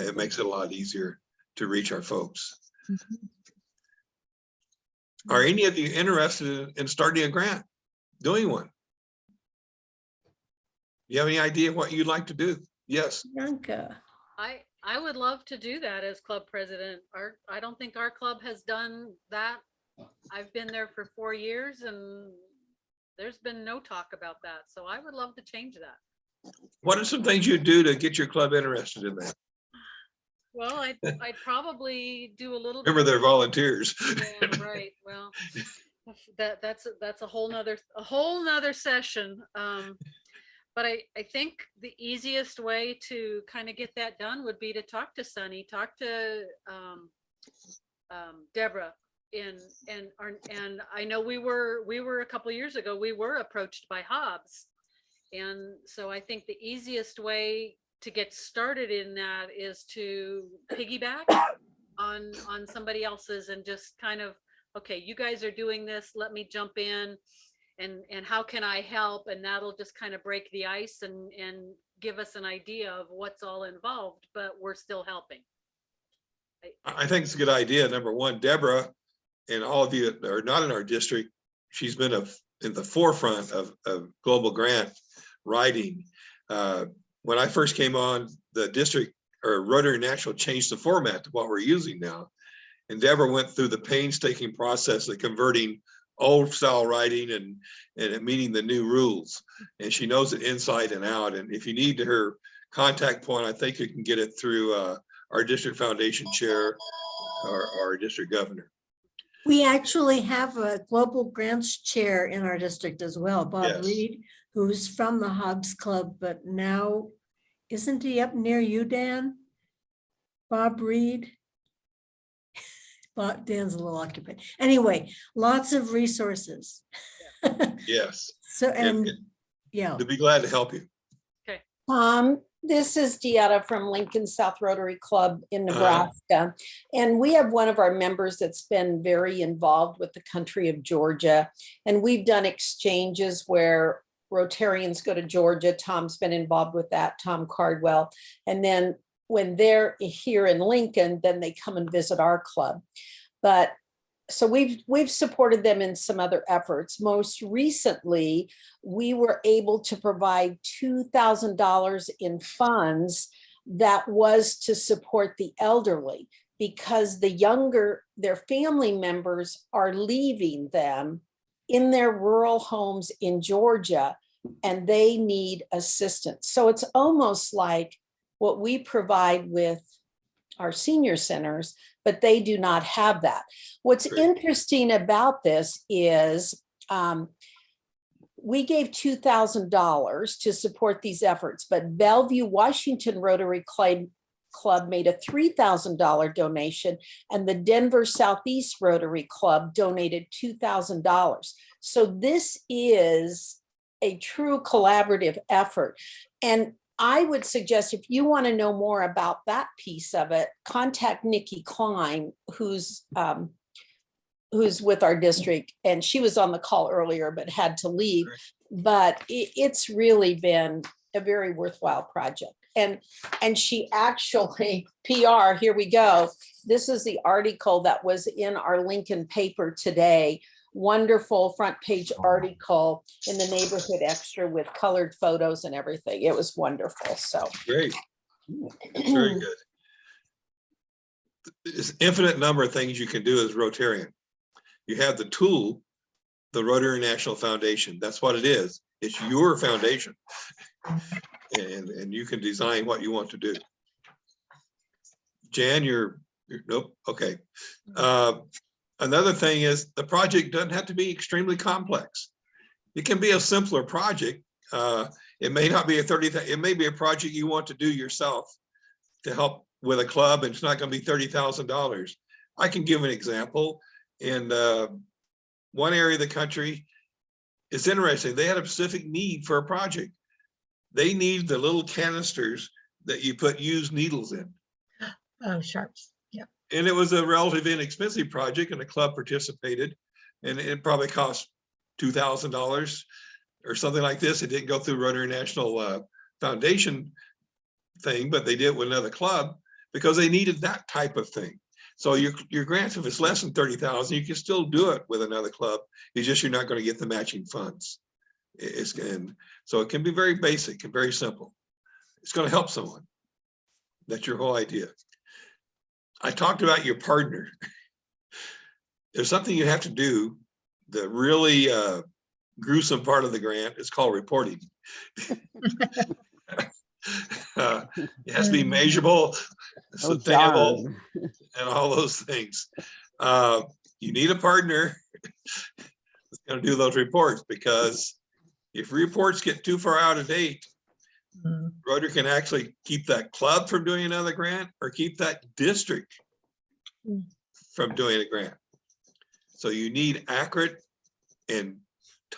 it makes it a lot easier to reach our folks. Are any of you interested in starting a grant, doing one? You have any idea what you'd like to do? Yes. Bianca. I would love to do that as club president. I don't think our club has done that. I've been there for 4 years and there's been no talk about that. So I would love to change that. What are some things you do to get your club interested in that? Well, I'd probably do a little. Remember, they're volunteers. Yeah, right. Well, that's a whole nother session. But I think the easiest way to kind of get that done would be to talk to Sunny, talk to Deborah, and I know we were a couple of years ago, we were approached by Hobbs, and so I think the easiest way to get started in that is to piggyback on somebody else's and just kind of, okay, you guys are doing this, let me jump in. And how can I help? And that'll just kind of break the ice and give us an idea of what's all involved, but we're still helping. I think it's a good idea. Number one, Deborah and all of you that are not in our district, she's been in the forefront of global grant writing. When I first came on, the district or Rotary National changed the format to what we're using now. And Deborah went through the painstaking process of converting old style writing and meeting the new rules. And she knows it inside and out. And if you need her contact point, I think you can get it through our district foundation chair or our district governor. We actually have a global grants chair in our district as well, Bob Yes. Reed, who's from the Hobbs Club, but now, isn't he up near you, Dan? Bob Reed? Dan's a little occupied. Anyway, lots of resources. Yes. So, and yeah. To be glad to help you. This is Deetta from Lincoln South Rotary Club in Nebraska. And we have one of our members that's been very involved with the country of Georgia. And we've done exchanges where Rotarians go to Georgia. Tom's been involved with that, Tom Cardwell. And then when they're here in Lincoln, then they come and visit our club. But so we've supported them in some other efforts. Most recently, we were able to provide $2,000 in funds that was to support the elderly, because their family members are leaving them in their rural homes in Georgia and they need assistance. So it's almost like what we provide with our senior centers, but they do not have that. What's interesting about this is we gave $2,000 to support these efforts, but Bellevue, Washington Rotary Club made a $3,000 donation, and the Denver Southeast Rotary Club donated $2,000. So this is a true collaborative effort. And I would suggest, if you want to know more about that piece of it, contact Nikki Klein, who's with our district, and she was on the call earlier but had to leave. But it's really been a very worthwhile project. And she actually, PR, here we go. This is the article that was in our Lincoln paper today. Wonderful front page article in the Neighborhood Extra with colored photos and everything. It was wonderful. So great. Very good. There's an infinite number of things you can do as Rotarian. You have the tool the Rotary National Foundation. That's what it is. It's your foundation. And you can design what you want to do. Jan, you're nope. Okay. Another thing is the project doesn't have to be extremely complex. It can be a simpler project. It may not be it may be a project you want to do yourself to help with a club, and it's not going to be $30,000. I can give an example. In one area of the country, it's interesting. They had a specific need for a project. They need the little canisters that you put used needles in. Oh, sharps. Yeah. And it was a relatively inexpensive project, and the club participated, and it probably cost $2,000 or something like this. It didn't go through Rotary National Foundation thing, but they did it with another club because they needed that type of thing. So your grants, if it's less than 30,000, you can still do it with another club. It's just you're not going to get the matching funds. And so it can be very basic and very simple. It's going to help someone. That's your whole idea. I talked about your partner. There's something you have to do. The really gruesome part of the grant is called reporting. It has to be measurable, sustainable, and all those things. You need a partner that's going to do those reports, because if reports get too far out of date, Rotary can actually keep that club from doing another grant or keep that district from doing a grant. So you need accurate and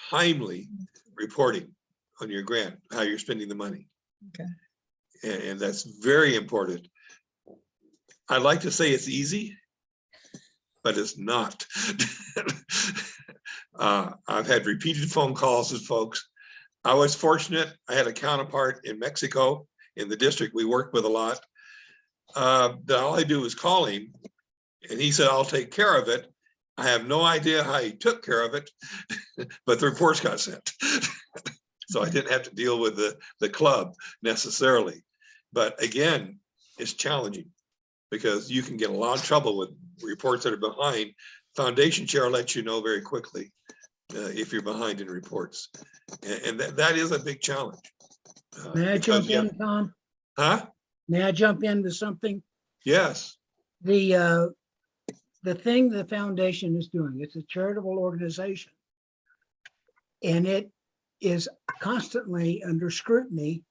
timely reporting on your grant, how you're spending the money. Okay. And that's very important. I'd like to say it's easy, but it's not. I've had repeated phone calls with folks. I was fortunate. I had a counterpart in Mexico in the district we worked with a lot. That all I do was call him, and he said, I'll take care of it. I have no idea how he took care of it, but the reports got sent. So I didn't have to deal with the club necessarily. But again, it's challenging because you can get a lot of trouble with reports that are behind. Foundation chair lets you know very quickly if you're behind in reports. And that is a big challenge. May I jump in, Tom? Huh? May I jump into something? Yes. The thing the foundation is doing, it's a charitable organization, and it is constantly under scrutiny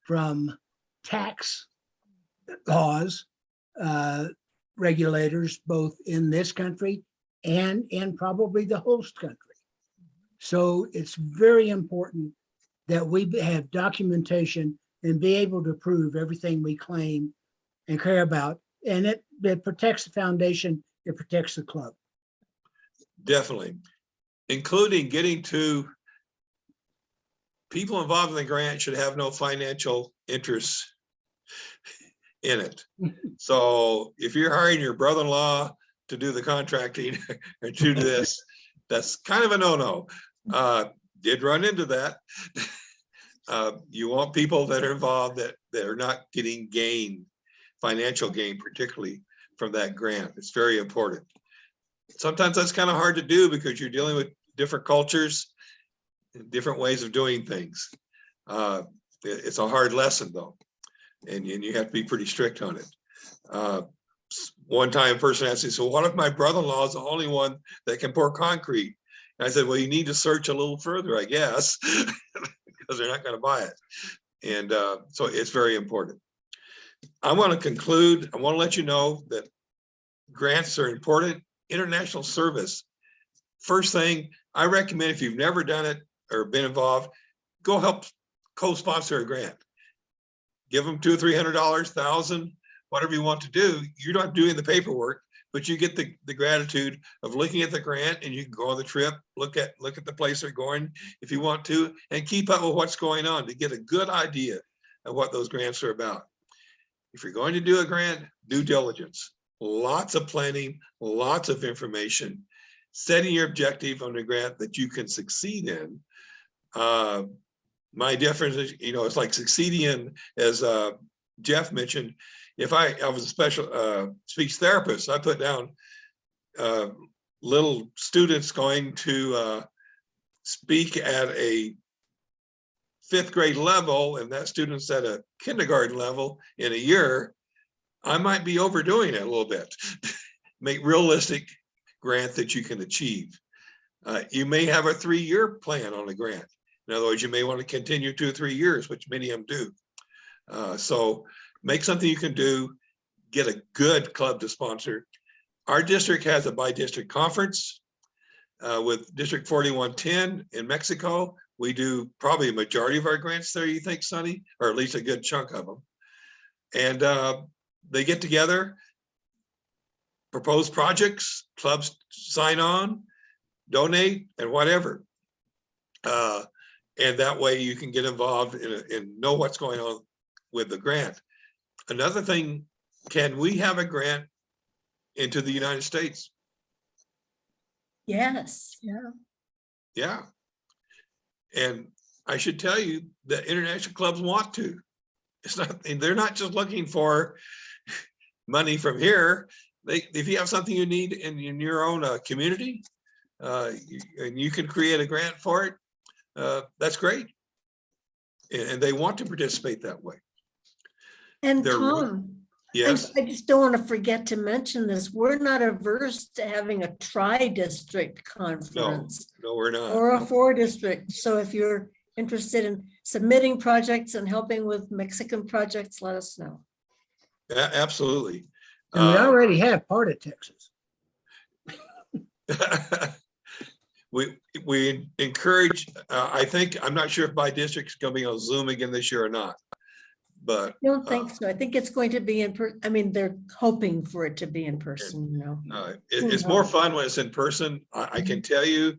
from tax laws, regulators, both in this country and in probably the host country. So it's very important that we have documentation and be able to prove everything we claim and care about. And it protects the foundation, it protects the club. Definitely, including getting to people involved in the grant should have no financial interest in it. So if you're hiring your brother-in-law to do the contracting or to do this, that's kind of a no-no. Did run into that. You want people that are involved that are not getting gain, financial gain, particularly from that grant. It's very important. Sometimes that's kind of hard to do because you're dealing with different cultures, different ways of doing things. It's a hard lesson though, and you have to be pretty strict on it. One time a person asked me, so what if my brother-in-law is the only one that can pour concrete? And I said, well, you need to search a little further, I guess, because they're not going to buy it. And so it's very important. I want to conclude. I want to let you know that grants are important. International service. First thing, I recommend if you've never done it or been involved, go help co-sponsor a grant. Give them $200 or $300, $1,000, whatever you want to do. You're not doing the paperwork, but you get the gratitude of looking at the grant, and you can go on the trip, look at the place they're going if you want to, and keep up with what's going on to get a good idea of what those grants are about. If you're going to do a grant, due diligence, lots of planning, lots of information, setting your objective on a grant that you can succeed in. My difference is, it's like succeeding in, as Jeff mentioned, if I was a special speech therapist, I put down little students going to speak at a 5th grade level and that student's at a kindergarten level in a year, I might be overdoing it a little bit. Make realistic grant that you can achieve. You may have a 3-year plan on a grant. In other words, you may want to continue 2 or 3 years, which many of them do. So make something you can do, get a good club to sponsor. Our district has a by-district conference with District 4110 in Mexico. We do probably a majority of our grants there, you think, Sonny, or at least a good chunk of them. And they get together, propose projects, clubs sign on, donate, and whatever. And that way you can get involved and know what's going on with the grant. Another thing, can we have a grant into the United States? Yes. Yeah. Yeah. And I should tell you that international clubs want to. It's not, they're not just looking for money from here. If you have something you need in your own community, and you can create a grant for it, that's great. And they want to participate that way. And They're Tom, yes. I just don't want to forget to mention this. We're not averse to having a tri-district conference No, we're not. or a 4-district. So if you're interested in submitting projects and helping with Mexican projects, let us know. Absolutely. And we already have part of Texas. We encourage, I think, I'm not sure if my district's going to be on Zoom again this year or not, but I don't think so. I think it's going to be in person. I mean, they're hoping for it to be in person, you know. it's more fun when it's in person. I can tell you,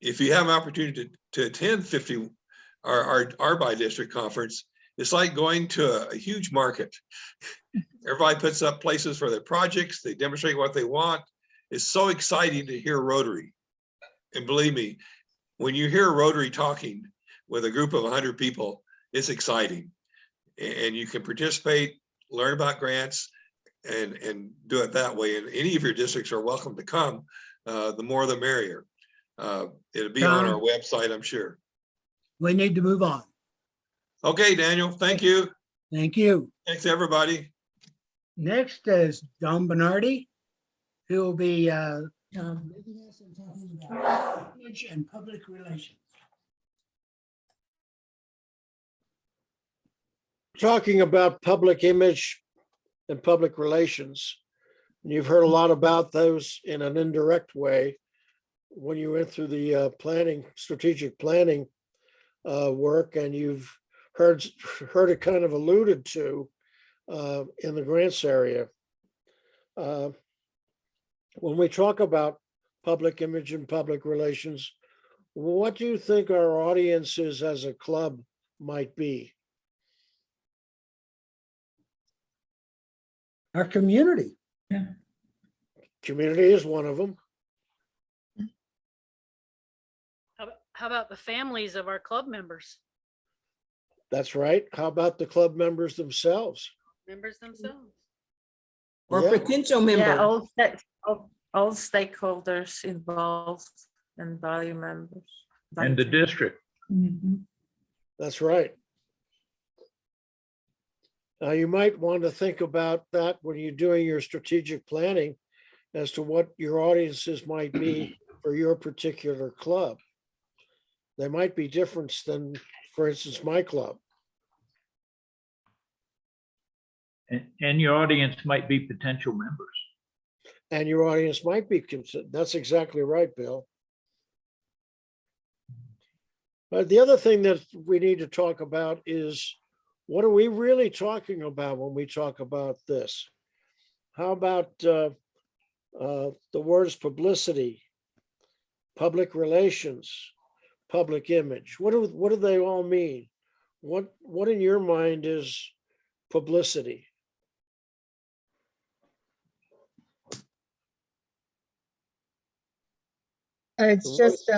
if you have an opportunity to attend our by-district conference, it's like going to a huge market. Everybody puts up places for their projects. They demonstrate what they want. It's so exciting to hear Rotary. And believe me, when you hear Rotary talking with a group of 100 people, it's exciting. And you can participate, learn about grants, and do it that way. And any of your districts are welcome to come. The more the merrier. It'll be on our website, I'm sure. We need to move on. Okay, Daniel, thank you. Thank you. Thanks, everybody. Next is Don Bernardi, who will be leading us in talking about image and public relations. Talking about public image and public relations. And you've heard a lot about those in an indirect way when you went through the strategic planning work, and you've heard it kind of alluded to in the grants area. When we talk about public image and public relations, what do you think our audiences as a club might be? Our community. Yeah. Community is one of them. How about the families of our club members? That's right. How about the club members themselves? Members themselves. Or Yeah. potential members. Yeah, all stakeholders involved and value members. And the district. That's right. Now, you might want to think about that when you're doing your strategic planning as to what your audiences might be for your particular club. They might be different than, for instance, my club. And your audience might be potential members. And your audience might be, that's exactly right, Bill. But the other thing that we need to talk about is, what are we really talking about when we talk about this? How about the words publicity, public relations, public image? What do they all mean? What in your mind is publicity? It's just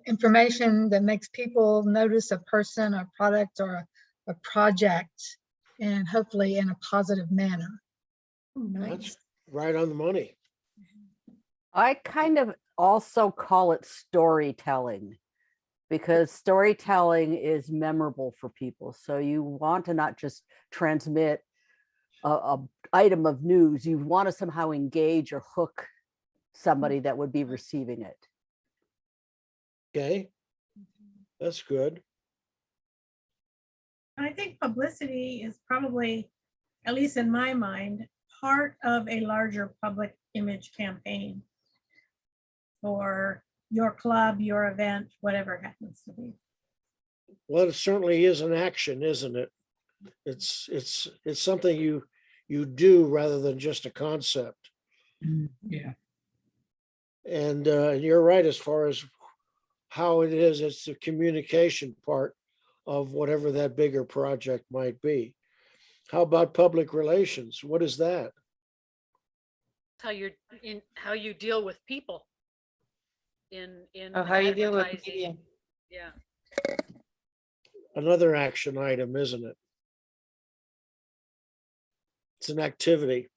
information that makes people notice a person, a product, or a project, and hopefully in a positive manner. That's right on the money. I kind of also call it storytelling because storytelling is memorable for people. So you want to not just transmit a item of news, you want to somehow engage or hook somebody that would be receiving it. Okay, that's good. I think publicity is probably, at least in my mind, part of a larger public image campaign for your club, your event, whatever it happens to be. Well, it certainly is an action, isn't it? It's something you do rather than just a concept. Yeah. And you're right as far as how it is. It's the communication part of whatever that bigger project might be. How about public relations? What is that? How you deal with people in how you deal with advertising. media. Yeah. Another action item, isn't it? It's an activity.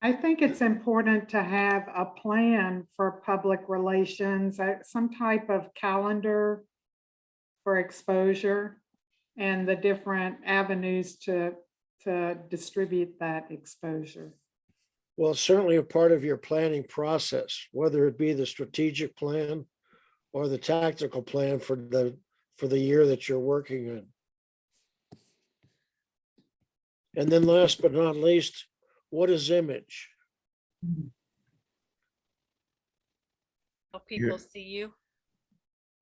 I think it's important to have a plan for public relations, some type of calendar for exposure and the different avenues to distribute that exposure. Well, it's certainly a part of your planning process, whether it be the strategic plan or the tactical plan for the year that you're working in. And then last but not least, what is image? How people see you.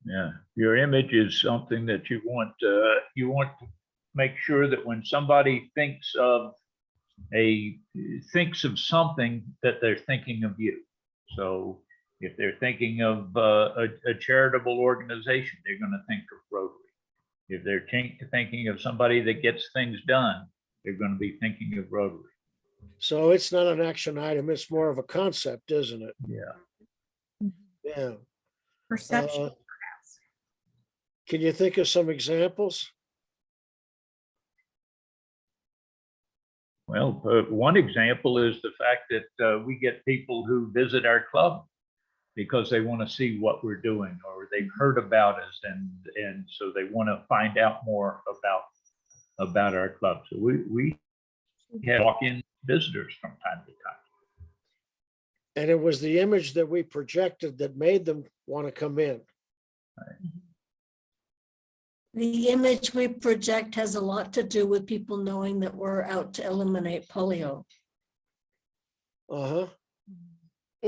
Yeah, your image is something that you want to make sure that when somebody thinks of something, that they're thinking of you. So if they're thinking of a charitable organization, they're going to think of Rotary. If they're thinking of somebody that gets things done, they're going to be thinking of Rotary. So it's not an action item, it's more of a concept, isn't it? Yeah. Yeah. Perception. Can you think of some examples? Well, one example is the fact that we get people who visit our club because they want to see what we're doing, or they've heard about us, and so they want to find out more about our club. So we have walk-in visitors from time to time. And it was the image that we projected that made them want to come in. The image we project has a lot to do with people knowing that we're out to eliminate polio. Uh-huh.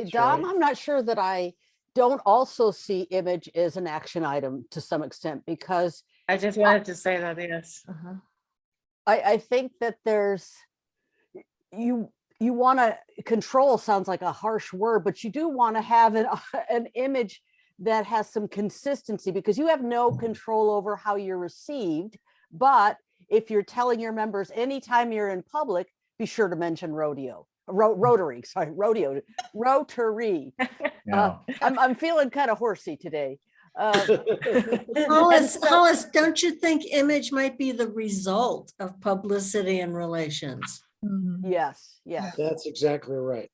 Dom, I'm not sure that I don't also see image as an action item to some extent, because I just wanted to say that, yes. I think that there's, you want to control, sounds like a harsh word, but you do want to have an image that has some consistency, because you have no control over how you're received. But if you're telling your members anytime you're in public, be sure to mention Rotary. Yeah. I'm feeling kind of horsey today. Hollis, don't you think image might be the result of publicity and relations? Yes. That's exactly right.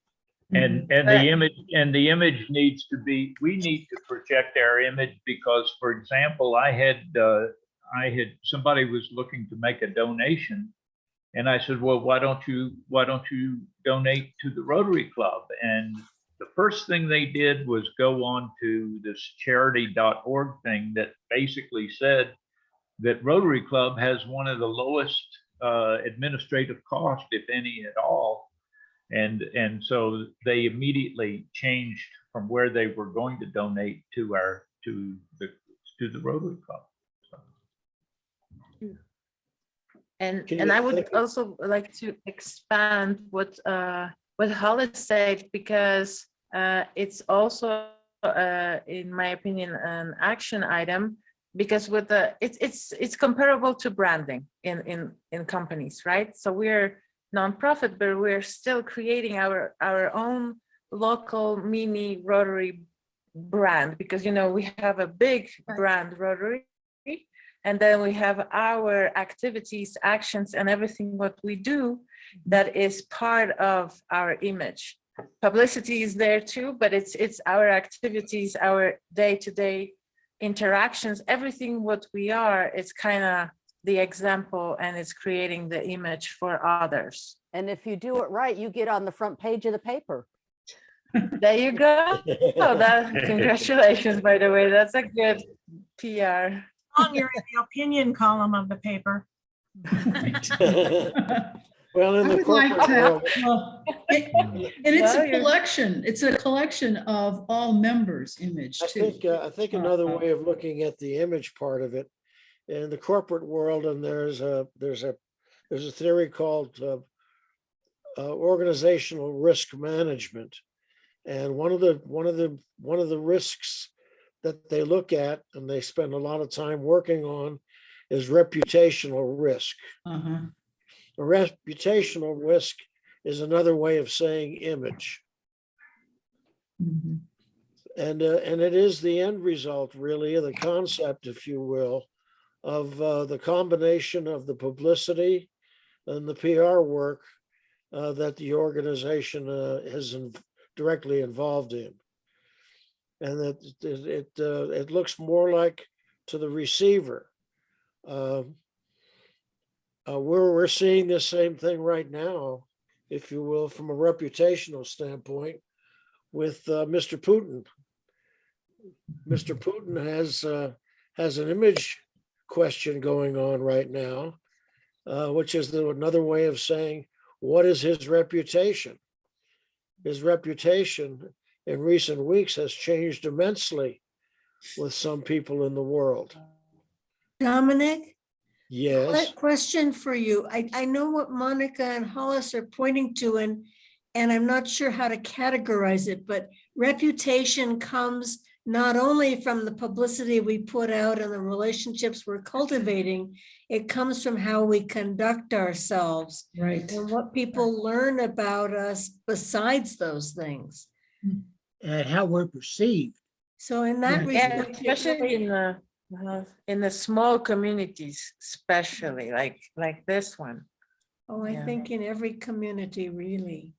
And the image needs to be, we need to project our image, because, for example, I had somebody was looking to make a donation, and I said, well, why don't you donate to the Rotary Club? And the first thing they did was go on to this charity.org thing that basically said that Rotary Club has one of the lowest administrative costs, if any at all. And so they immediately changed from where they were going to donate to the Rotary Club. So. And I would also like to expand what Hollis said, because it's also, in my opinion, an action item, because with it's comparable to branding in companies, right? So we're nonprofit, but we're still creating our own local mini Rotary brand, because we have a big brand, Rotary, and then we have our activities, actions, and everything what we do that is part of our image. publicity is there too, but it's our activities, our day-to-day interactions, everything what we are, it's kind of the example, and it's creating the image for others. And if you do it right, you get on the front page of the paper. There you go. Oh, congratulations, by the way. That's a good PR. You're in the opinion column of the paper. Well, in I the would like corporate to- world, Well, and it's Well, a collection. It's a collection of all members' image too. I think another way of looking at the image part of it, in the corporate world, and there's a theory called organizational risk management, and one of the risks that they look at and they spend a lot of time working on is reputational risk. Uh-huh. A reputational risk is another way of saying image. Mhm. And it is the end result, really, of the concept, if you will, of the combination of the publicity and the PR work that the organization is directly involved in. And that it looks more like to the receiver. We're seeing the same thing right now, if you will, from a reputational standpoint with Mr. Putin. Mr. Putin has an image question going on right now, which is another way of saying, what is his reputation? His reputation in recent weeks has changed immensely with some people in the world. Dominic? Yes. Question for you. I know what Monica and Hollis are pointing to, and I'm not sure how to categorize it, but reputation comes not only from the publicity we put out and the relationships we're cultivating, it comes from how we conduct ourselves. Right. And what people learn about us besides those things. And how we're perceived. So in that Yeah, respect, especially in the small communities, especially like this one. oh, I think in every community, really.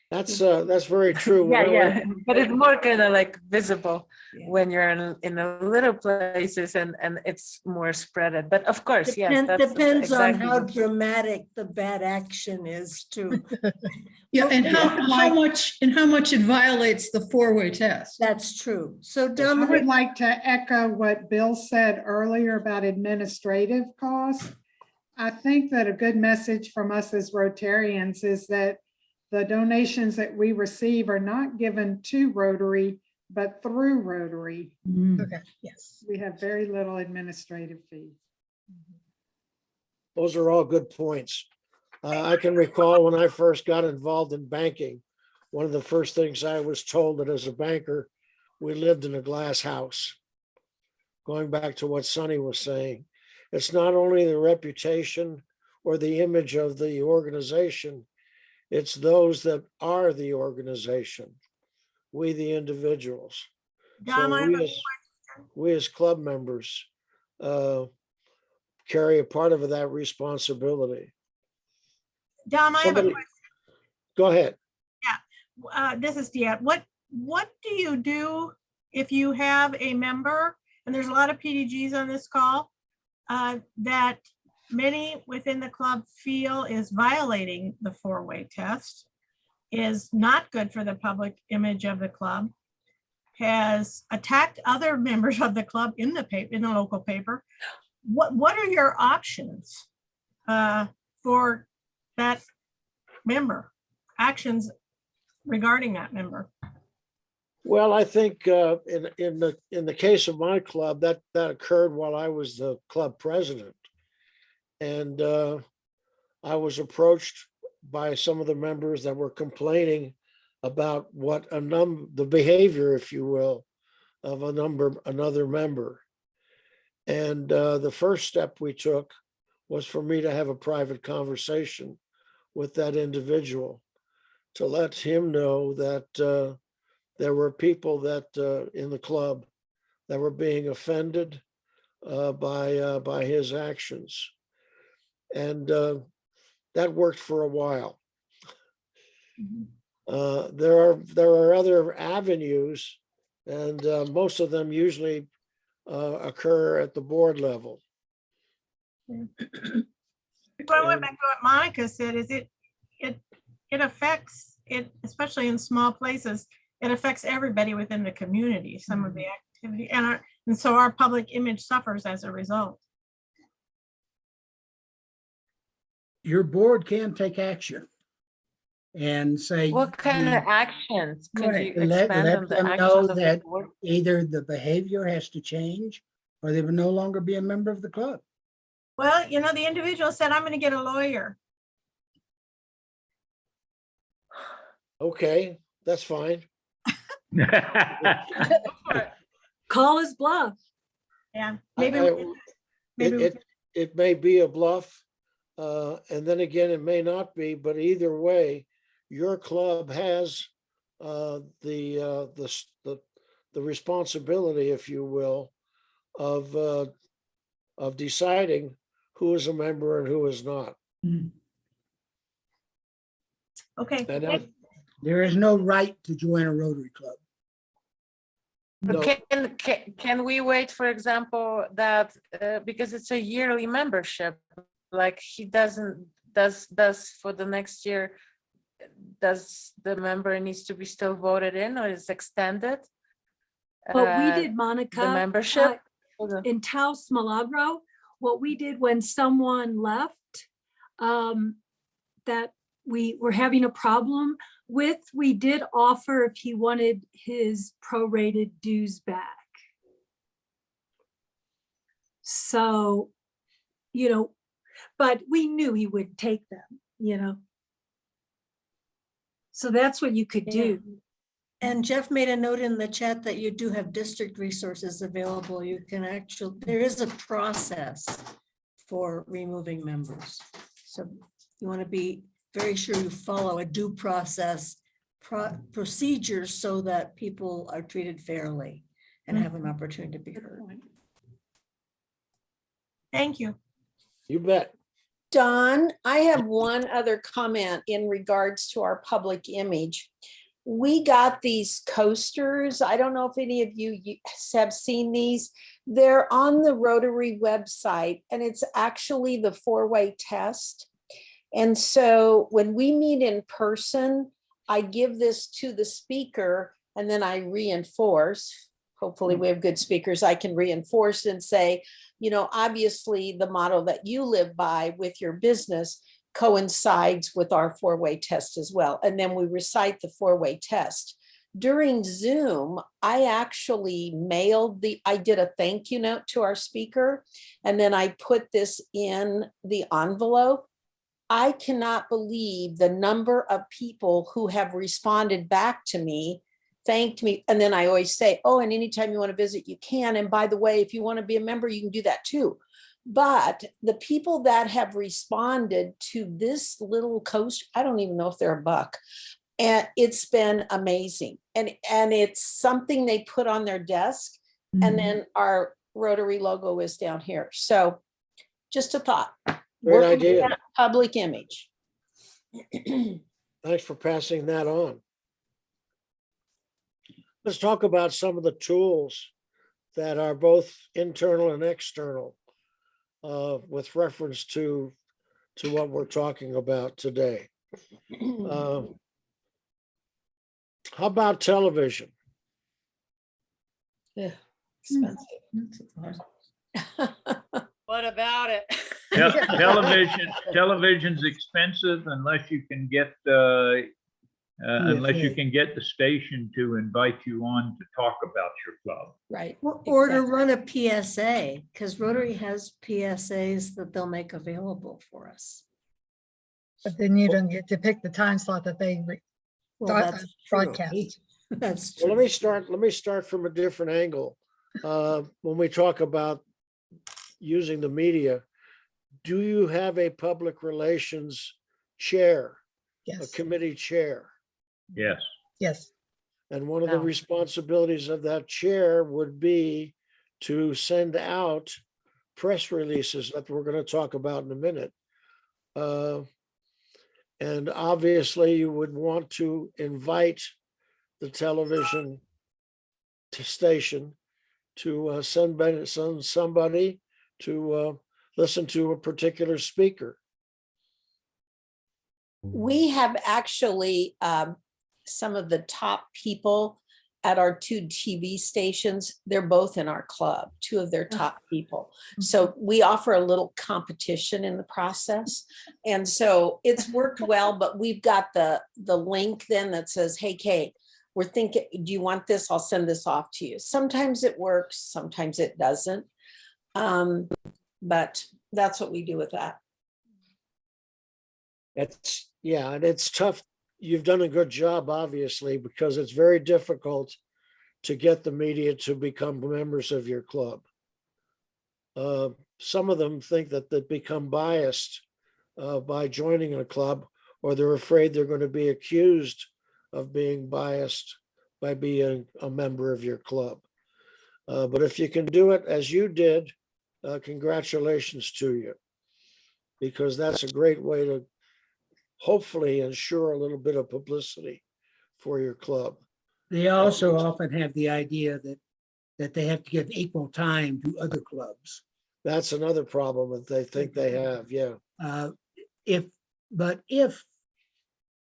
That's very true. Yeah, but it's more kind of like visible when you're in the little places and it's more spread. But of course, yes, that's Depends on exactly how what- dramatic the bad action is too. Yeah, and how much it violates the four-way test. That's true. So I would Dominic, like to echo what Bill said earlier about administrative costs. I think that a good message from us as Rotarians is that the donations that we receive are not given to Rotary, but through Rotary. Okay, yes. We have very little administrative fees. Those are all good points. I can recall when I first got involved in banking, one of the first things I was told that as a banker, we lived in a glass house. Going back to what Sonny was saying, it's not only the reputation or the image of the organization, it's those that are the organization, we the individuals. Dom, I So have we as club members carry a part of that responsibility. Dom, I have a Somebody- question. Go ahead. This is Deanne. What do you do if you have a member, and there's a lot of PDGs on this call, that many within the club feel is violating the four-way test, is not good for the public image of the club, has attacked other members of the club in the paper, in the local paper? What are your options for that member? Actions regarding that member? Well, I think in the case of my club, that occurred while I was the club president. And I was approached by some of the members that were complaining about what the behavior, if you will, of another member. And the first step we took was for me to have a private conversation with that individual to let him know that there were people that in the club that were being offended by his actions. And that worked for a while. There are other avenues, and most of them usually occur at the board level. Well, I went back to what Monica said, is it affects it, especially in small places, it affects everybody within the community, some of the activity, and so our public image suffers as a result. Your board can take action and say. What kind of the- actions? Could you Let expand on the them know actions of the that board? either the behavior has to change or they will no longer be a member of the club. Well, the individual said, I'm going to get a lawyer. Okay, that's fine. Call his bluff. Yeah, It may be a bluff, and then again, it may not be, but either way, your club has the responsibility, if you will, of deciding who is a member and who is not. Okay. And there is no right to join a Rotary Club. But can we wait, for example, that because it's a yearly membership, like he does for the next year, does the member needs to be still voted in or is extended? What we did, Monica. The membership? In Taos Milagro, what we did when someone left that we were having a problem with, we did offer if he wanted his prorated dues back. So, but we knew he would take them, So that's what you could do. And Jeff made a note in the chat that you do have district resources available. You can there is a process for removing members. So you want to be very sure you follow a due process procedures so that people are treated fairly and have an opportunity to be heard. Thank you. You bet. Don, I have one other comment in regards to our public image. We got these coasters. I don't know if any of you have seen these. They're on the Rotary website, and it's actually the 4-way test. And so when we meet in person, I give this to the speaker and then I reinforce. Hopefully we have good speakers. I can reinforce and say, obviously the motto that you live by with your business coincides with our 4-way test as well. And then we recite the 4-way test. During Zoom, I actually I did a thank you note to our speaker, and then I put this in the envelope. I cannot believe the number of people who have responded back to me, thanked me. And then I always say, oh, and anytime you want to visit, you can. And by the way, if you want to be a member, you can do that too. But the people that have responded to this little coaster, I don't even know if they're $1. And it's been amazing. And it's something they put on their desk. And then our Rotary logo is down here. So just a thought. Great idea. Public image. Thanks for passing that on. Let's talk about some of the tools that are both internal and external with reference to what we're talking about today. How about television? Yeah, expensive. What about it? Television's expensive unless you can get the station to invite you on to talk about your club. Right. Or to run a PSA, because Rotary has PSAs that they'll make available for us. But then you don't get to pick the time slot that they that's broadcast. That's Well, true. let me start from a different angle. When we talk about using the media, do you have a public relations chair, a committee chair? Yes. Yes. And one of the responsibilities of that chair would be to send out press releases that we're going to talk about in a minute. And obviously you would want to invite the television station to send somebody to listen to a particular speaker. We have actually some of the top people at our 2 TV stations. They're both in our club, 2 of their top people. So we offer a little competition in the process. And so it's worked well, but we've got the link then that says, hey, Kate, we're thinking, do you want this? I'll send this off to you. Sometimes it works, sometimes it doesn't. But that's what we do with that. Yeah, and it's tough. You've done a good job, obviously, because it's very difficult to get the media to become members of your club. Some of them think that they become biased by joining a club, or they're afraid they're going to be accused of being biased by being a member of your club. But if you can do it as you did, congratulations to you, because that's a great way to hopefully ensure a little bit of publicity for your club. They also often have the idea that they have to give equal time to other clubs. That's another problem that they think they have, yeah. If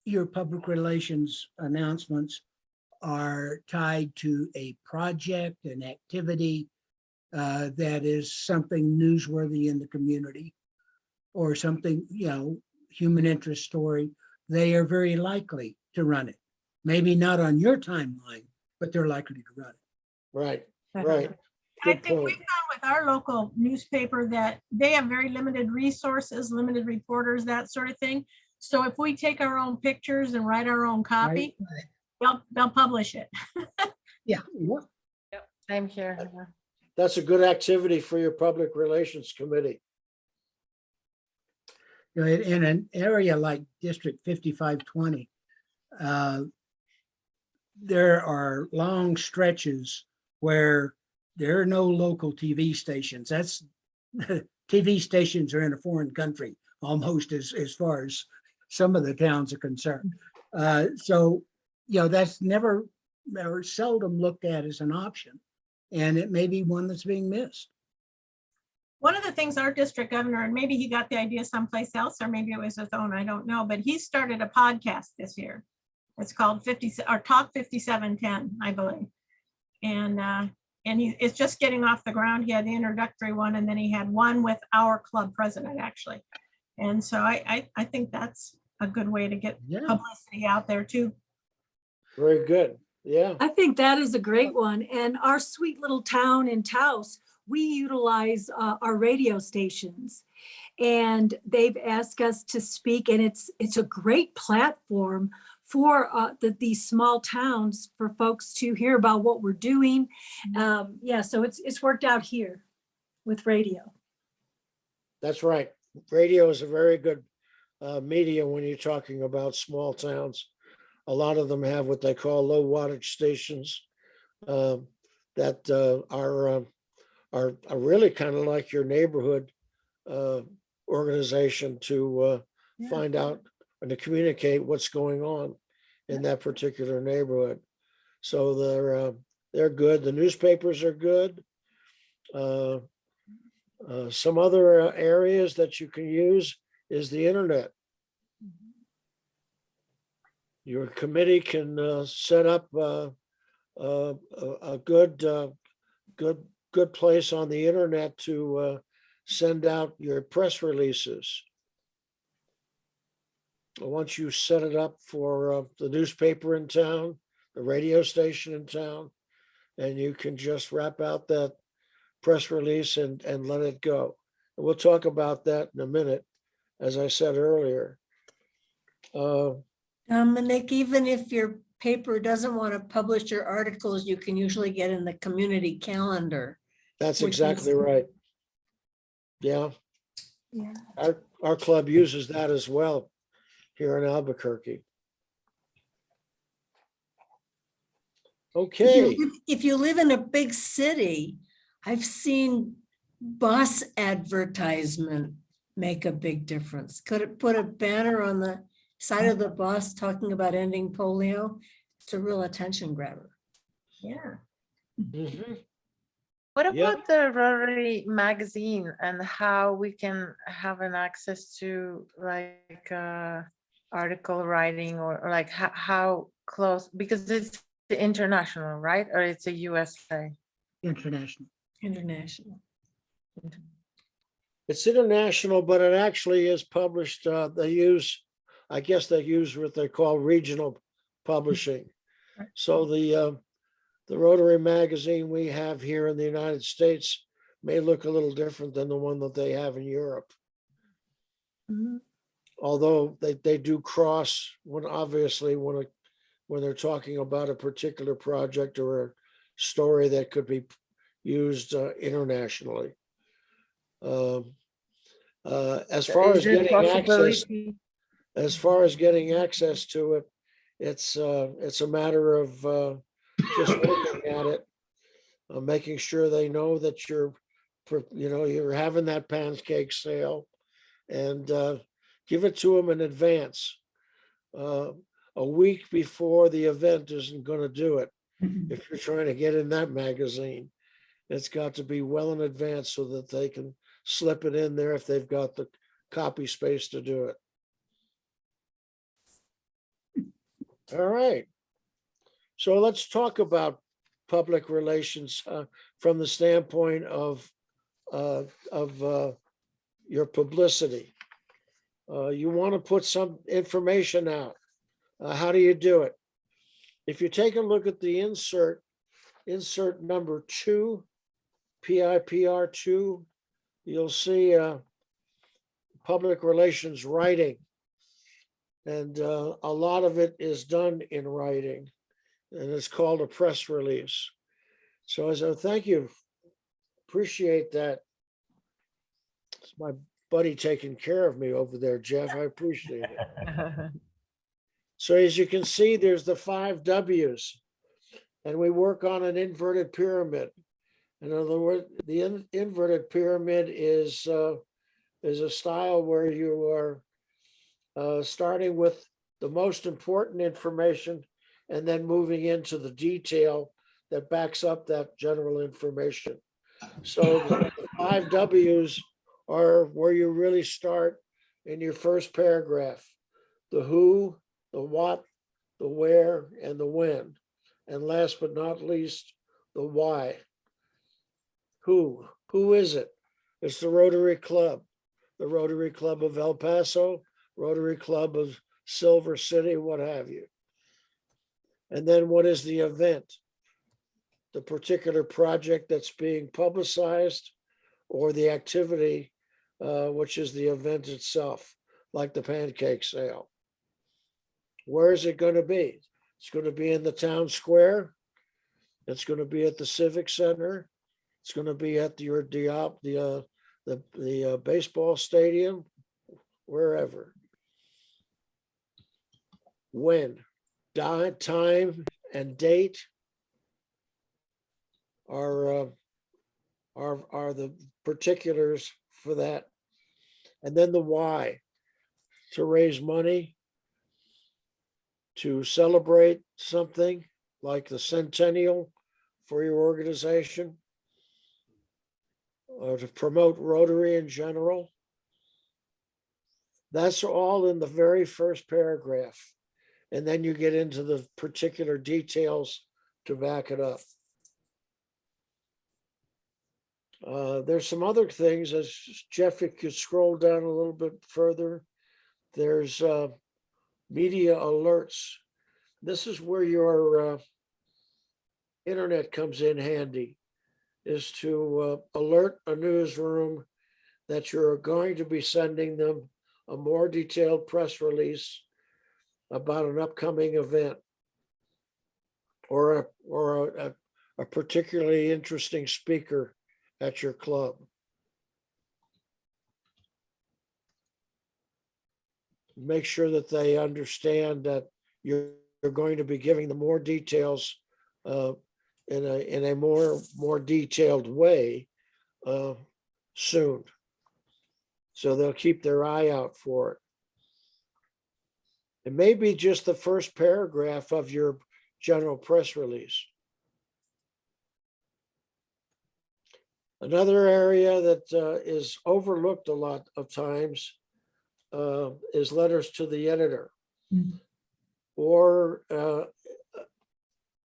your public relations announcements are tied to a project, an activity that is something newsworthy in the community, or something, human interest story, they are very likely to run it. Maybe not on your timeline, but they're likely to run it. Right, right. I think we found with our local newspaper that they have very limited resources, limited reporters, that sort of thing. So if we take our own pictures and write our own copy, they'll publish it. Yeah. Yep, same here. That's a good activity for your public relations committee. In an area like District 5520, there are long stretches where there are no local TV stations. That's TV stations are in a foreign country, almost as far as some of the towns are concerned. So, that's never or seldom looked at as an option. And it may be one that's being missed. One of the things our district governor, and maybe he got the idea someplace else, or maybe it was his own, I don't know, but he started a podcast this year. It's called Talk 5710, I believe. And it's just getting off the ground. He had the introductory one, and then he had one with our club president, actually. And so I think that's a good way to get publicity out there too. Very good. Yeah. I think that is a great one. And our sweet little town in Taos, we utilize our radio stations, and they've asked us to speak, and it's a great platform for these small towns for folks to hear about what we're doing. So it's worked out here with radio. That's right. Radio is a very good media when you're talking about small towns. A lot of them have what they call low wattage stations that are really kind of like your neighborhood organization to find out and to communicate what's going on in that particular neighborhood. So they're good. The newspapers are good. Some other areas that you can use is the internet. Your committee can set up a good place on the internet to send out your press releases. Once you set it up for the newspaper in town, the radio station in town, and you can just wrap out that press release and let it go. And we'll talk about that in a minute, as I said earlier. Dominic, even if your paper doesn't want to publish your articles, you can usually get in the community calendar. That's exactly right. Yeah. Our club uses that as well here in Albuquerque. Okay. If you live in a big city, I've seen bus advertisement make a big difference. Could it put a banner on the side of the bus talking about ending polio. It's a real attention grabber. Yeah. What Yeah. about the Rotary magazine and how we can have an access to like article writing or like how close, because it's international, right? Or it's a USA? International. International. It's international, but it actually is published. I guess they use what they call regional publishing. So the Rotary magazine we have here in the United States may look a little different than the one that they have in Europe. Although they do cross when obviously when they're talking about a particular project or a story that could be used internationally. As far as Is it getting access, possibility? as far as getting access to it, it's a matter of just looking at it, making sure they know that you're having that pancake sale, and give it to them in advance. A week before the event isn't going to do it. If you're trying to get in that magazine, it's got to be well in advance so that they can slip it in there if they've got the copy space to do it. All right. So let's talk about public relations from the standpoint of your publicity. You want to put some information out. How do you do it? If you take a look at the insert number 2, PIPR 2, you'll see public relations writing. And a lot of it is done in writing, and it's called a press release. So as a thank you, appreciate that. It's my buddy taking care of me over there, Jeff. I appreciate it. So as you can see, there's the 5 W's, and we work on an inverted pyramid. In other words, the inverted pyramid is a style where you are starting with the most important information and then moving into the detail that backs up that general information. So the 5 W's are where you really start in your first paragraph: the who, the what, the where, and the when. And last but not least, the why. Who is it? It's the Rotary Club, the Rotary Club of El Paso, Rotary Club of Silver City, what have you. And then what is the event? The particular project that's being publicized, or the activity, which is the event itself, like the pancake sale. Where is it going to be? It's going to be in the town square. It's going to be at the Civic Center. It's going to be at the baseball stadium, wherever. When, time, and date are the particulars for that. And then the why: to raise money, to celebrate something like the centennial for your organization, or to promote Rotary in general. That's all in the very first paragraph. And then you get into the particular details to back it up. There's some other things, as Jeff, if you scroll down a little bit further, there's media alerts. This is where your internet comes in handy, is to alert a newsroom that you're going to be sending them a more detailed press release about an upcoming event or a particularly interesting speaker at your club. Make sure that they understand that you're going to be giving them more details in a more detailed way soon. So they'll keep their eye out for it. It may be just the first paragraph of your general press release. Another area that is overlooked a lot of times is letters to the editor or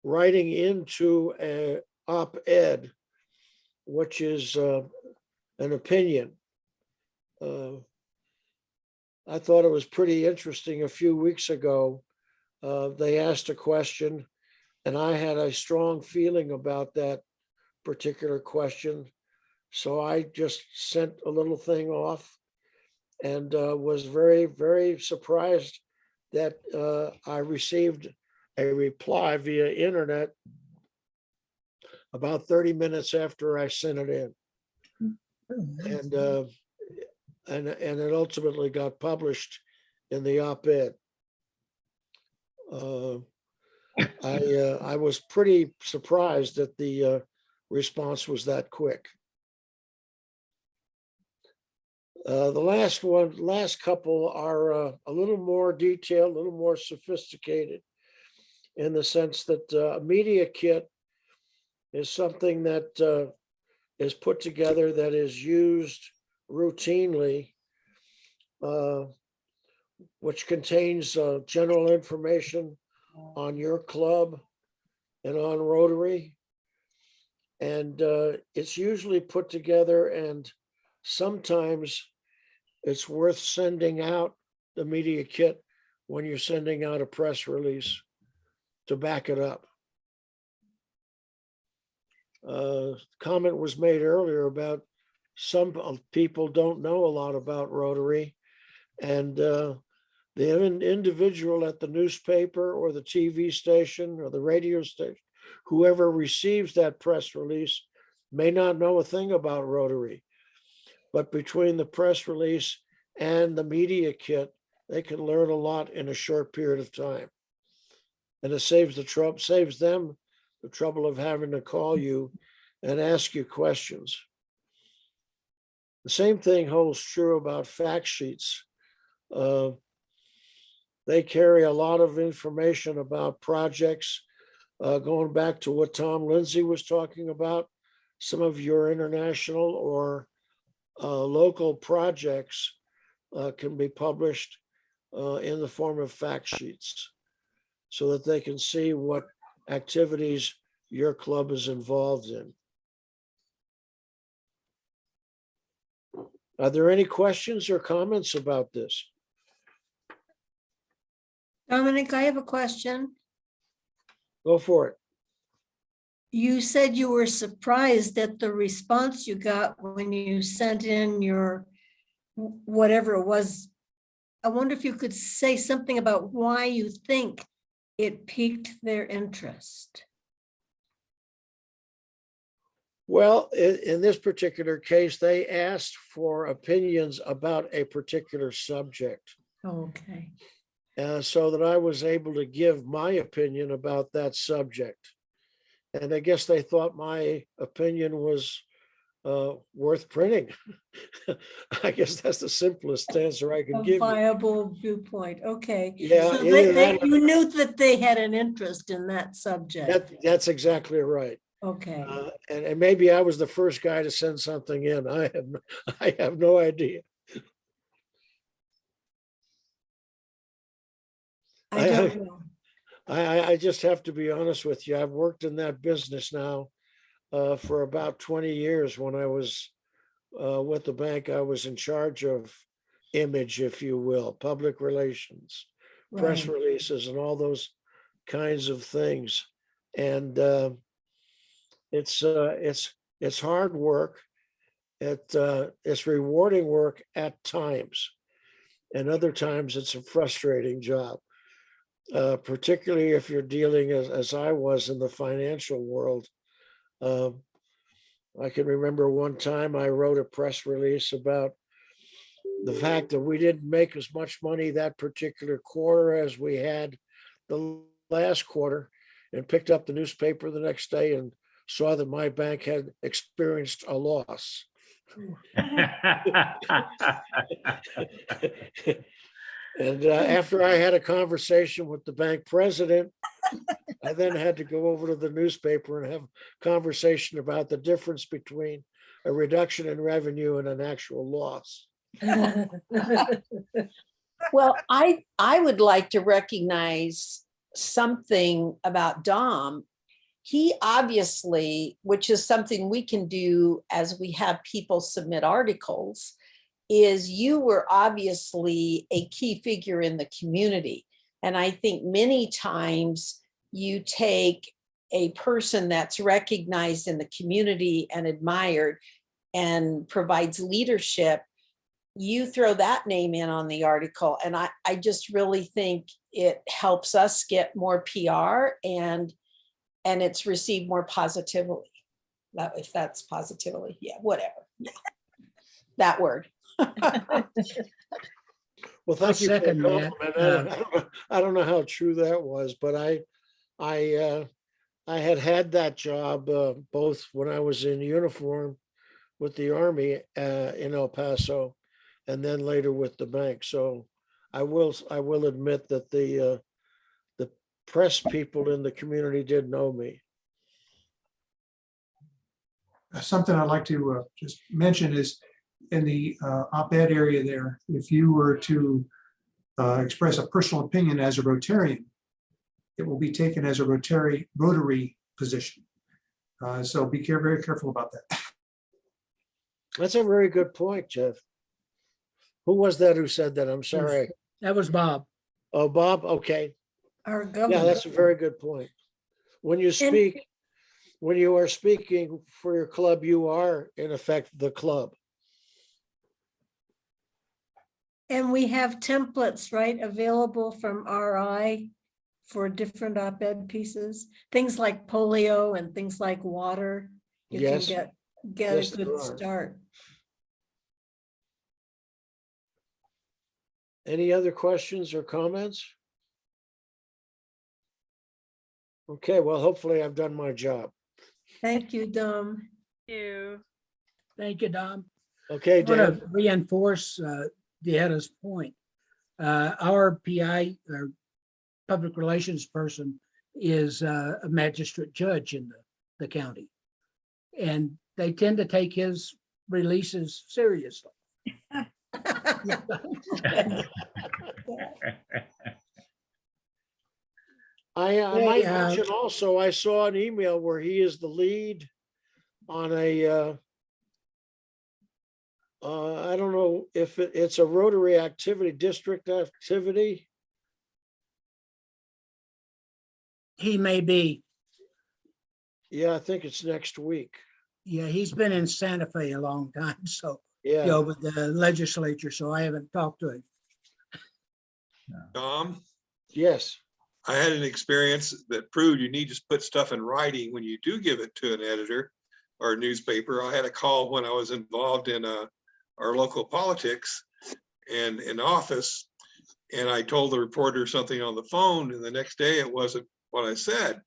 writing into a op-ed, which is an opinion. I thought it was pretty interesting. A few weeks ago, they asked a question, and I had a strong feeling about that particular question. So I just sent a little thing off and was very, very surprised that I received a reply via internet about 30 minutes after I sent it in. And it ultimately got published in the op-ed. I was pretty surprised that the response was that quick. The last couple are a little more detailed, a little more sophisticated, in the sense that a media kit is something that is put together that is used routinely, which contains general information on your club and on Rotary. And it's usually put together, and sometimes it's worth sending out the media kit when you're sending out a press release to back it up. Comment was made earlier about some people don't know a lot about Rotary, and the individual at the newspaper or the TV station or the radio station, whoever receives that press release, may not know a thing about Rotary. But between the press release and the media kit, they can learn a lot in a short period of time. And it saves them the trouble of having to call you and ask you questions. The same thing holds true about fact sheets. They carry a lot of information about projects, going back to what Tom Lindsay was talking about. Some of your international or local projects can be published in the form of fact sheets so that they can see what activities your club is involved in. Are there any questions or comments about this? Dominic, I have a question. Go for it. You said you were surprised at the response you got when you sent in your whatever it was. I wonder if you could say something about why you think it piqued their interest. Well, in this particular case, they asked for opinions about a particular subject. Okay. So that I was able to give my opinion about that subject. And I guess they thought my opinion was worth printing. I guess that's the simplest answer I can A give you. viable viewpoint. Okay. Yeah, So either that or- you knew that they had an interest in that subject. That's exactly right. Okay. And maybe I was the first guy to send something in. I have no idea. I don't know. I just have to be honest with you. I've worked in that business now for about 20 years. When I was with the bank, I was in charge of image, if you will, public relations, press Right. releases, and all those kinds of things. And it's hard work. It's rewarding work at times, and other times it's a frustrating job. Particularly if you're dealing as I was in the financial world. I can remember one time I wrote a press release about the fact that we didn't make as much money that particular quarter as we had the last quarter, and picked up the newspaper the next day and saw that my bank had experienced a loss. And after I had a conversation with the bank president, I then had to go over to the newspaper and have a conversation about the difference between a reduction in revenue and an actual loss. Well, I would like to recognize something about Dom. He obviously, which is something we can do as we have people submit articles, is you were obviously a key figure in the community. And I think many times you take a person that's recognized in the community and admired and provides leadership, you throw that name in on the article. And I just really think it helps us get more PR and it's received more positively. That, if that's positively, yeah, whatever. Yeah. That word. Well, thank you for the second that. compliment. I don't know how true that was, but I had that job both when I was in uniform with the Army in El Paso, and then later with the bank. So I will admit that the press people in the community did know me. Something I'd like to just mention is in the op-ed area there, if you were to express a personal opinion as a Rotarian, it will be taken as a Rotary position. So be very careful about that. That's a very good point, Jeff. Who was that who said that? I'm sorry. That was Bob. Oh, Bob. Okay. Our governor. Yeah, that's a very good point. When you speak, when you are speaking for your club, you are in effect the club. And we have templates, right, available from RI for different op-ed pieces, things like polio and things like water. You Yes. can get Yes, a there good are. start. Any other questions or comments? Okay, well, hopefully I've done my job. Thank you, Dom. You. Thank you, Dom. Okay, I want Dan. to reinforce Deanna's point. Our PI, or public relations person, is a magistrate judge in the county. And they tend to take his releases seriously. I might mention also, I saw an email where he is the lead on a, I don't know if it's a Rotary activity, district activity. He may be. Yeah, I think it's next week. Yeah, he's been in Santa Fe a long time, so, Yeah. you know, with the legislature, so I haven't talked to him. Tom, Yes. I had an experience that proved you need to put stuff in writing when you do give it to an editor or a newspaper. I had a call when I was involved in our local politics and in office, and I told the reporter something on the phone, and the next day it wasn't what I said.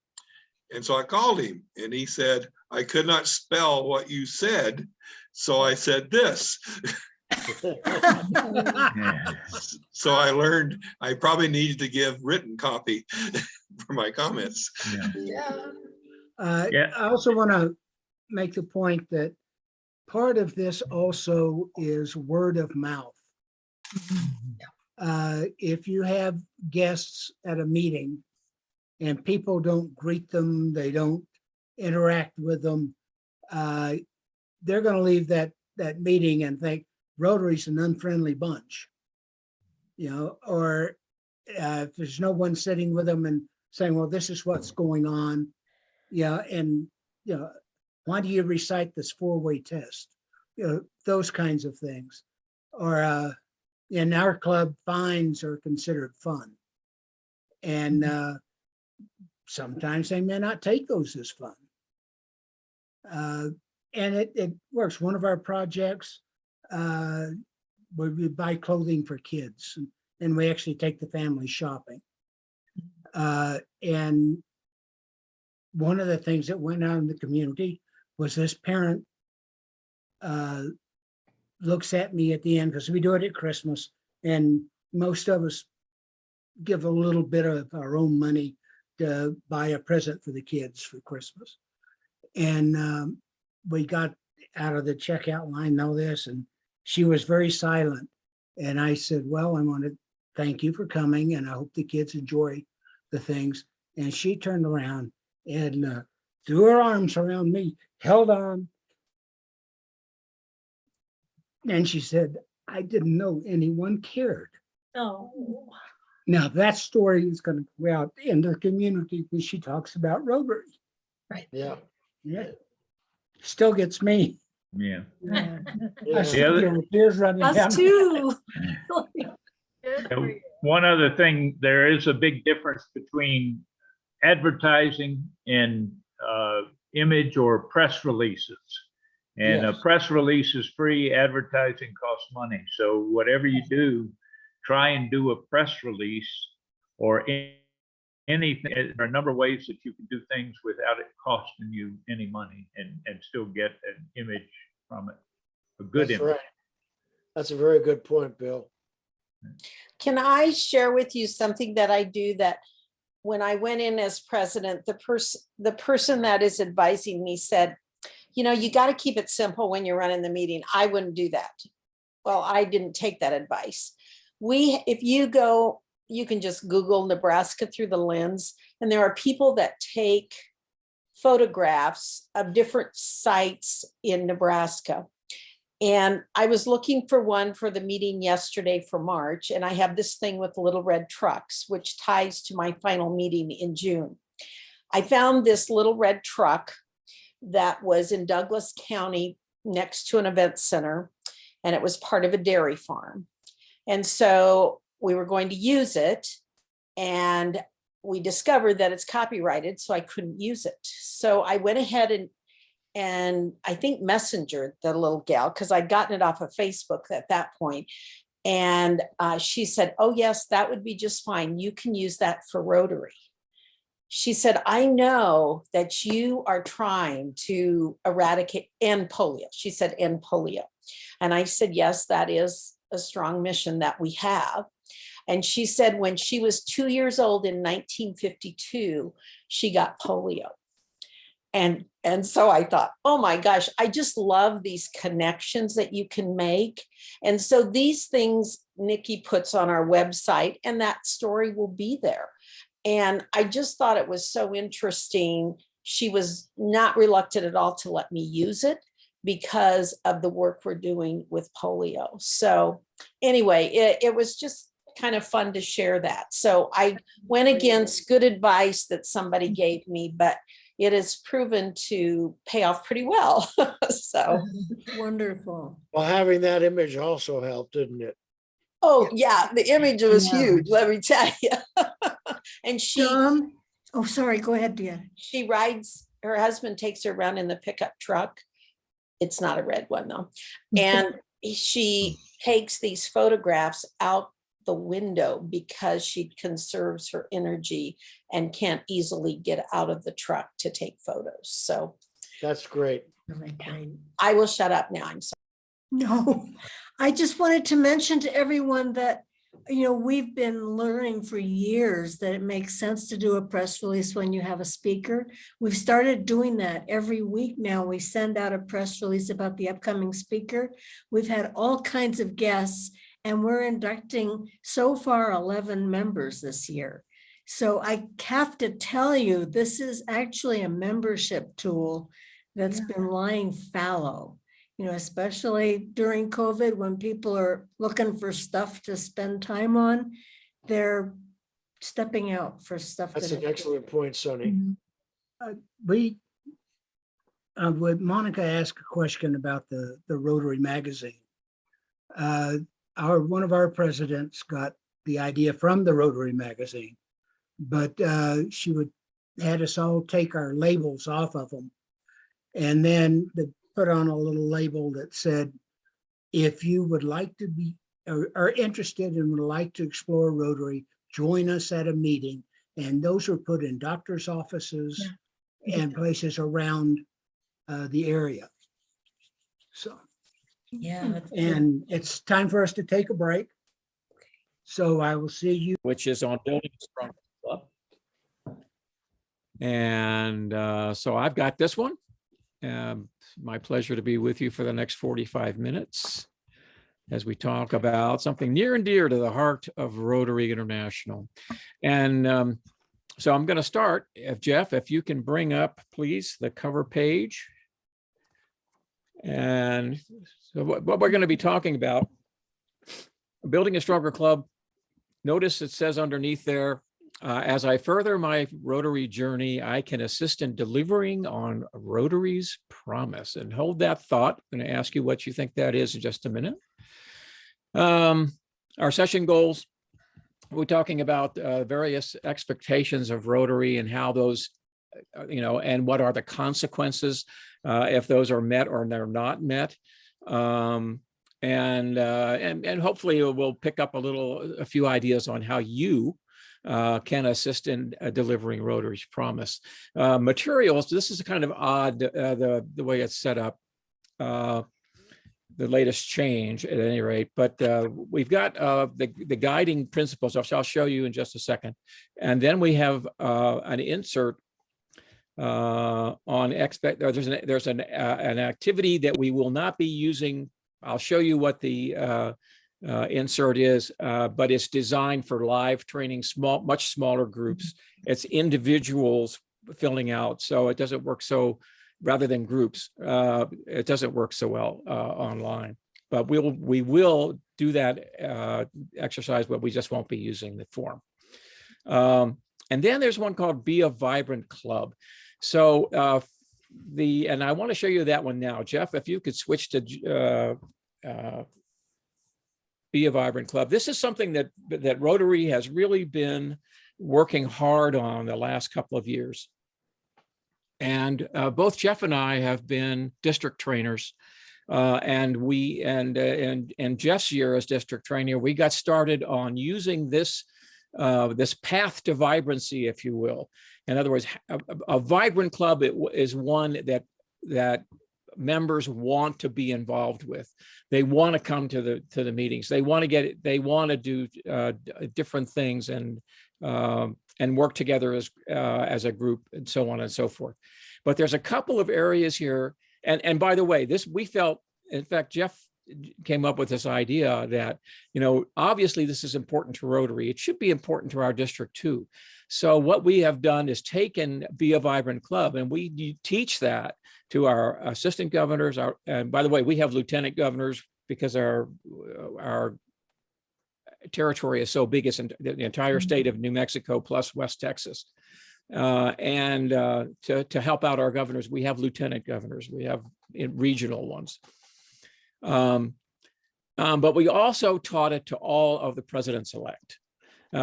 And so I called him, and he said, I could not spell what you said, so I said this. So I learned I probably needed to give written copy for my comments. I also want to make the point that part of this also is word of mouth. If you have guests at a meeting and people don't greet them, they don't interact with them, they're going to leave that meeting and think Rotary's an unfriendly bunch, you know, or if there's no one sitting with them and saying, well, this is what's going on, and, why do you recite this four-way test? Those kinds of things. Or in our club, fines are considered fun. And sometimes they may not take those as fun. And it works. One of our projects, we buy clothing for kids, and we actually take the family shopping. And one of the things that went out in the community was this parent looks at me at the end, because we do it at Christmas, and most of us give a little bit of our own money to buy a present for the kids for Christmas. And we got out of the checkout line, know this, and she was very silent. And I said, well, I want to thank you for coming, and I hope the kids enjoy the things. And she turned around and threw her arms around me, held on. And she said, I didn't know anyone cared. Oh. Now that story is going to go out in the community when she talks about Rotary. Right. Yeah. Yeah. Still gets me. Yeah. Yeah. I sit here with tears running down. Us too. Good for you. One other thing, there is a big difference between advertising and image or press releases. And Yes. a press release is free, advertising costs money. So whatever you do, try and do a press release or anything. There are a number of ways that you can do things without it costing you any money and still get an image from it, a good That's image. right. That's a very good point, Bill. Can I share with you something that I do that when I went in as president, the person that is advising me said, you know, you got to keep it simple when you're running the meeting. I wouldn't do that. Well, I didn't take that advice. If you go, you can just Google Nebraska through the lens, and there are people that take photographs of different sites in Nebraska. And I was looking for one for the meeting yesterday for March, and I have this thing with little red trucks, which ties to my final meeting in June. I found this little red truck that was in Douglas County next to an event center, and it was part of a dairy farm. And so we were going to use it, and we discovered that it's copyrighted, so I couldn't use it. So I went ahead and I think messengered the little gal, because I'd gotten it off of Facebook at that point. And she said, oh yes, that would be just fine. You can use that for Rotary. She said, I know that you are trying to end polio. She said, end polio. And I said, yes, that is a strong mission that we have. And she said, when she was 2 years old in 1952, she got polio. And so I thought, oh my gosh, I just love these connections that you can make. And so these things Nikki puts on our website, and that story will be there. And I just thought it was so interesting. She was not reluctant at all to let me use it because of the work we're doing with polio. So anyway, it was just kind of fun to share that. So I went against good advice that somebody gave me, but it has proven to pay off pretty well. So Wonderful. Well, having that image also helped, didn't it? oh yeah, the image was Yeah. huge, let me tell you. And Oh, sorry, go ahead, Deanna. she rides, her husband takes her around in the pickup truck. It's not a red one though. And she takes these photographs out the window because she conserves her energy and can't easily get out of the truck to take photos. So That's great. Really great. I will shut up now. I'm sorry. No, I just wanted to mention to everyone that, you know, we've been learning for years that it makes sense to do a press release when you have a speaker. We've started doing that every week now. We send out a press release about the upcoming speaker. We've had all kinds of guests, and we're inducting so far 11 members this year. So I have to tell you, this is actually a membership tool that's been lying fallow. You know, especially during COVID, when people are looking for stuff to spend time on, they're stepping out for stuff. That's that an excellent point, Sonny. We, would Monica ask a question about the Rotary magazine? One of our presidents got the idea from the Rotary magazine, but she had us all take our labels off of them, and then put on a little label that said, if you would like to be, or are interested and would like to explore Rotary, join us at a meeting. And those were put in doctor's offices and places around the area. So, yeah. and it's time for us to take a break. So I will see you. which is on building a stronger club. And so I've got this one. My pleasure to be with you for the next 45 minutes as we talk about something near and dear to the heart of Rotary International. And so I'm going to start, Jeff, if you can bring up, please, the cover page. And so what we're going to be talking about, building a stronger club. Notice it says underneath there, as I further my Rotary journey, I can assist in delivering on Rotary's promise. And hold that thought. I'm going to ask you what you think that is in just a minute. Our session goals, we're talking about various expectations of Rotary and how those, and what are the consequences if those are met or they're not met. And hopefully we'll pick up a few ideas on how you can assist in delivering Rotary's promise. Materials, this is kind of odd, the way it's set up, the latest change at any rate, but we've got the guiding principles, which I'll show you in just a second. And then we have an insert on there's an activity that we will not be using. I'll show you what the insert is, but it's designed for live training, much smaller groups. It's individuals filling out, so it doesn't work so, rather than groups, it doesn't work so well online. But we will do that exercise, but we just won't be using the form. And then there's one called Be a Vibrant Club. So and I want to show you that one now. Jeff, if you could switch to Be a Vibrant Club. This is something that Rotary has really been working hard on the last couple of years. And both Jeff and I have been district trainers, and Jeff's year as district trainer, we got started on using this path to vibrancy, if you will. In other words, a vibrant club is one that members want to be involved with. They want to come to the meetings. They want to do different things and work together as a group and so on and so forth. But there's a couple of areas here. And by the way, we felt, in fact, Jeff came up with this idea that, obviously this is important to Rotary. It should be important to our district too. So what we have done is taken Be a Vibrant Club, and we teach that to our assistant governors. And by the way, we have lieutenant governors because our territory is so big. It's in the entire state of New Mexico plus West Texas. And to help out our governors, we have lieutenant governors. We have regional ones. But we also taught it to all of the presidents-elect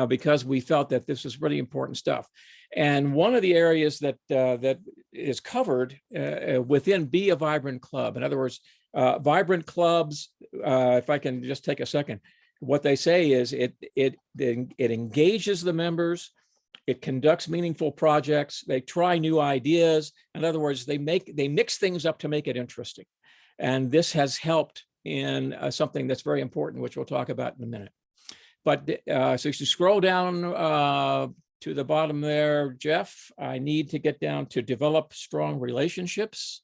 because we felt that this was really important stuff. And one of the areas that is covered within Be a Vibrant Club, in other words, vibrant clubs, if I can just take a second, what they say is it engages the members, it conducts meaningful projects, they try new ideas. In other words, they mix things up to make it interesting. And this has helped in something that's very important, which we'll talk about in a minute. But so if you scroll down to the bottom there, Jeff, I need to get down to develop strong relationships.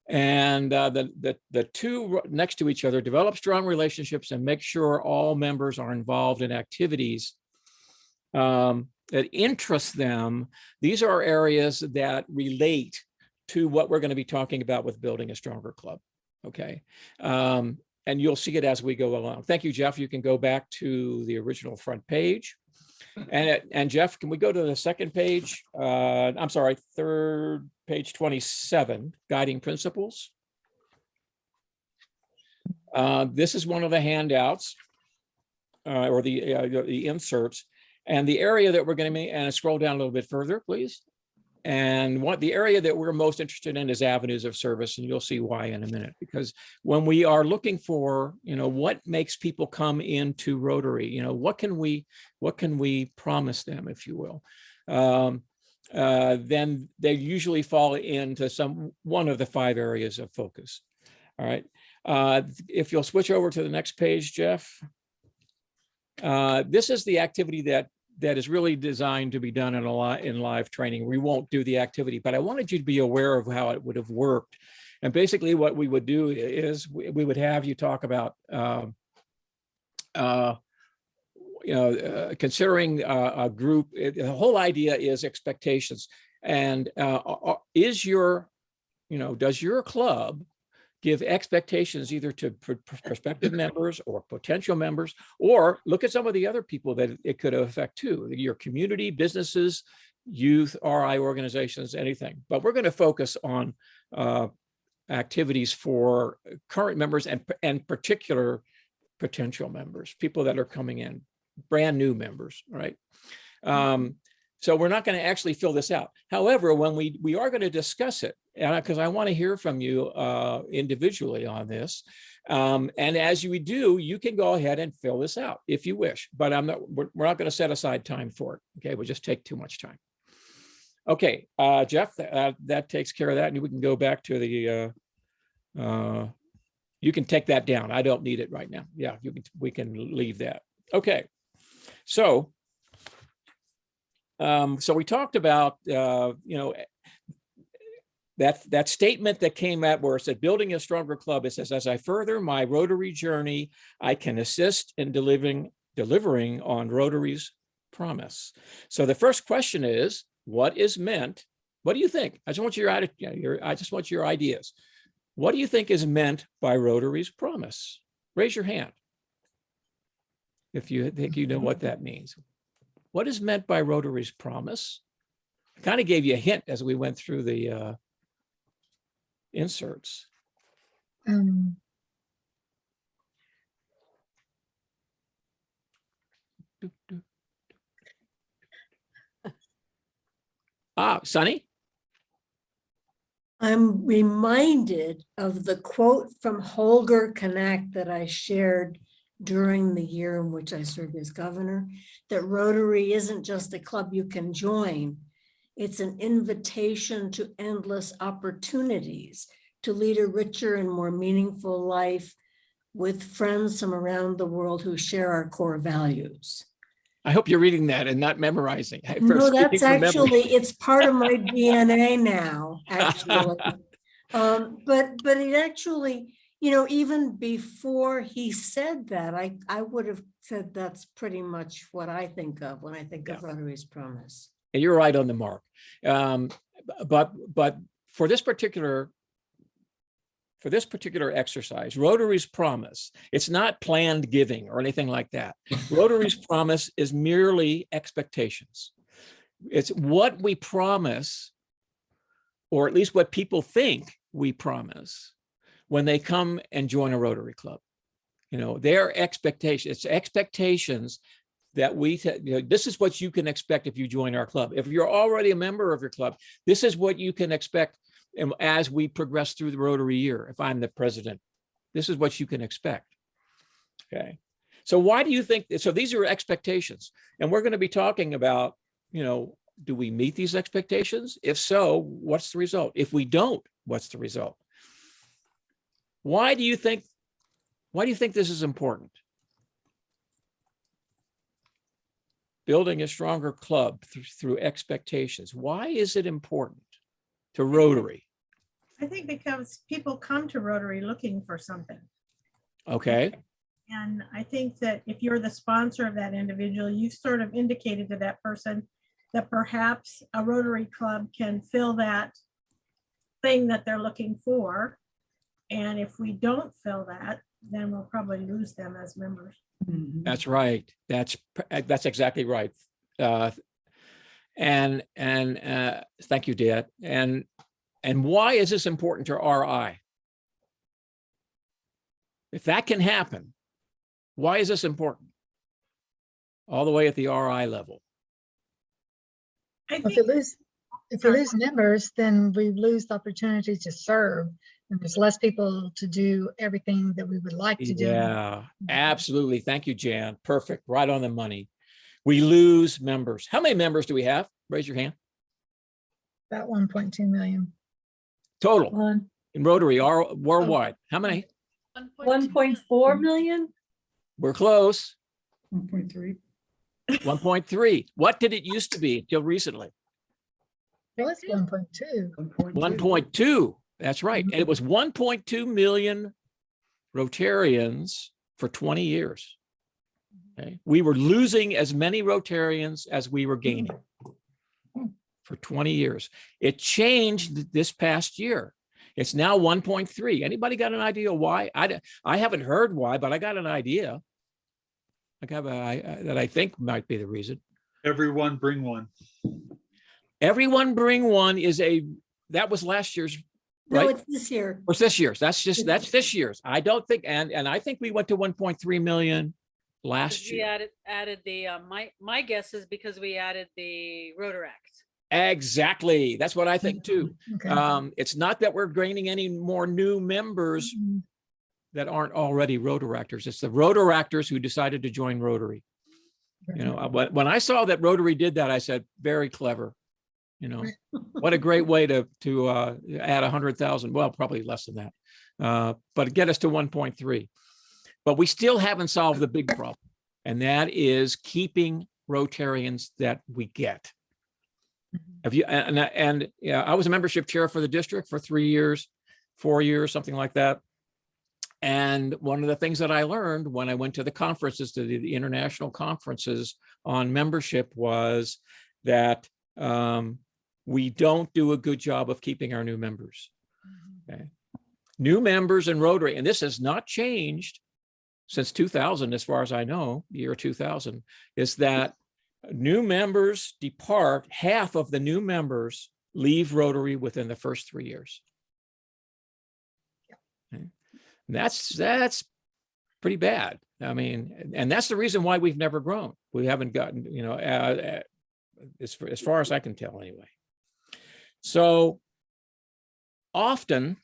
And the two next to each other, develop strong relationships and make sure all members are involved in activities that interest them. These are areas that relate to what we're going to be talking about with building a stronger club. Okay. And you'll see it as we go along. Thank you, Jeff. You can go back to the original front page. And Jeff, can we go to the second page? I'm sorry, third page 27, guiding principles. This is one of the handouts or the inserts. And the area that we're going to make, and scroll down a little bit further, please. And the area that we're most interested in is avenues of service, and you'll see why in a minute. Because when we are looking for, what makes people come into Rotary, what can we promise them, if you will, then they usually fall into one of the 5 areas of focus. All right. If you'll switch over to the next page, Jeff. This is the activity that is really designed to be done in live training. We won't do the activity, but I wanted you to be aware of how it would have worked. And basically what we would do is we would have you talk about, considering a group. The whole idea is expectations. And does your club give expectations either to prospective members or potential members, or look at some of the other people that it could affect too, your community, businesses, youth, RI organizations, anything. But we're going to focus on activities for current members and particular potential members, people that are coming in, brand new members, right? So we're not going to actually fill this out. However, when we are going to discuss it, because I want to hear from you individually on this. And as you do, you can go ahead and fill this out if you wish, but we're not going to set aside time for it. Okay, we'll just take too much time. Okay, Jeff, that takes care of that. And we can go back to the, you can take that down. I don't need it right now. Yeah, we can leave that. Okay, so we talked about, that statement that came out where it said building a stronger club. It says, as I further my Rotary journey, I can assist in delivering on Rotary's promise. So the first question is, what is meant? What do you think? I just want your ideas. What do you think is meant by Rotary's promise? Raise your hand if you think you know what that means. What is meant by Rotary's promise? I kind of gave you a hint as we went through the inserts. Sunny? I'm reminded of the quote from Holger Knack that I shared during the year in which I served as governor, that Rotary isn't just a club you can join. It's an invitation to endless opportunities to lead a richer and more meaningful life with friends from around the world who share our core values. I hope you're reading that and not memorizing. No, that's actually, it's part of my DNA now, actually. But it actually, even before he said that, I would have said that's pretty much what I think of when I think of Rotary's promise. And you're right on the mark. But for this particular exercise, Rotary's promise, it's not planned giving or anything like that. Rotary's promise is merely expectations. It's what we promise, or at least what people think we promise when they come and join a Rotary club. Their expectations, it's expectations that this is what you can expect if you join our club. If you're already a member of your club, this is what you can expect. And as we progress through the Rotary year, if I'm the president, this is what you can expect. Okay. So why do you think, so these are expectations, and we're going to be talking about, do we meet these expectations? If so, what's the result? If we don't, what's the result? Why do you think this is important? Building a stronger club through expectations. Why is it important to Rotary? I think because people come to Rotary looking for something. Okay. And I think that if you're the sponsor of that individual, you've sort of indicated to that person that perhaps a Rotary club can fill that thing that they're looking for. And if we don't fill that, then we'll probably lose them as members. That's right. That's exactly right. And thank you, Dad. And why is this important to RI? If that can happen, why is this important? All the way at the RI level. If we lose members, then we lose the opportunity to serve. And there's less people to do everything that we would like to do. Yeah, absolutely. Thank you, Jan. Perfect. Right on the money. We lose members. How many members do we have? Raise your hand. About 1.2 million. Total. In Rotary, worldwide. How many? 1.4 million? We're close. 1.3. 1.3. What did it used to be until recently? It was 1.2. 1.2. That's right. And it was 1.2 million Rotarians for 20 years. Okay. We were losing as many Rotarians as we were gaining for 20 years. It changed this past year. It's now 1.3. Anybody got an idea why? I haven't heard why, but I got an idea. That I think might be the reason. Everyone bring one. Everyone bring one that was last year's, right? No, it's this year. Or this year's. That's this year's. I don't think, and I think we went to 1.3 million last We year. added the, my guess is because we added the Rotary Act. Exactly. That's what I think too. Okay. It's not that we're gaining any more new members that aren't already Rotaractors. It's the Rotaractors who decided to join Rotary. You know, when I saw that Rotary did that, I said, very clever. You know, what a great way to add 100,000. Well, probably less than that, but get us to 1.3. But we still haven't solved the big problem, and that is keeping Rotarians that we get. Have you? And yeah, I was a membership chair for the district for 3 years, 4 years, something like that. And one of the things that I learned when I went to the conferences, to the international conferences on membership, was that we don't do a good job of keeping our new members. Okay. New members in Rotary, and this has not changed since 2000, as far as I know, the year 2000, is that new members depart, half of the new members leave Rotary within the first 3 years. Okay. That's pretty bad. I mean, and that's the reason why we've never grown. We haven't gotten, you know, as far as I can tell anyway. So often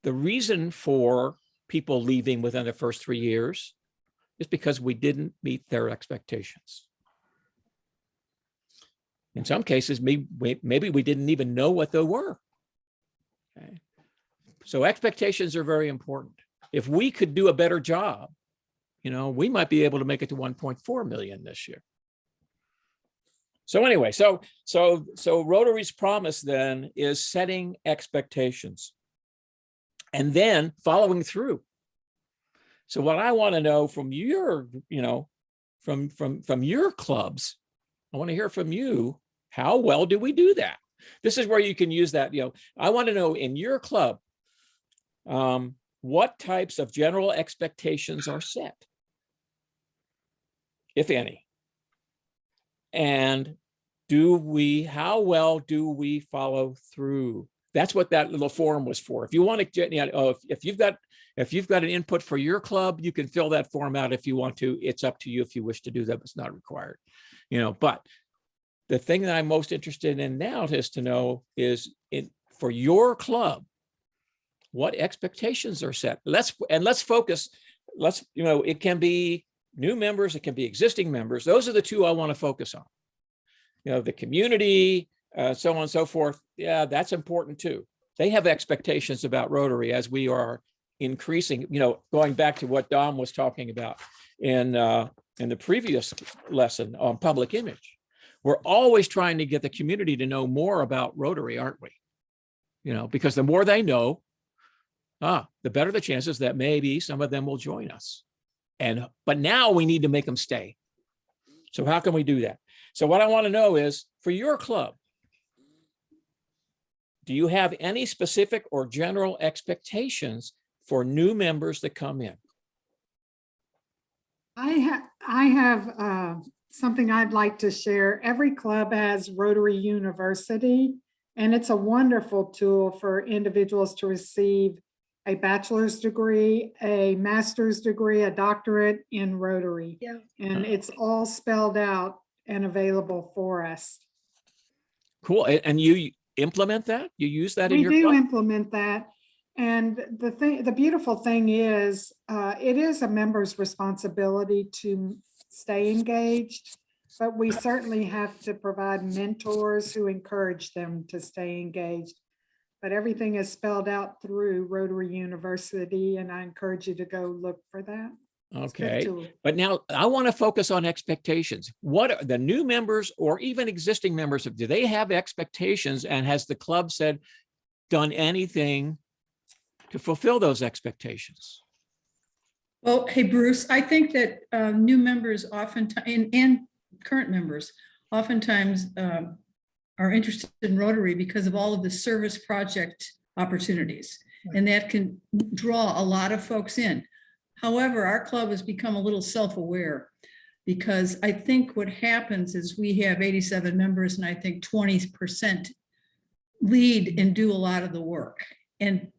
the reason for people leaving within the first 3 years is because we didn't meet their expectations. In some cases, maybe we didn't even know what they were. Okay. So expectations are very important. If we could do a better job, you know, we might be able to make it to 1.4 million this year. So anyway, so Rotary's promise then is setting expectations and then following through. So what I want to know from your, you know, from your clubs, I want to hear from you, how well do we do that? This is where you can use that, you know, I want to know in your club, what types of general expectations are set, if any? And how well do we follow through? That's what that little form was for. If you want to, you know, if you've got an input for your club, you can fill that form out if you want to. It's up to you if you wish to do that. It's not required, you know. But the thing that I'm most interested in now is to know is for your club, what expectations are set. Let's focus. You know, it can be new members, it can be existing members. Those are the two I want to focus on. You know, the community, so on and so forth. Yeah, that's important too. They have expectations about Rotary as we are increasing, you know, going back to what Dom was talking about in the previous lesson on public image. We're always trying to get the community to know more about Rotary, aren't we? You know, because the more they know, the better the chances that maybe some of them will join us. But now we need to make them stay. So how can we do that? So what I want to know is, for your club, do you have any specific or general expectations for new members that come in? I have something I'd like to share. Every club has Rotary University, and it's a wonderful tool for individuals to receive a bachelor's degree, a master's degree, a doctorate in Rotary. Yeah. And it's all spelled out and available for us. Cool. And you implement that? You use that in We your do club? implement that. And the beautiful thing is, it is a member's responsibility to stay engaged, but we certainly have to provide mentors who encourage them to stay engaged. But everything is spelled out through Rotary University, and I encourage you to go look for that. good Okay, tool. but now I want to focus on expectations. What are the new members or even existing members, do they have expectations, and has the club done anything to fulfill those expectations? Well, hey, Bruce, I think that new members oftentimes, and current members oftentimes are interested in Rotary because of all of the service project opportunities. And that can draw a lot of folks in. However, our club has become a little self-aware because I think what happens is we have 87 members and I think 20% lead and do a lot of the work. And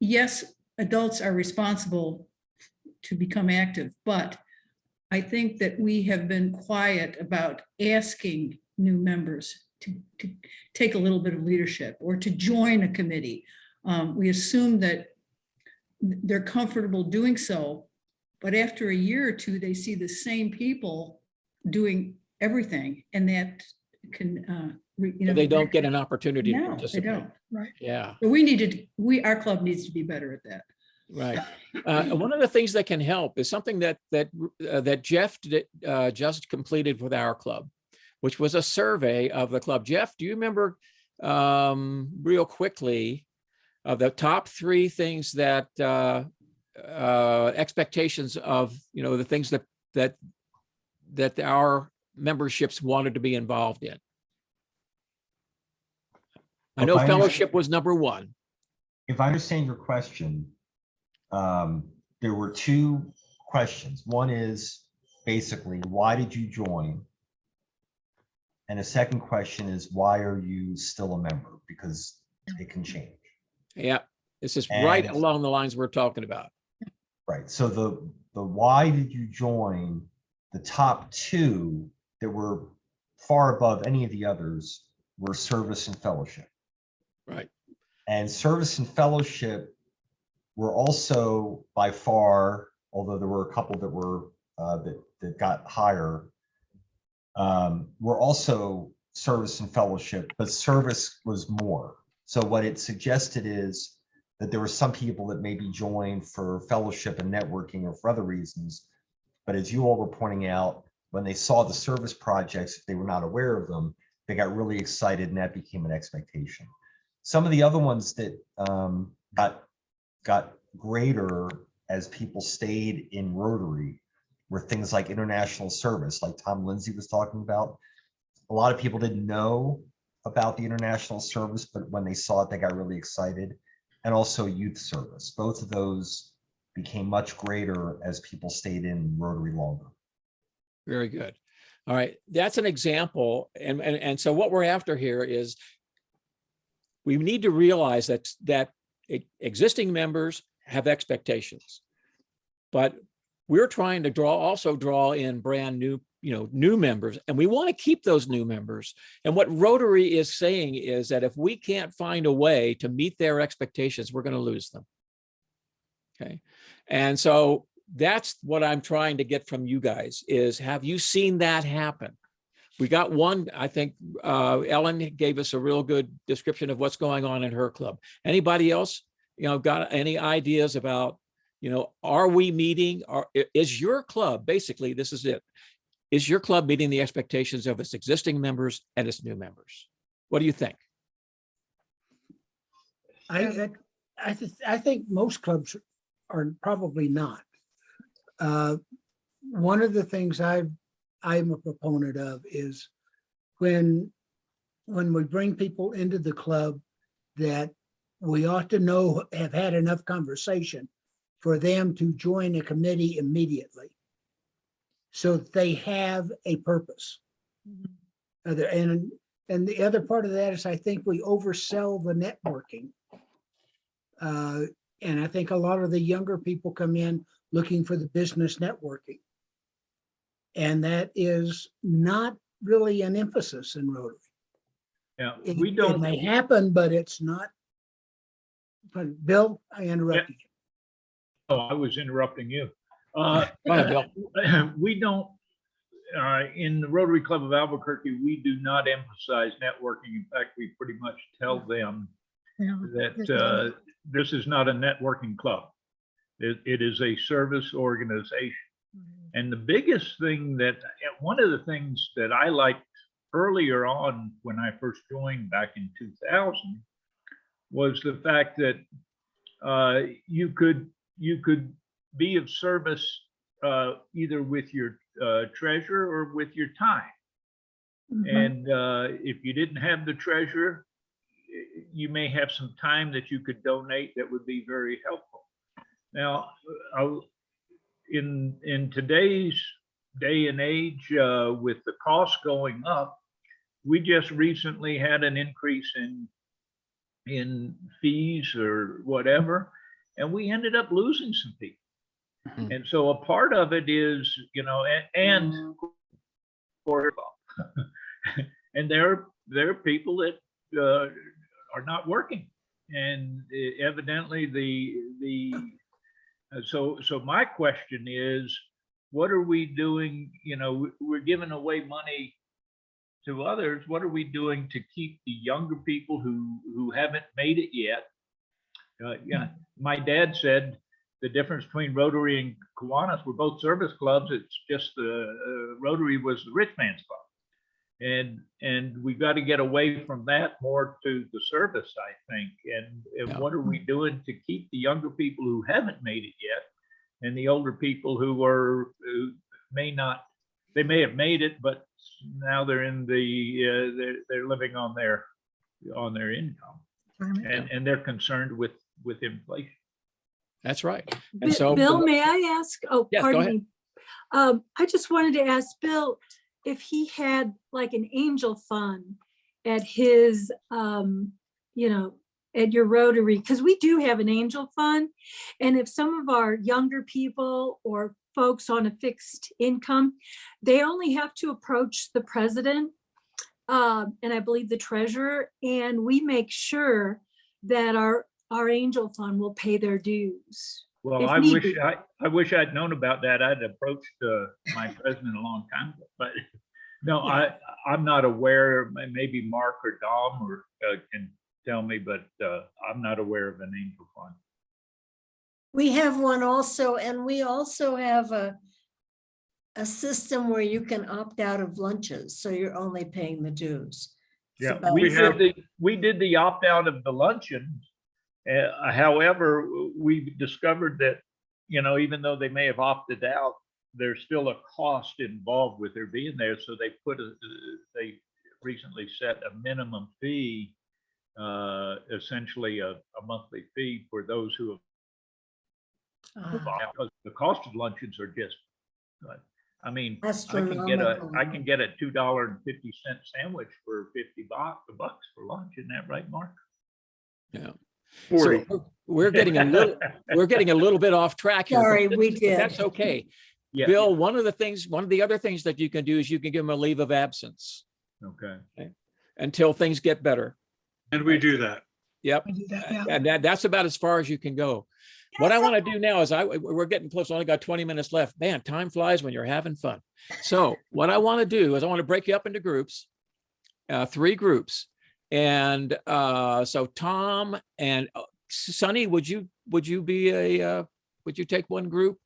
yes, adults are responsible to become active, but I think that we have been quiet about asking new members to take a little bit of leadership or to join a committee. We assume that they're comfortable doing so, but after a year or two, they see the same people doing everything, and that can, They don't get an opportunity to No, they participate. don't. Right. Yeah. So our club needs to be better at that. Right. One of the things that can help is something that Jeff just completed with our club, which was a survey of the club. Jeff, do you remember real quickly the top 3 things that expectations of, the things that our memberships wanted to be involved in? I know fellowship was number 1. If I understand your question, there were 2 questions. One is basically, why did you join? And the second question is, why are you still a member? Because it can change. Yeah, this is right And- along the lines we're talking about. Right. So the why did you join, the top 2 that were far above any of the others were service and fellowship. Right. And service and fellowship were also by far, although there were a couple that were that got higher, were also service and fellowship, but service was more. So what it suggested is that there were some people that maybe joined for fellowship and networking or for other reasons. But as you all were pointing out, when they saw the service projects, if they were not aware of them, they got really excited and that became an expectation. Some of the other ones that got greater as people stayed in Rotary were things like international service, like Tom Lindsay was talking about. A lot of people didn't know about the international service, but when they saw it, they got really excited. And also youth service. Both of those became much greater as people stayed in Rotary longer. Very good. All right, that's an example. And so what we're after here is we need to realize that existing members have expectations, but we're trying to also draw in brand new, new members, and we want to keep those new members. And what Rotary is saying is that if we can't find a way to meet their expectations, we're going to lose them. Okay. And so that's what I'm trying to get from you guys is, have you seen that happen? We got one, I think Ellen gave us a real good description of what's going on in her club. Anybody else, got any ideas about, are we meeting, or is your club, basically, this is it. Is your club meeting the expectations of its existing members and its new members? What do you think? I think most clubs are probably not. One of the things I'm a proponent of is when we bring people into the club, that we ought to have had enough conversation for them to join a committee immediately, so that they have a purpose. And the other part of that is, I think we oversell the networking. And I think a lot of the younger people come in looking for the business networking. And that is not really an emphasis in Rotary. Yeah, It may don't. happen, but it's not. But Bill, I interrupted you. Oh, I was interrupting you. Go ahead, Bill. We don't, in the Rotary Club of Albuquerque, we do not emphasize networking. In fact, we pretty much tell them that this is not a networking club. It is a service organization. And the biggest thing that, one of the things that I liked earlier on when I first joined back in 2000 was the fact that you could be of service either with your treasure or with your time. And if you didn't have the treasure, you may have some time that you could donate that would be very helpful. Now, in today's day and age, with the cost going up, we just recently had an increase in fees or whatever, and we ended up losing some people. And so a part of it is, you know, and and there are people that are not working, and evidently so my question is, what are we doing? You know, we're giving away money to others. What are we doing to keep the younger people who haven't made it yet? Yeah, my dad said the difference between Rotary and Kiwanis were both service clubs. It's just the Rotary was the rich man's club. And we got to get away from that more to the service, I think. And what are we doing to keep the younger people who haven't made it yet, and the older people who may not, they may have made it, but now they're in they're living on their income, and they're concerned with inflation. That's right. And so, Bill, may I ask? Oh, yes, go pardon ahead. me. I just wanted to ask Bill if he had like an angel fund at his, you know, at your Rotary, because we do have an angel fund. And if some of our younger people or folks on a fixed income, they only have to approach the president and I believe the treasurer, and we make sure that our angel fund will pay their dues. Well, I wish I'd known about that. I'd approached my president a long time ago, but no, Yeah. I'm not aware. Maybe Mark or Dom or can tell me, but I'm not aware of an angel fund. We have one also, and we also have a system where you can opt out of lunches, so you're only paying the dues. It's Yeah, about- we did the opt out of the luncheon. However, we discovered that, you know, even though they may have opted out, there's still a cost involved with their being there. So they they recently set a minimum fee, essentially a monthly fee for those who have because the cost of luncheons are just, I mean, I can get a $2.50 sandwich for $50 for lunch. Isn't that right, Mark? Yeah. 40. So we're getting a little bit off track here. Sorry, but we did. That's okay. Yeah. Bill, one of the other things that you can do is you can give them a leave of absence. Okay. Until things get better. And we do that. Yep. We do that, yeah. And that's about as far as you can go. What I want to do now is we're getting close. I only got 20 minutes left. Man, time flies when you're having fun. So what I want to do is I want to break you up into groups, 3 groups. And so Tom and Sonny, would you take one group?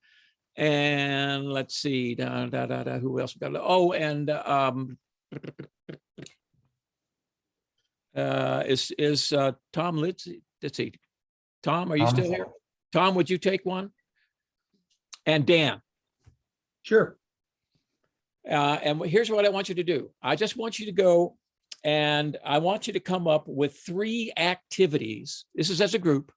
And let's see, who else we got? Oh, and is Tom Litzy? Let's see. Tom, are you still here? Tom, would you take one? And Dan. Sure. And here's what I want you to do. I just want you to go and I want you to come up with 3 activities. This is as a group,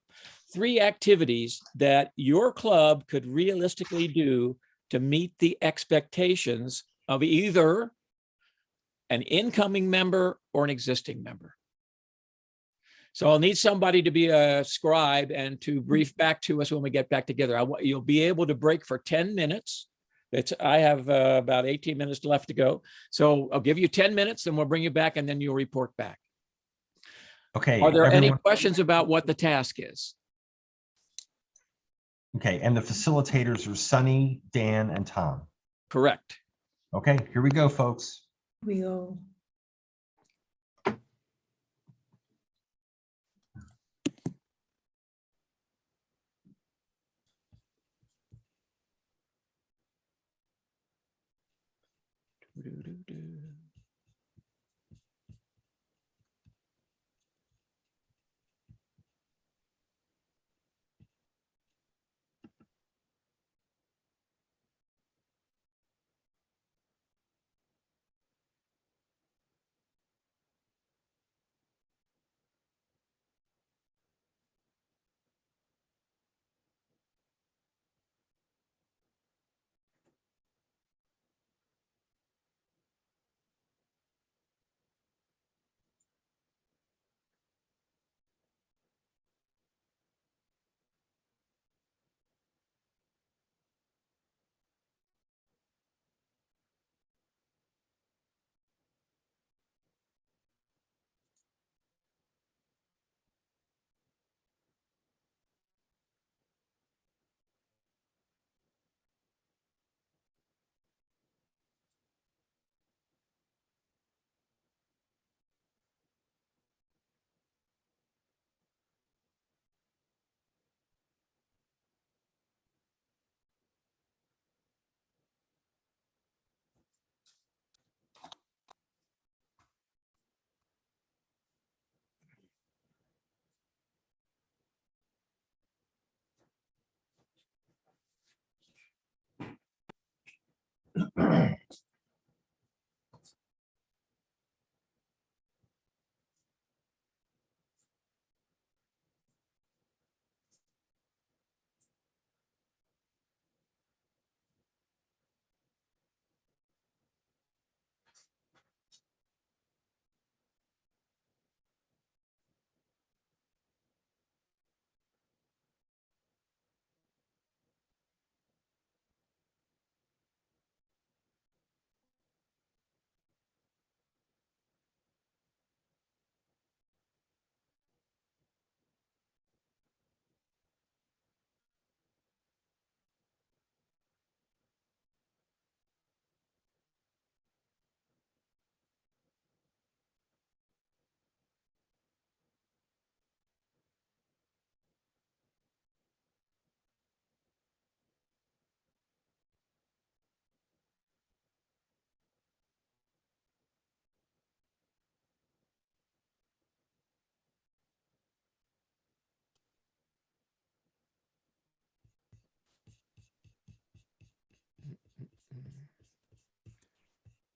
3 activities that your club could realistically do to meet the expectations of either an incoming member or an existing member. So I'll need somebody to be a scribe and to brief back to us when we get back together. You'll be able to break for 10 minutes. I have about 18 minutes left to go. So I'll give you 10 minutes, then we'll bring you back and then you'll report back. Okay. Are there any questions about what the task is? Okay, and the facilitators are Sonny, Dan, and Tom. Correct. Okay, here we go, folks. We go.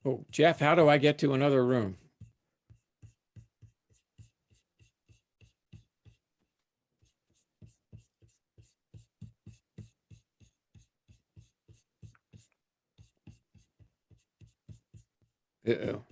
Oh, Jeff, how do I get to another room? Uh-oh.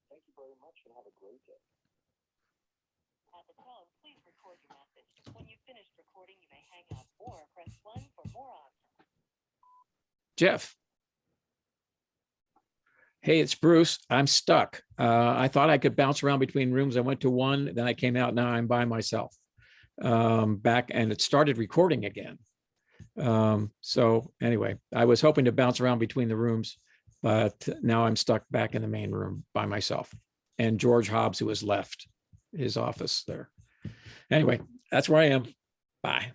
Thank you very much and have a great day. At the tone, please record your message. When you've finished recording, you may hang up or press 1 for more options. Jeff. Hey, it's Bruce. I'm stuck. I thought I could bounce around between rooms. I went to one, then I came out. Now I'm by myself. Back and it started recording again. So anyway, I was hoping to bounce around between the rooms, but now I'm stuck back in the main room by myself. And George Hobbs, who has left his office there. Anyway, that's where I am. Bye.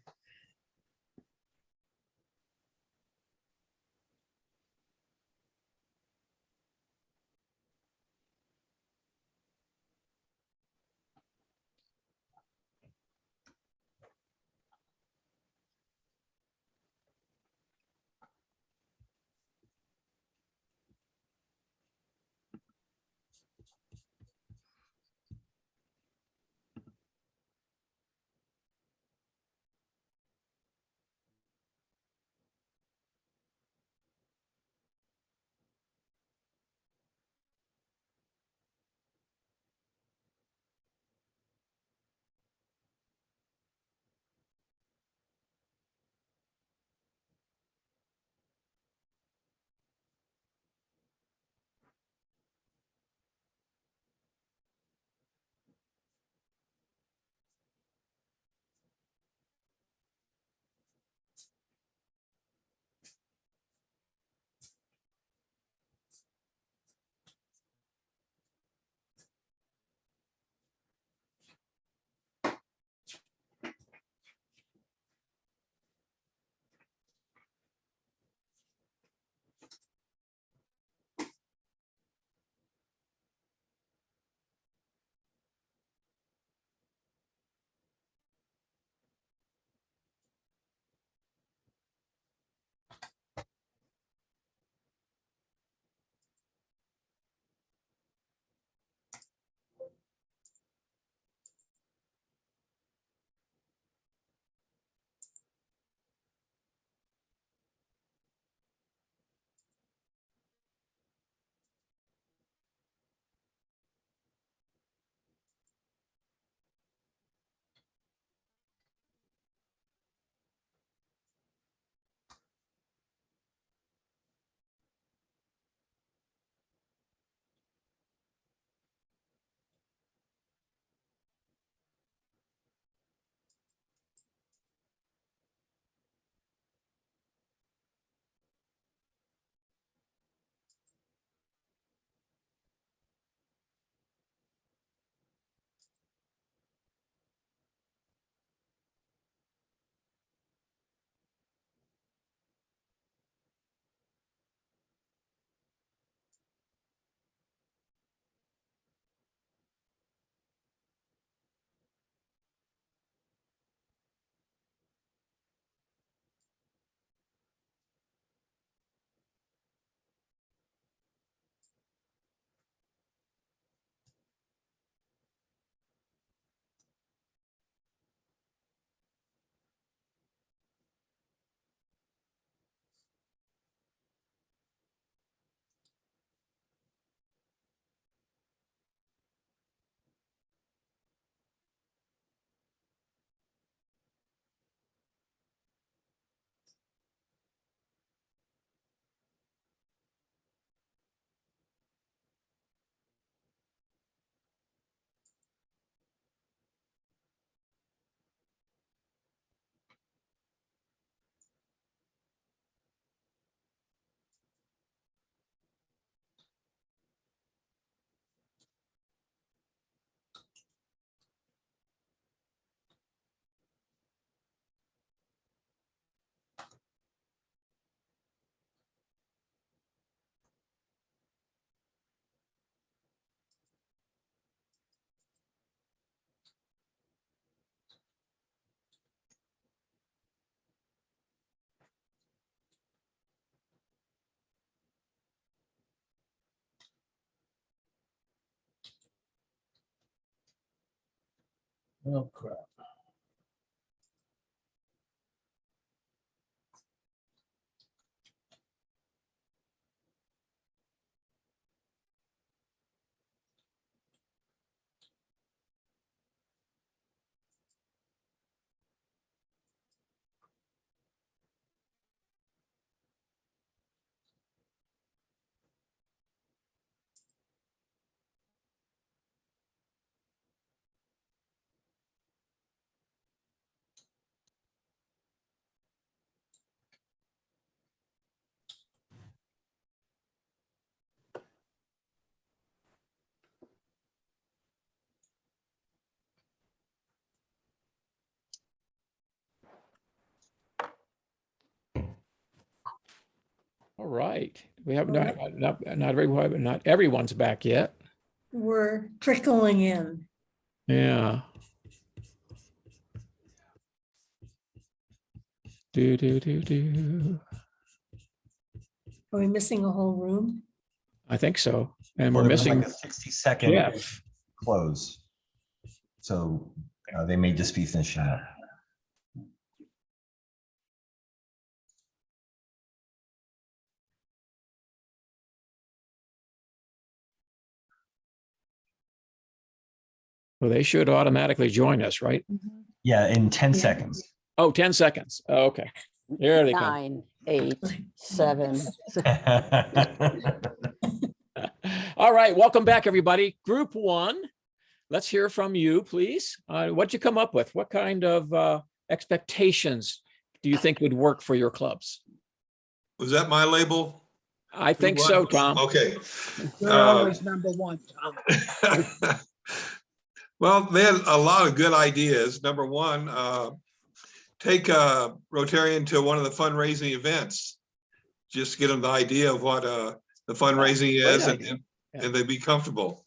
Oh, crap. All right. We have not everyone's back yet. We're trickling in. Yeah. Do. Are we missing a whole room? I think so. And Well, we're there was missing like a 60-second Jeff. close. So they may just be finishing up. Well, they should automatically join us, right? Yeah, in 10 seconds. Oh, 10 seconds. Oh, okay. There they come. 9, 8, 7. All right. Welcome back, everybody. Group 1. Let's hear from you, please. What'd you come up with? What kind of expectations do you think would work for your clubs? Was that my label? I think so, Tom. Okay. You're always number one, Tom. Well, they had a lot of good ideas. Number one, take a Rotarian to one of the fundraising events. Just get them the idea of what the fundraising is, and they'd be comfortable.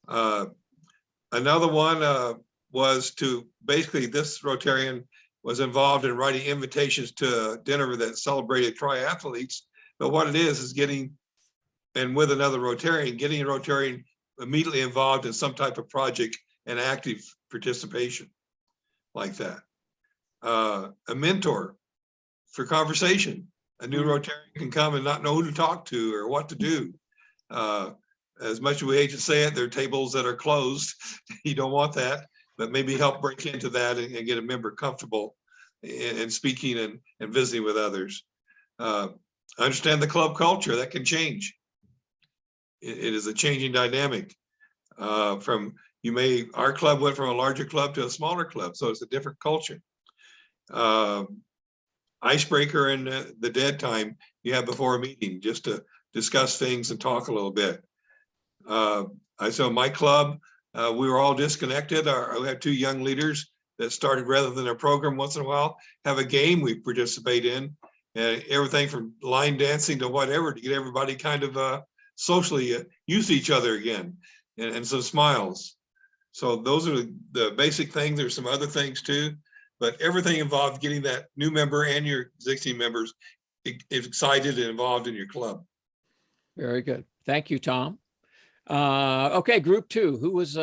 Another one was to basically, this Rotarian was involved in writing invitations to dinner that celebrated triathletes. But what it is getting, and with another Rotarian, getting a Rotarian immediately involved in some type of project and active participation like that. A mentor for conversation. A new Rotarian can come and not know who to talk to or what to do. As much as we hate to say it, there are tables that are closed. You don't want that, but maybe help break into that and get a member comfortable in speaking and visiting with others. Understand the club culture, that can change. It is a changing dynamic. Our club went from a larger club to a smaller club, so it's a different culture. Icebreaker in the dead time you have before a meeting, just to discuss things and talk a little bit. So my club, we were all disconnected. We had 2 young leaders that started, rather than a program once in a while, have a game we participate in, and everything from line dancing to whatever, to get everybody kind of socially used to each other again, and some smiles. So those are the basic things. There's some other things too, but everything involved getting that new member and your existing members excited and involved in your club. Very good. Thank you, Tom. Okay, group 2. Who was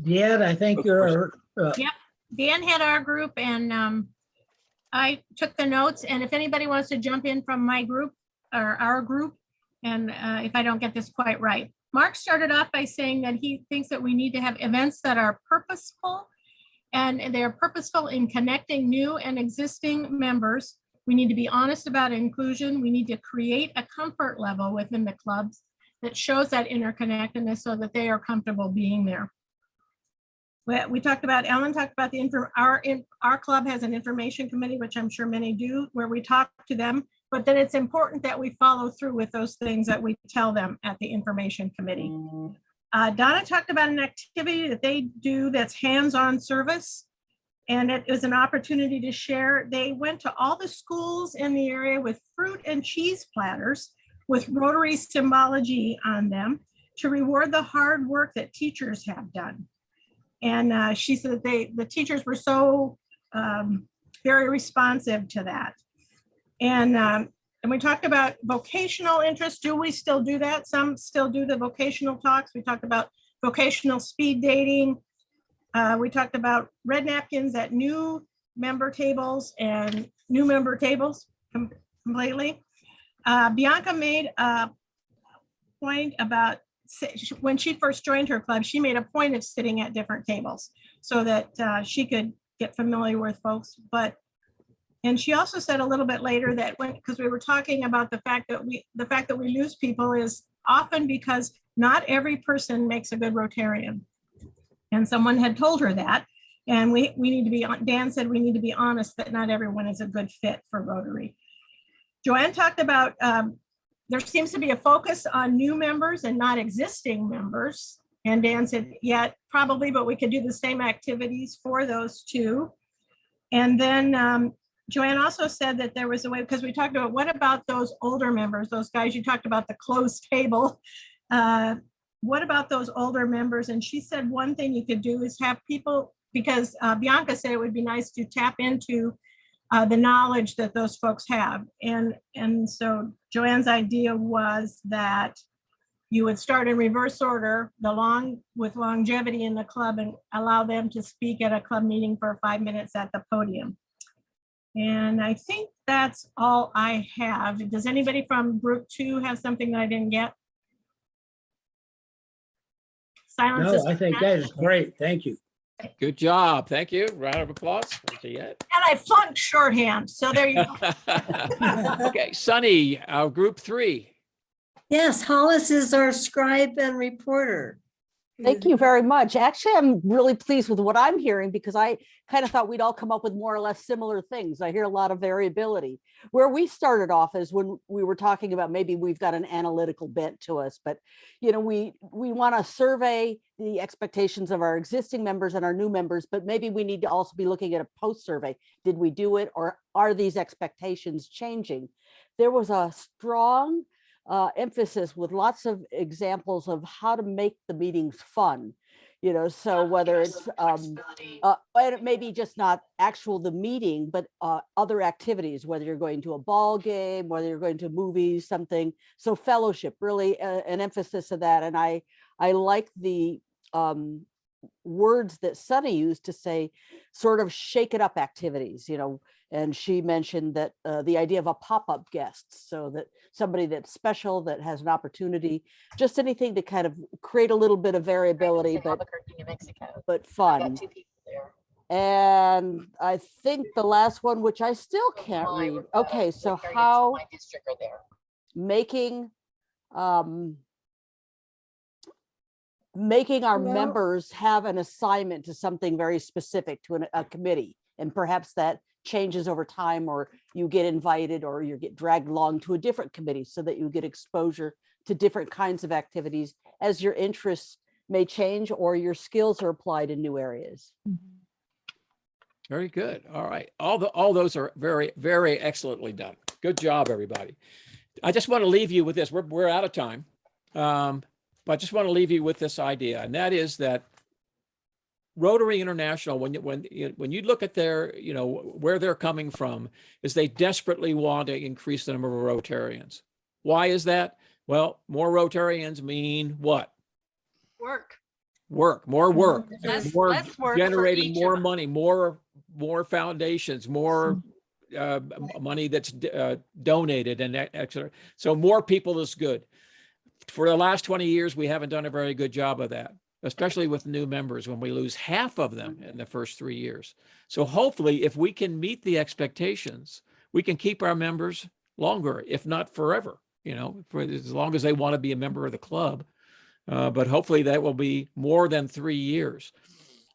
Yeah, I think you're. Yep, Dan had our group, and I took the notes, and if anybody wants to jump in from my group or our group, and if I don't get this quite right. Mark started off by saying that he thinks that we need to have events that are purposeful, and they're purposeful in connecting new and existing members. We need to be honest about inclusion. We need to create a comfort level within the clubs that shows that interconnectedness so that they are comfortable being there. We talked about, Ellen talked about our club has an information committee, which I'm sure many do, where we talk to them, but then it's important that we follow through with those things that we tell them at the information committee. Donna talked about an activity that they do that's hands-on service, and it is an opportunity to share. They went to all the schools in the area with fruit and cheese platters with Rotary symbology on them to reward the hard work that teachers have done. And she said that the teachers were so very responsive to that. And we talked about vocational interest. Do we still do that? Some still do the vocational talks. We talked about vocational speed dating. We talked about red napkins at new member tables and new member tables completely. Bianca made a point about when she first joined her club, she made a point of sitting at different tables so that she could get familiar with folks. And she also said a little bit later that because we were talking about the fact that we lose people is often because not every person makes a good Rotarian. And someone had told her that. And we need to be, Dan said we need to be honest that not everyone is a good fit for Rotary. Joanne talked about there seems to be a focus on new members and not existing members. And Dan said, yeah, probably, but we could do the same activities for those two. And then Joanne also said that there was a way, because we talked about what about those older members, those guys, you talked about the closed table. What about those older members? And she said one thing you could do is have people, because Bianca said it would be nice to tap into the knowledge that those folks have. And so Joanne's idea was that you would start in reverse order, with longevity in the club, and allow them to speak at a club meeting for 5 minutes at the podium. And I think that's all I have. Does anybody from group 2 have something that I didn't get? Silence No, is I think that is great. Thank you. Good job. Thank you. Round of applause for Juliette. And I flunked shorthand, so there you go. Okay, Sunny, group 3. Yes, Hollis is our scribe and reporter. Thank you very much. Actually, I'm really pleased with what I'm hearing because I kind of thought we'd all come up with more or less similar things. I hear a lot of variability. Where we started off is when we were talking about maybe we've got an analytical bent to us, but you know, we want to survey the expectations of our existing members and our new members, but maybe we need to also be looking at a post survey. Did we do it, or are these expectations changing? There was a strong emphasis with lots of examples of how to make the meetings fun, you know, so whether it's and it may be just not the meeting, but other activities, whether you're going to a ball game, whether you're going to movies, something. So fellowship, really an emphasis of that. And I like the words that Sunny used to say, sort of shake it up activities, you know, and she mentioned that the idea of a pop-up guest, so that somebody that's special, that has an opportunity, just anything to kind of create a little bit of variability, but fun. And I think the last one, which I still can't read. Okay, so how making our members have an assignment to something very specific to a committee, and perhaps that changes over time, or you get invited or you get dragged along to a different committee so that you get exposure to different kinds of activities as your interests may change or your skills are applied in new areas. Very good. All right. All those are very, very excellently done. Good job, everybody. I just want to leave you with this. We're out of time. But I just want to leave you with this idea, and that is that Rotary International, when you look at their, you know, where they're coming from, is they desperately want to increase the number of Rotarians. Why is that? Well, more Rotarians mean what? Work. More work, Less more work for generating each more of us. money, more foundations, more money that's donated, and et cetera. So more people is good. For the last 20 years, we haven't done a very good job of that, especially with new members when we lose half of them in the first 3 years. So hopefully, if we can meet the expectations, we can keep our members longer, if not forever, you know, for as long as they want to be a member of the club. But hopefully that will be more than 3 years.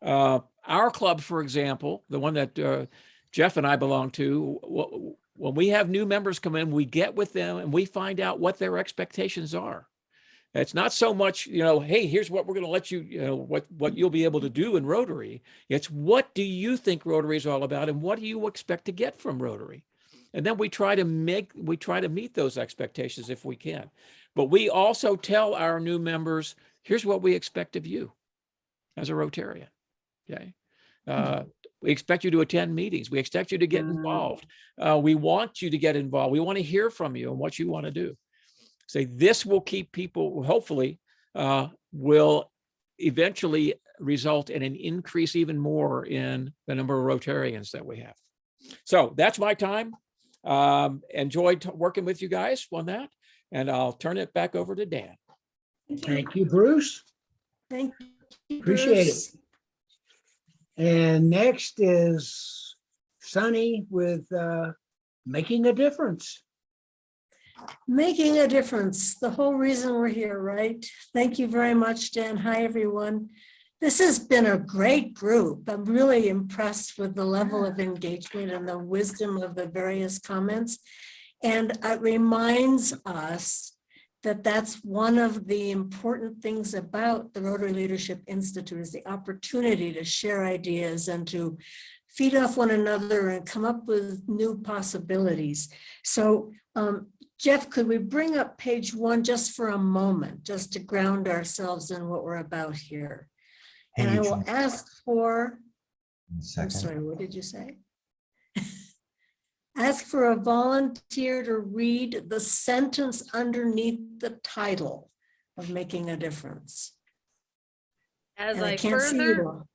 Our club, for example, the one that Jeff and I belong to, when we have new members come in, we get with them and we find out what their expectations are. It's not so much, you know, hey, here's what we're going to let you, you know, what you'll be able to do in Rotary. It's what do you think Rotary is all about, and what do you expect to get from Rotary? And then we try to meet those expectations if we can. But we also tell our new members, here's what we expect of you as a Rotarian. Okay. We expect you to attend meetings. We expect you to get involved. We want you to get involved. We want to hear from you and what you want to do. Say this will keep people, hopefully, will eventually result in an increase even more in the number of Rotarians that we have. So that's my time. Enjoyed working with you guys on that, and I'll turn it back over to Dan. Thank you, Bruce. Thank you. Appreciate it. Bruce. And next is Sunny with Making a Difference. Making a difference, the whole reason we're here, right? Thank you very much, Dan. Hi, everyone. This has been a great group. I'm really impressed with the level of engagement and the wisdom of the various comments. And it reminds us that that's one of the important things about the Rotary Leadership Institute is the opportunity to share ideas and to feed off one another and come up with new possibilities. So Jeff, could we bring up page 1 just for a moment, just to ground ourselves in what we're about here? And I will ask for, I'm sorry, what did you say? Ask for a volunteer to read the sentence underneath the title of Making a Difference. As And I can't see you further,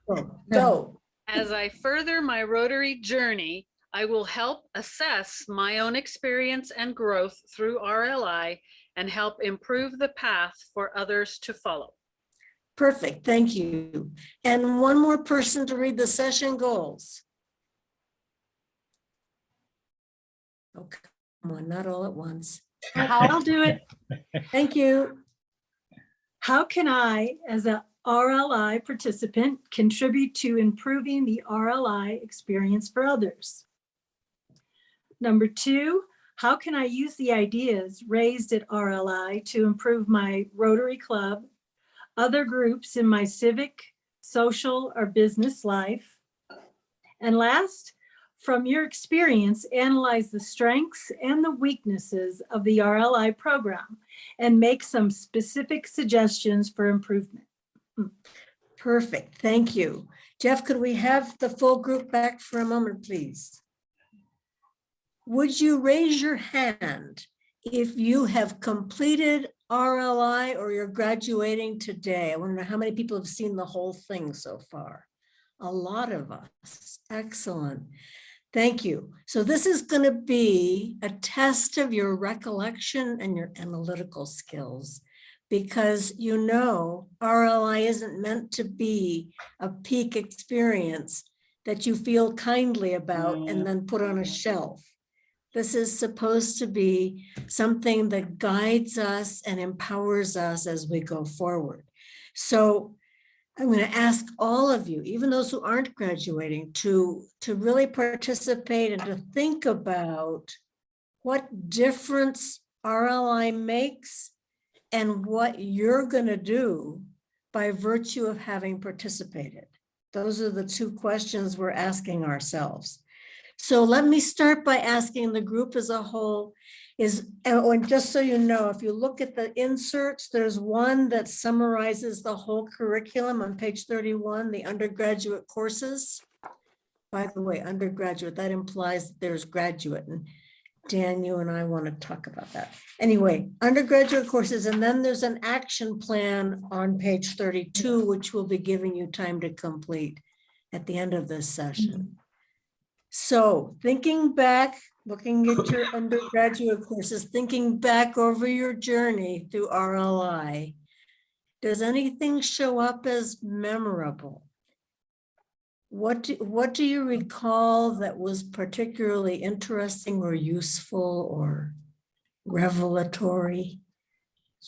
all. Go. as I further my Rotary journey, I will help assess my own experience and growth through RLI and help improve the path for others to follow. Perfect, thank you. And one more person to read the session goals. Okay, come on, not all at once. I'll do it. Thank you. How can I, as a RLI participant, contribute to improving the RLI experience for others? Number 2, how can I use the ideas raised at RLI to improve my Rotary Club, other groups in my civic, social, or business life? And last, from your experience, analyze the strengths and the weaknesses of the RLI program and make some specific suggestions for improvement. Perfect, thank you. Jeff, could we have the full group back for a moment, please? Would you raise your hand if you have completed RLI or you're graduating today? I want to know how many people have seen the whole thing so far. A lot of us. Excellent. Thank you. So this is going to be a test of your recollection and your analytical skills, because you know RLI isn't meant to be a peak experience that you feel kindly about and then put on a shelf. This is supposed to be something that guides us and empowers us as we go forward. So I'm going to ask all of you, even those who aren't graduating, to really participate and to think about what difference RLI makes and what you're going to do by virtue of having participated. Those are the 2 questions we're asking ourselves. So let me start by asking the group as a whole and just so you know, if you look at the inserts, there's one that summarizes the whole curriculum on page 31, the undergraduate courses. By the way, undergraduate, that implies that there's graduate, and Dan, you and I want to talk about that. Anyway, undergraduate courses, and then there's an action plan on page 32, which we'll be giving you time to complete at the end of this session. So thinking back, looking at your undergraduate courses, thinking back over your journey through RLI, does anything show up as memorable? What do you recall that was particularly interesting or useful or revelatory?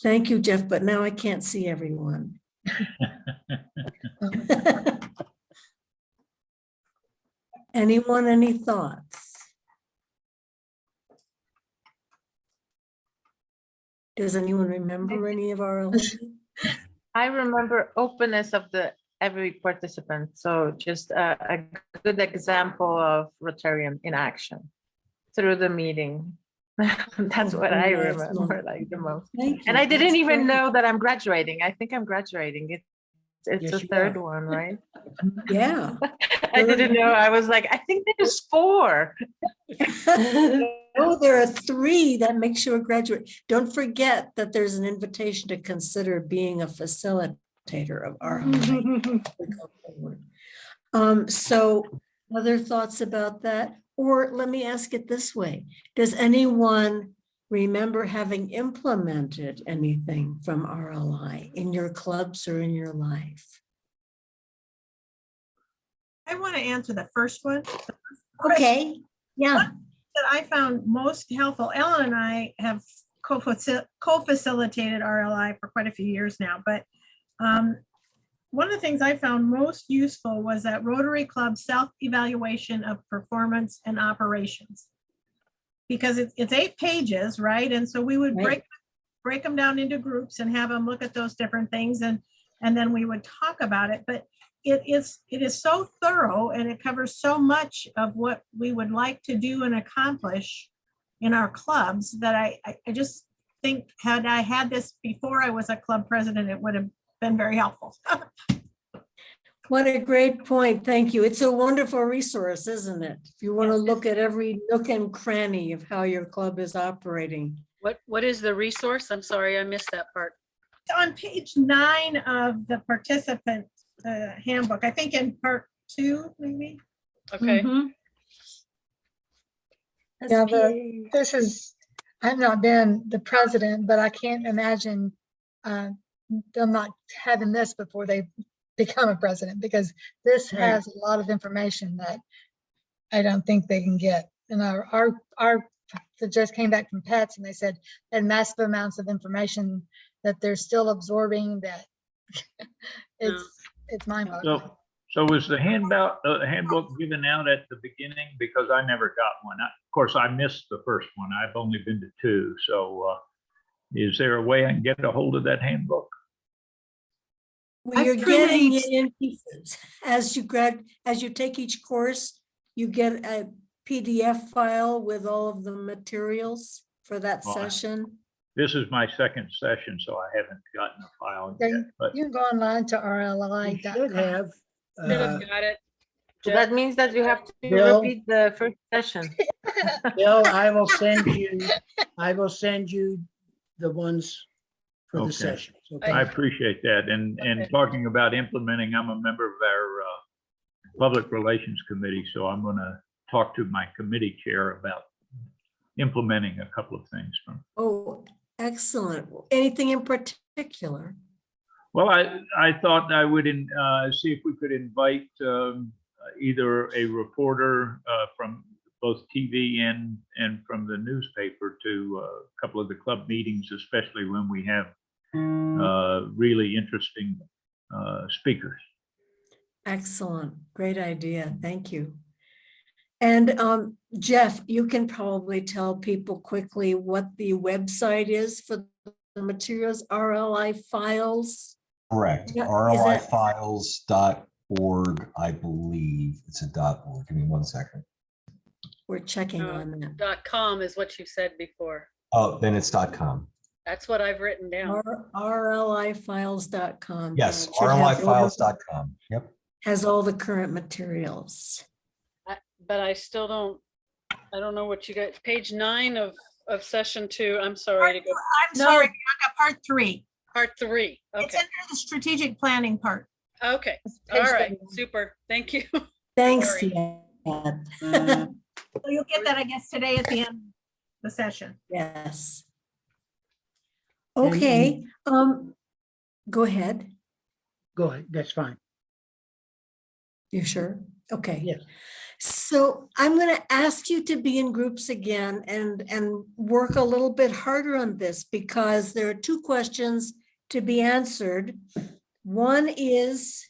Thank you, Jeff, but now I can't see everyone. Anyone, any thoughts? Does anyone remember any of our? I remember openness of every participant. So just a good example of Rotarian in action through the meeting. That's what I remember like the most. And I didn't even know that I'm graduating. I think I'm graduating. It's the 3rd one, right? Yeah. I didn't know. I was like, I think there's 4. Oh, there are 3 that makes you a graduate. Don't forget that there's an invitation to consider being a facilitator. facilitator of RLI. So other thoughts about that? Or let me ask it this way. Does anyone remember having implemented anything from RLI in your clubs or in your life? I want to answer the first one. Okay, yeah. That I found most helpful, Ellen and I have co-facilitated RLI for quite a few years now, but one of the things I found most useful was that Rotary Club self-evaluation of performance and operations. Because it's 8 pages, right? And so we would break them down into groups and have them look at those different things, and then we would talk about it. But it is so thorough, and it covers so much of what we would like to do and accomplish in our clubs that I just think, had I had this before I was a club president, it would have been very helpful. What a great point. Thank you. It's a wonderful resource, isn't it? If you want to look at every nook and cranny of how your club is operating. What is the resource? I'm sorry, I missed that part. On page 9 of the participant handbook, I think in part 2, maybe. Okay. Yeah, I've not been the president, but I can't imagine them not having this before they become a president, because this has a lot of information that I don't think they can get. And our just came back from Pets, and they said they had massive amounts of information that they're still absorbing, that it's mind-boggling. So was the handbook given out at the beginning? Because I never got one. Of course, I missed the first one. I've only been to 2. So is there a way I can get a hold of that handbook? Well, you're getting it in pieces. As you take each course, you get a PDF file with all of the materials for that session. This is my second session, so I haven't gotten a file yet. But You can go online to RLI. Should have. Should have got it. So that means that you have to Bill? repeat the first session. Bill, I will send you the ones for the sessions. Okay. I appreciate that. And talking about implementing, I'm a member of our Public Relations Committee, so I'm going to talk to my committee chair about implementing a couple of things from. Oh, excellent. Anything in particular? Well, I thought I would see if we could invite either a reporter from both TV and from the newspaper to a couple of the club meetings, especially when we have really interesting speakers. Excellent. Great idea. Thank you. And Jeff, you can probably tell people quickly what the website is for the materials, RLI Files. Correct. Yeah, RLIfiles.org, I believe it's a .org. Give me 1 second. We're checking on that. .com is what you said before. Oh, then it's .com. That's what I've written down. RLIfiles.com. Yes, RLIfiles.com. Yep. Has all the current materials. But I still don't, I don't know what you got. Page 9 of session 2. I'm sorry to go. I'm sorry, Bianca, part 3. Part 3. Okay. It's under the strategic planning part. Okay. All right. Super. Thank you. Thanks, Sorry. Dad. So you'll get that, I guess, today at the end of the session. Yes. Okay. Go ahead. Go ahead. That's fine. You sure? Okay. Yes. So I'm going to ask you to be in groups again and work a little bit harder on this, because there are 2 questions to be answered. One is,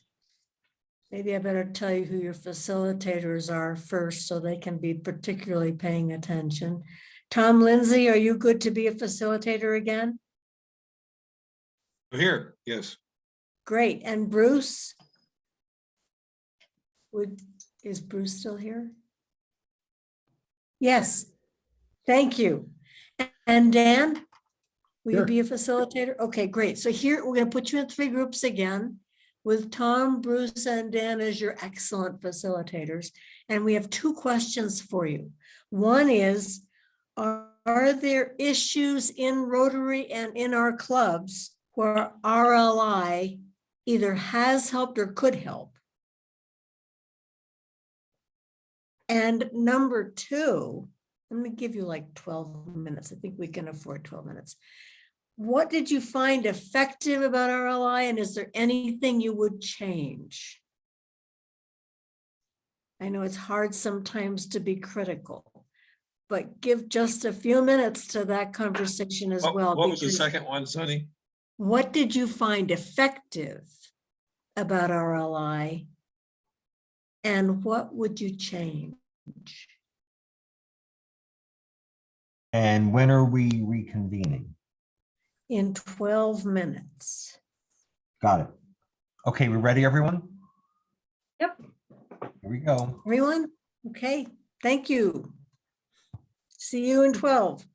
maybe I better tell you who your facilitators are first so they can be particularly paying attention. Tom Lindsay, are you good to be a facilitator again? I'm here, yes. Great. And Bruce? Is Bruce still here? Yes. Thank you. And Dan, will you be a facilitator? Okay, great. So here we're going to put you in 3 groups again with Tom, Bruce, and Dan as your excellent facilitators. And we have 2 questions for you. One is, are there issues in Rotary and in our clubs where RLI either has helped or could help? And number two, let me give you like 12 minutes. I think we can afford 12 minutes. What did you find effective about RLI, and is there anything you would change? I know it's hard sometimes to be critical, but give just a few minutes to that conversation as well. What was the because second one, Sonny? What did you find effective about RLI, and what would you change? And when are we reconvening? In 12 minutes. Got it. Okay, we ready, everyone? Yep. Here we go. Everyone? Okay, thank you. See you in 12.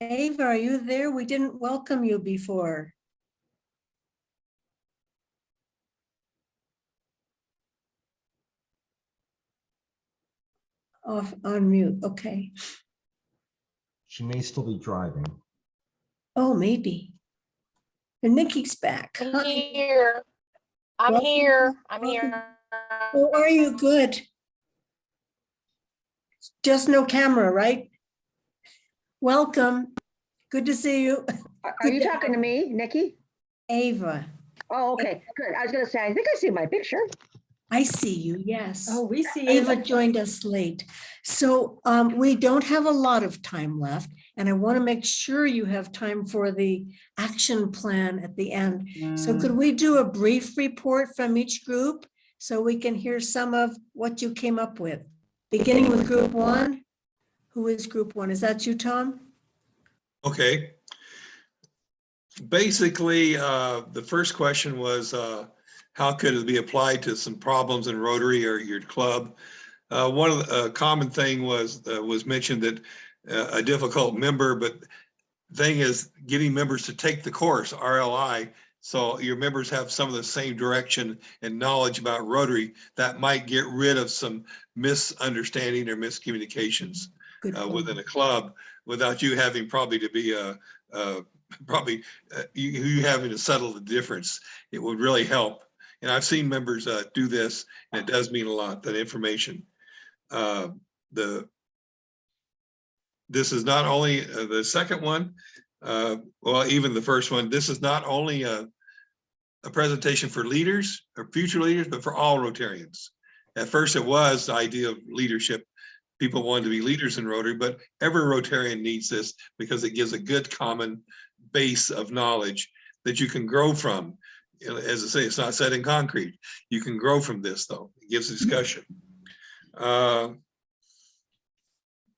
Ava, are you there? We didn't welcome you before. Off on mute. Okay. She may still be driving. Oh, maybe. And Nikki's back. I'm Hi. here. I'm Welcome. here. I'm Welcome. here. Oh, are you good? Just no camera, right? Welcome. Good to see you. Are you talking to me, Nikki? Ava. Oh, okay, good. I was gonna say, I think I see my picture. I see you, yes. Oh, we see you. Ava joined us late. So we don't have a lot of time left, and I want to make sure you have time for the action plan at the end. So could we do a brief report from each group so we can hear some of what you came up with? Beginning with group one. Who is group one? Is that you, Tom? Okay. Basically, the first question was, how could it be applied to some problems in Rotary or your club? One of the common thing was mentioned that a difficult member, but thing is getting members to take the course, RLI, so your members have some of the same direction and knowledge about Rotary that might get rid of some misunderstanding or miscommunications within a club without you having probably to be you having to settle the difference. It would really help. And I've seen members do this, and it does mean a lot, that information. This is not only the second one, well, even the first one, this is not only a presentation for leaders or future leaders, but for all Rotarians. At first it was the idea of leadership. People wanted to be leaders in Rotary, but every Rotarian needs this because it gives a good common base of knowledge that you can grow from. As I say, it's not set in concrete. You can grow from this though. It gives a discussion.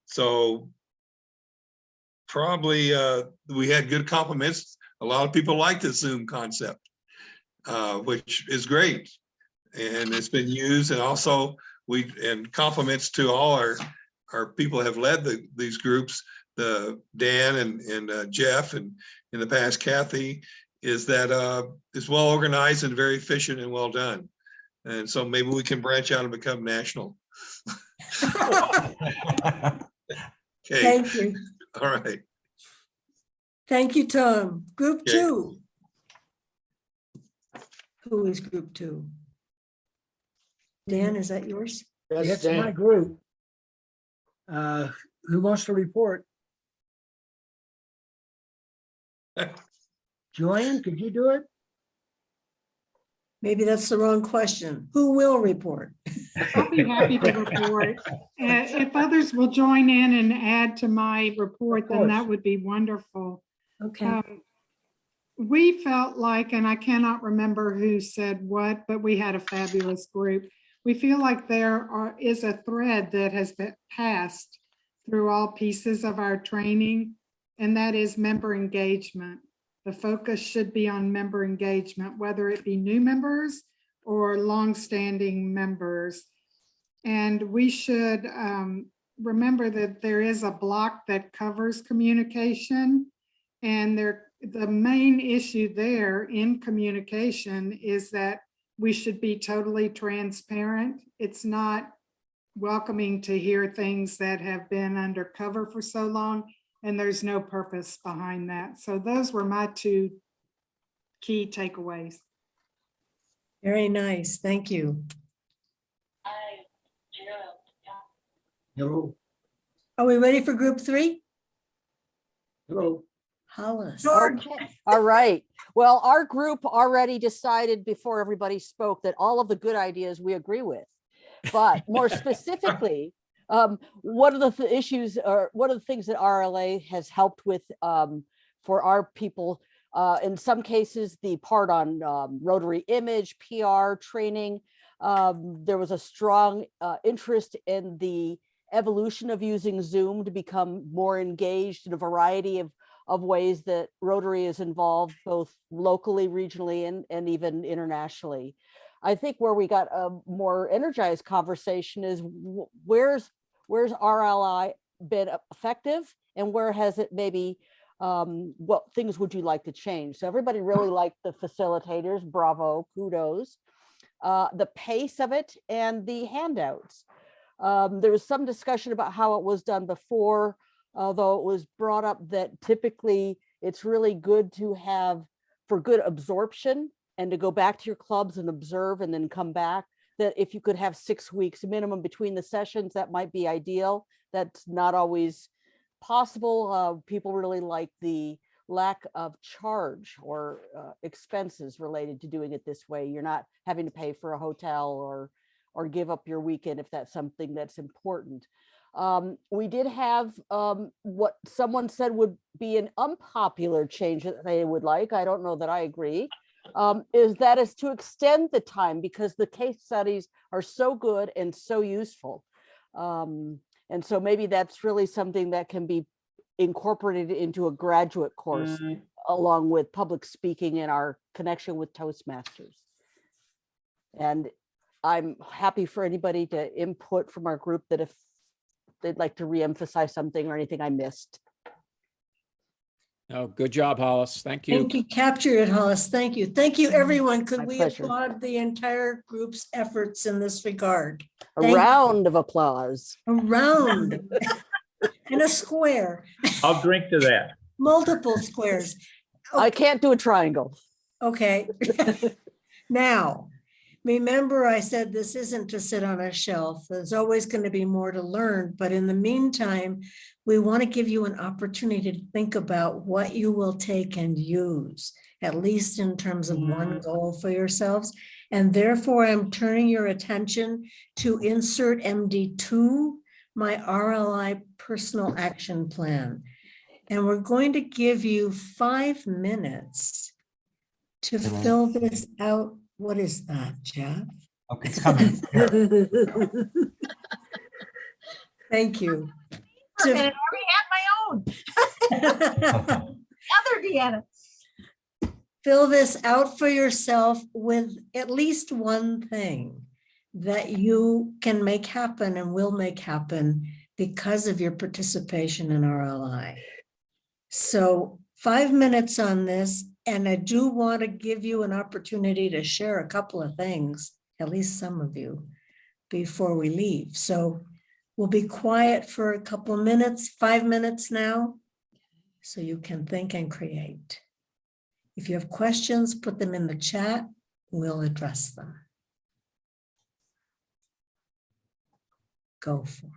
So probably, we had good compliments. A lot of people like the Zoom concept, which is great. And it's been used, and also and compliments to all our people who have led these groups, Dan and Jeff, and in the past Kathy, is that it's well organized and very efficient and well done. And so maybe we can branch out and become national. Okay. Thank you. All right. Thank you, Tom. Group Okay. 2. Who is group 2? Dan, is that yours? That's my group. Who wants to report? Joanne, could you do it? Maybe that's the wrong question. Who will report? I'll be happy to report. If others will join in and add to my report, then that would be wonderful. Okay. We felt like, and I cannot remember who said what, but we had a fabulous group. We feel like there is a thread that has been passed through all pieces of our training, and that is member engagement. The focus should be on member engagement, whether it be new members or longstanding members. And we should remember that there is a block that covers communication, and the main issue there in communication is that we should be totally transparent. It's not welcoming to hear things that have been undercover for so long, and there's no purpose behind that. So those were my 2 key takeaways. Very nice. Thank you. Hello. Are we ready for group 3? Hello. Hollis. Okay, all right. Well, our group already decided before everybody spoke that all of the good ideas we agree with. But more specifically, one of the issues, or one of the things that RLA has helped with for our people, in some cases, the part on Rotary image, PR training, there was a strong interest in the evolution of using Zoom to become more engaged in a variety of ways that Rotary is involved, both locally, regionally, and even internationally. I think where we got a more energized conversation is where's RLI been effective, and where has it maybe, what things would you like to change? So everybody really liked the facilitators, bravo, kudos, the pace of it, and the handouts. There was some discussion about how it was done before, although it was brought up that typically it's really good to have, for good absorption, and to go back to your clubs and observe and then come back, that if you could have 6 weeks minimum between the sessions, that might be ideal. That's not always possible. People really like the lack of charge or expenses related to doing it this way. You're not having to pay for a hotel or give up your weekend if that's something that's important. We did have what someone said would be an unpopular change that they would like. I don't know that I agree. Is to extend the time, because the case studies are so good and so useful. And so maybe that's really something that can be incorporated into a graduate course, along with public speaking and our connection with Toastmasters. And I'm happy for anybody to input from our group that if they'd like to reemphasize something or anything I missed. Oh, good job, Hollis. Thank you. Thank you. Capture it, Hollis. Thank you. Thank you, everyone. Could My we pleasure. applaud the entire group's efforts in this regard? A Thank you. round of applause. A round and a square, I'll drink to that. multiple squares. I can't do a triangle. Okay. Now, remember I said this isn't to sit on a shelf. There's always going to be more to learn. But in the meantime, we want to give you an opportunity to think about what you will take and use, at least in terms of one goal for yourselves. And therefore, I'm turning your attention to insert MD2, my RLI personal action plan. And we're going to give you 5 minutes to fill this out. What is that, Jeff? Okay, it's coming. Thank you. And I already had my own. Other Deanna. Fill this out for yourself with at least one thing that you can make happen and will make happen because of your participation in RLI. So 5 minutes on this, and I do want to give you an opportunity to share a couple of things, at least some of you, before we leave. So we'll be quiet for a couple of minutes, 5 minutes now, so you can think and create. If you have questions, put them in the chat. We'll address them. Go for it.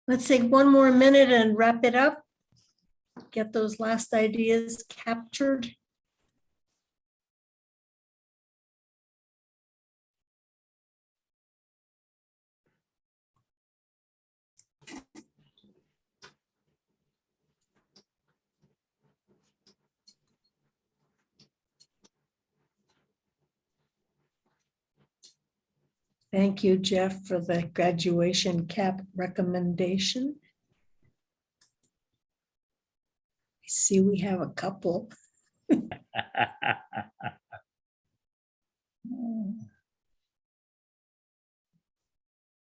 Let's take one more minute and wrap it up. Get those last ideas captured. Thank you, Jeff, for the graduation cap recommendation. I see we have a couple.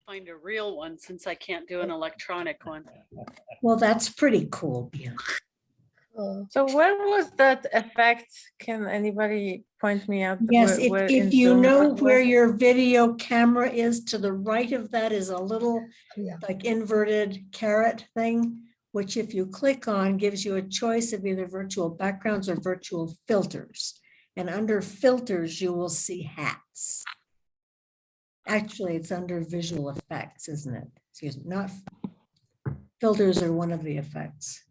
Find a real one since I can't do an electronic one. Well, that's pretty cool, Bianca. So where was that effect? Can anybody point me out? Yes, where if in you Zoom know it where was? your video camera is, to the right of that is a little like inverted caret thing, which if you click on gives you a choice of either virtual backgrounds or virtual filters. And under filters, you will see hats. Actually, it's under visual effects, isn't it? Excuse me, not filters are one of the effects.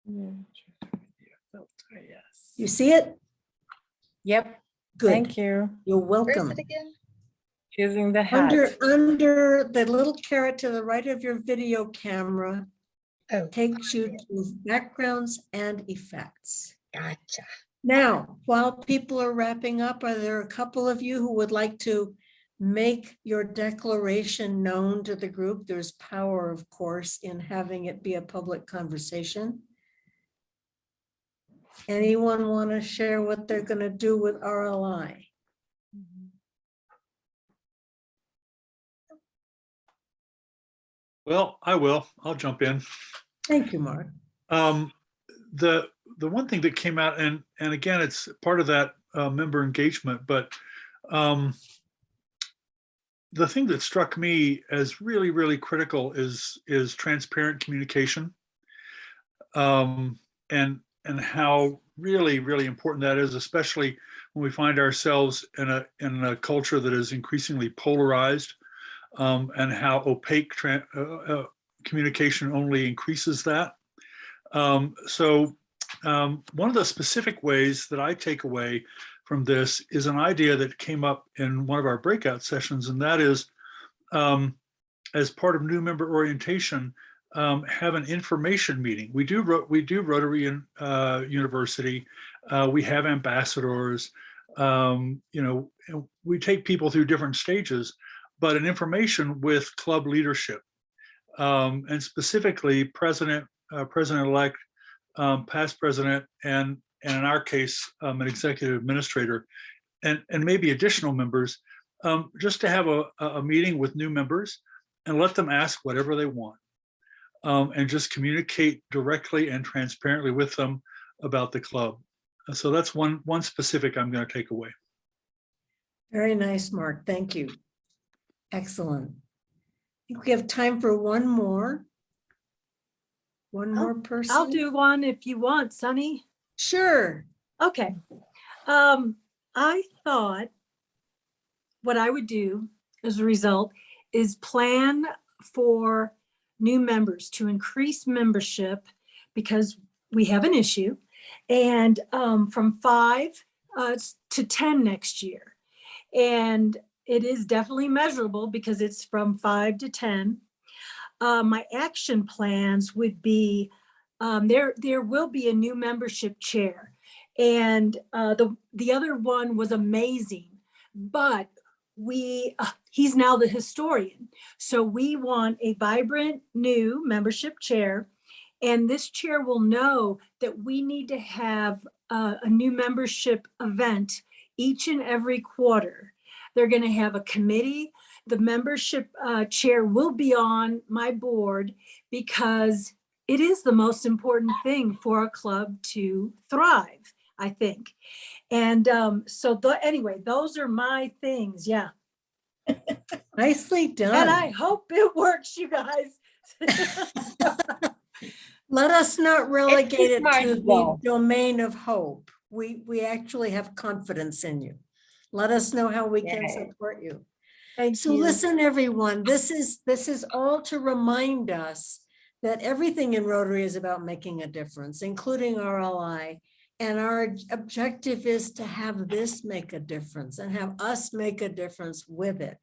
Yes. You see it? Yep. Good. Thank you. You're welcome. Using the hat. Under the little caret to the right of your video camera takes you to backgrounds and effects. Gotcha. Now, while people are wrapping up, are there a couple of you who would like to make your declaration known to the group? There's power, of course, in having it be a public conversation. Anyone want to share what they're going to do with RLI? Well, I will. I'll jump in. Thank you, Mark. The one thing that came out, and again, it's part of that member engagement, but the thing that struck me as really, really critical is transparent communication, and how really, really important that is, especially when we find ourselves in a culture that is increasingly polarized, and how opaque communication only increases that. One of the specific ways that I take away from this is an idea that came up in one of our breakout sessions, and that is, as part of new member orientation, have an information meeting. We do Rotary University. We have ambassadors. We take people through different stages, but an information with club leadership, and specifically president-elect, past president, and in our case, an executive administrator, and maybe additional members, just to have a meeting with new members and let them ask whatever they want, and just communicate directly and transparently with them about the club. So that's one specific I'm going to take away. Very nice, Mark. Thank you. Excellent. I think we have time for one more. One more person. I'll do one if you want, Sunny. Sure. Okay. I thought what I would do as a result is plan for new members to increase membership, because we have an issue, and from 5 to 10 next year. And it is definitely measurable because it's from 5 to 10. My action plans would be, there will be a new membership chair, and the other one was amazing, but he's now the historian. So we want a vibrant new membership chair, and this chair will know that we need to have a new membership event each and every quarter. They're going to have a committee. The membership chair will be on my board, because it is the most important thing for a club to thrive, I think. And anyway, those are my things. Yeah. Nicely done. And I hope it works, you guys. Let us not relegate it smart, to the though. domain of hope. We actually have confidence in you. Let us know how we can support you. So listen, everyone, this is all to remind us that everything in Rotary is about making a difference, including RLI. And our objective is to have this make a difference and have us make a difference with it.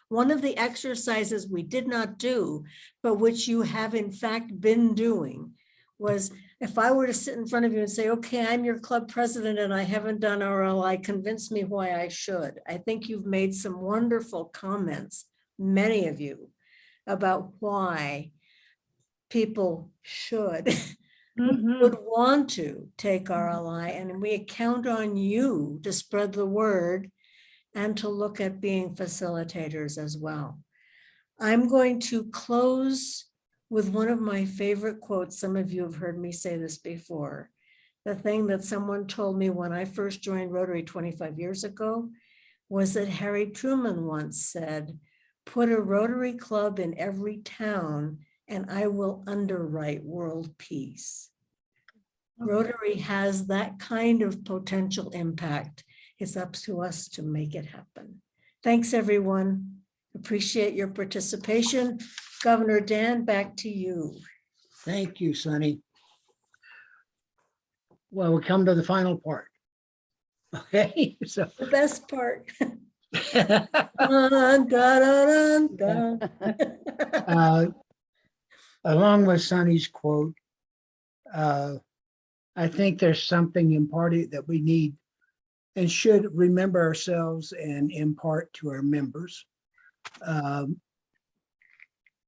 One of the exercises we did not do, but which you have in fact been doing, was if I were to sit in front of you and say, okay, I'm your club president and I haven't done RLI, convince me why I should. I think you've made some wonderful comments, many of you, about why people should would want to take RLI, and we count on you to spread the word and to look at being facilitators as well. I'm going to close with one of my favorite quotes. Some of you have heard me say this before. The thing that someone told me when I first joined Rotary 25 years ago was that Harry Truman once said, "Put a Rotary club in every town and I will underwrite world peace." Rotary has that kind of potential impact. It's up to us to make it happen. Thanks, everyone. Appreciate your participation. Governor Dan, back to you. Thank you, Sunny. Well, we come to the final part. Okay, so. The best part. Dun, dun, dun, dun. Along with Sunny's quote, I think there's something imparted that we need and should remember ourselves and impart to our members. I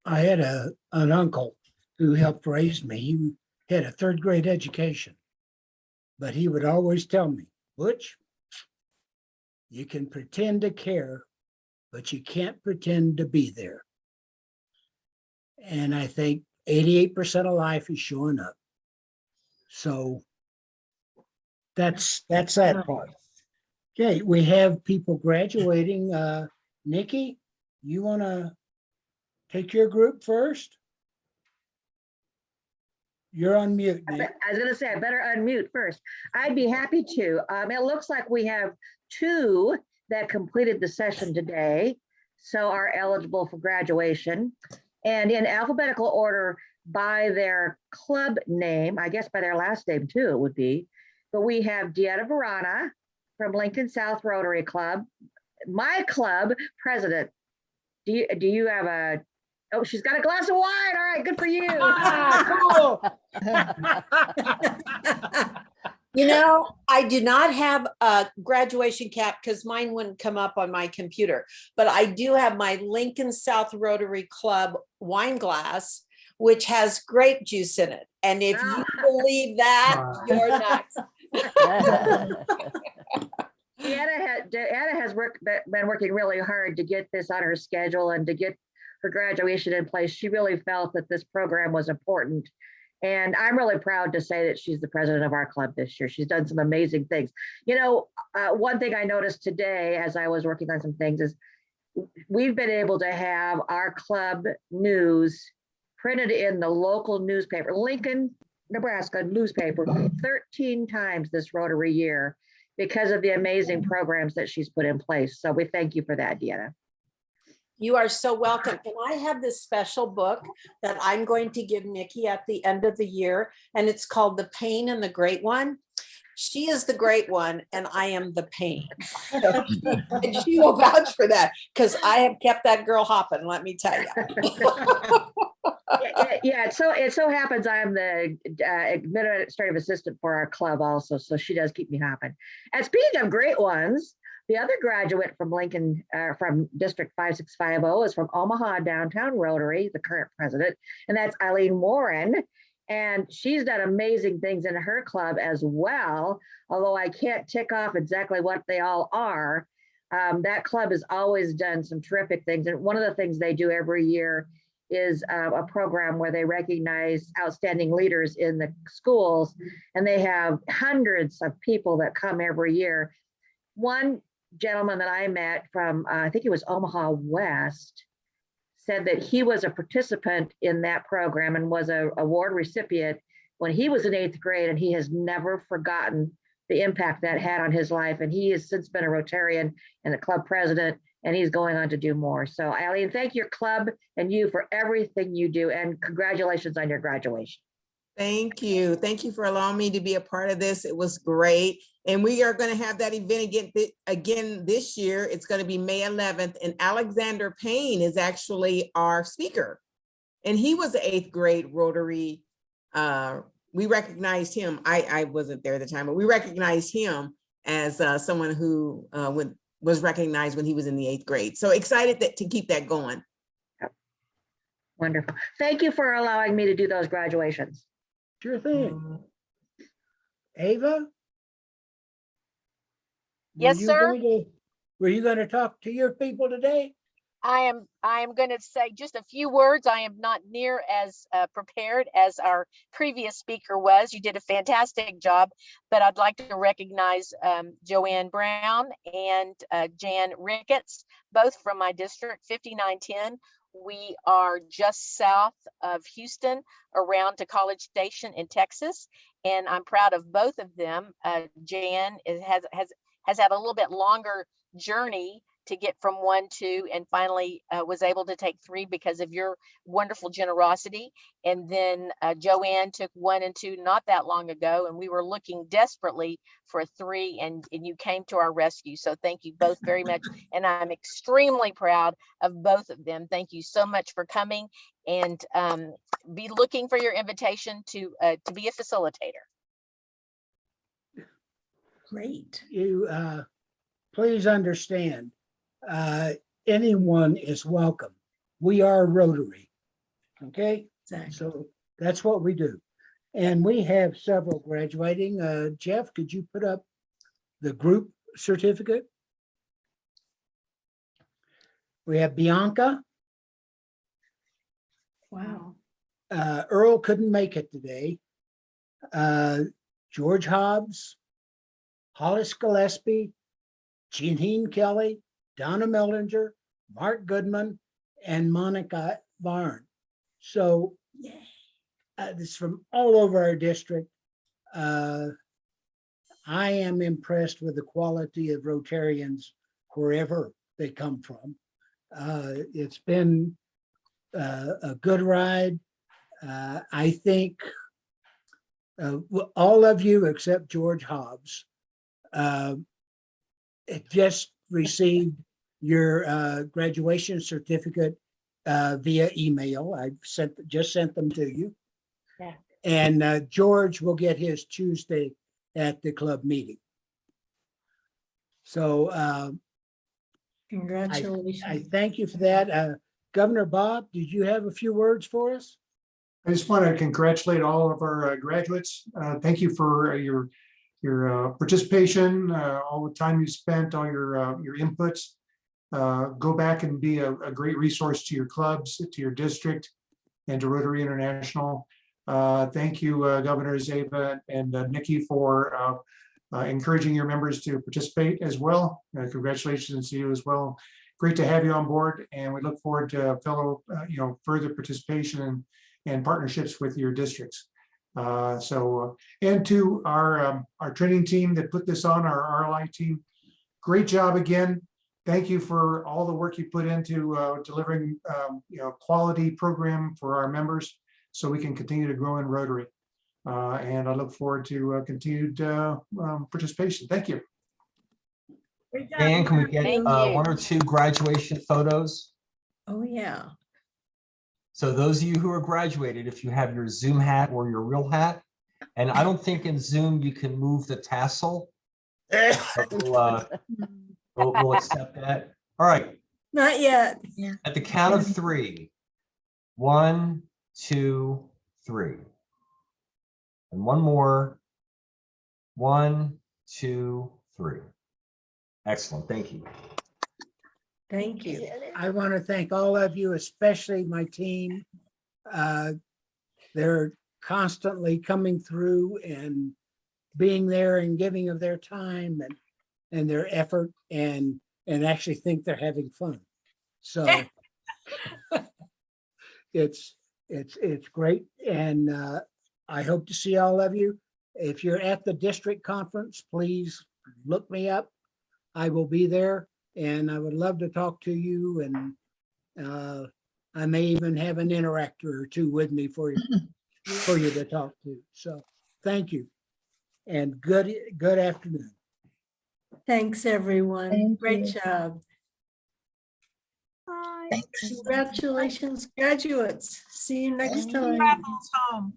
had an uncle who helped raise me. He had a third grade education, but he would always tell me, "Butch, you can pretend to care, but you can't pretend to be there." And I think 88% of life is showing up. So that's that part. Okay, we have people graduating. Nikki, you want to take your group first? You're on mute, Nick. I was gonna say, I better unmute first. I'd be happy to. It looks like we have 2 that completed the session today, so are eligible for graduation. And in alphabetical order by their club name, I guess by their last name too, it would be. But we have Deanna Varana from Lincoln South Rotary Club, my club president. Do you have a, oh, she's got a glass of wine. All right, good for you. Cool. You know, I do not have a graduation cap because mine wouldn't come up on my computer, but I do have my Lincoln South Rotary Club wine glass, which has grape juice in it. And if you believe that, you're next. Deanna has been working really hard to get this on her schedule and to get her graduation in place. She really felt that this program was important. And I'm really proud to say that she's the president of our club this year. She's done some amazing things. You know, one thing I noticed today as I was working on some things is we've been able to have our club news printed in the local newspaper, Lincoln, Nebraska newspaper, 13 times this Rotary year because of the amazing programs that she's put in place. So we thank you for that, Deanna. You are so welcome. And I have this special book that I'm going to give Nikki at the end of the year, and it's called The Pain and the Great One. She is the great one, and I am the pain. And she will vouch for that because I have kept that girl hopping, let me tell you. Yeah, so it so happens I'm the administrative assistant for our club also, so she does keep me hopping. And speaking of great ones, the other graduate from Lincoln, from District 5650 is from Omaha Downtown Rotary, the current president, and that's Eileen Warren. And she's done amazing things in her club as well, although I can't tick off exactly what they all are. That club has always done some terrific things. And one of the things they do every year is a program where they recognize outstanding leaders in the schools. And they have hundreds of people that come every year. One gentleman that I met from, I think it was Omaha West, said that he was a participant in that program and was an award recipient when he was in 8th grade, and he has never forgotten the impact that had on his life. And he has since been a Rotarian and a club president, and he's going on to do more. So Eileen, thank your club and you for everything you do, and congratulations on your graduation. Thank you. Thank you for allowing me to be a part of this. It was great. And we are going to have that event again this year. It's going to be May 11th. And Alexander Payne is actually our speaker. And he was an 8th grade Rotary. We recognized him. I wasn't there at the time, but we recognized him as someone who was recognized when he was in the 8th grade. So excited to keep that going. Wonderful. Thank you for allowing me to do those graduations. Sure thing. Ava? Yes, sir. Were you going to talk to your people today? I am going to say just a few words. I am not near as prepared as our previous speaker was. You did a fantastic job, but I'd like to recognize Joanne Brown and Jan Ricketts, both from my district, 5910. We are just south of Houston, around to College Station in Texas, and I'm proud of both of them. Jan has had a little bit longer journey to get from 1, 2, and finally was able to take 3 because of your wonderful generosity. And then Joanne took 1 and 2 not that long ago, and we were looking desperately for a 3, and you came to our rescue. So thank you both very much. And I'm extremely proud of both of them. Thank you so much for coming, and be looking for your invitation to be a facilitator. Great. You please understand, anyone is welcome. We are Rotary. Okay? Exactly. So that's what we do. And we have several graduating. Jeff, could you put up the group certificate? We have Bianca. Wow. Earl couldn't make it today. George Hobbs, Hollis Gillespie, Jeanine Kelly, Donna Mellinger, Mark Goodman, and Monica Varn. So this is from all over our district. I am impressed with the quality of Rotarians wherever they come from. It's been a good ride. I think all of you except George Hobbs just received your graduation certificate via email. I've just sent them to you. Yeah. And George will get his Tuesday at the club meeting. So Congratulations. I thank you for that. Governor Bob, did you have a few words for us? I just want to congratulate all of our graduates. Thank you for your participation, all the time you spent, all your inputs. Go back and be a great resource to your clubs, to your district, and to Rotary International. Thank you, Governors Ava and Nikki, for encouraging your members to participate as well. Congratulations to you as well. Great to have you on board, and we look forward to further participation and partnerships with your districts. And to our training team that put this on, our RLI team, great job again. Thank you for all the work you put into delivering quality program for our members, so we can continue to grow in Rotary. And I look forward to continued participation. Thank you. Dan, can we get 1 or 2 graduation photos? Oh, yeah. So those of you who are graduated, if you have your Zoom hat or your real hat, and I don't think in Zoom you can move the tassel. But we'll accept that. All right. Not yet. At the count of 3, 1, 2, 3. And one more. 1, 2, 3. Excellent. Thank you. Thank you. I want to thank all of you, especially my team. They're constantly coming through and being there and giving of their time and their effort and actually think they're having fun. So it's great. And I hope to see all of you. If you're at the district conference, please look me up. I will be there, and I would love to talk to you, and I may even have an interactor or 2 with me for you to talk to. So thank you, and good afternoon. Thanks, everyone. Great job. Congratulations, graduates. See you next time. Travels home.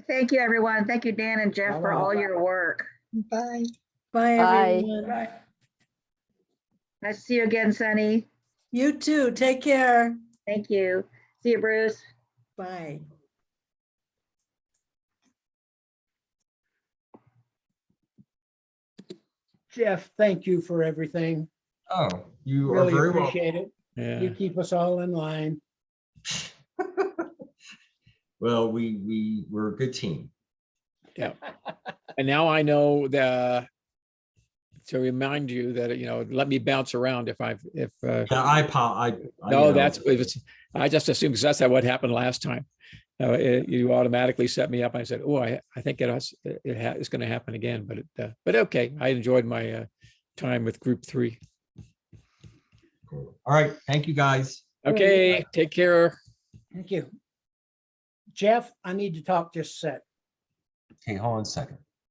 Thank you, everyone. Thank you, Dan and Jeff, for all your work. Bye. Bye, Bye. everyone. Bye. Nice to see you again, Sunny. You too. Take care. Thank you. See you, Bruce. Bye. Jeff, thank you for everything. Oh, you are Really very welcome. appreciate it. You Yeah. keep us all in line. Well, we're a good team. Yeah. And now I know that to remind you that, let me bounce around if Yeah, I no, I just assumed because that's what happened last time. You automatically set me up. I said, oh, I think it's going to happen again, but okay. I enjoyed my time with group 3. Cool. All right. Thank you, guys. Okay. Take care. Thank you. Jeff, I need to talk just a sec. Okay, hold on a second.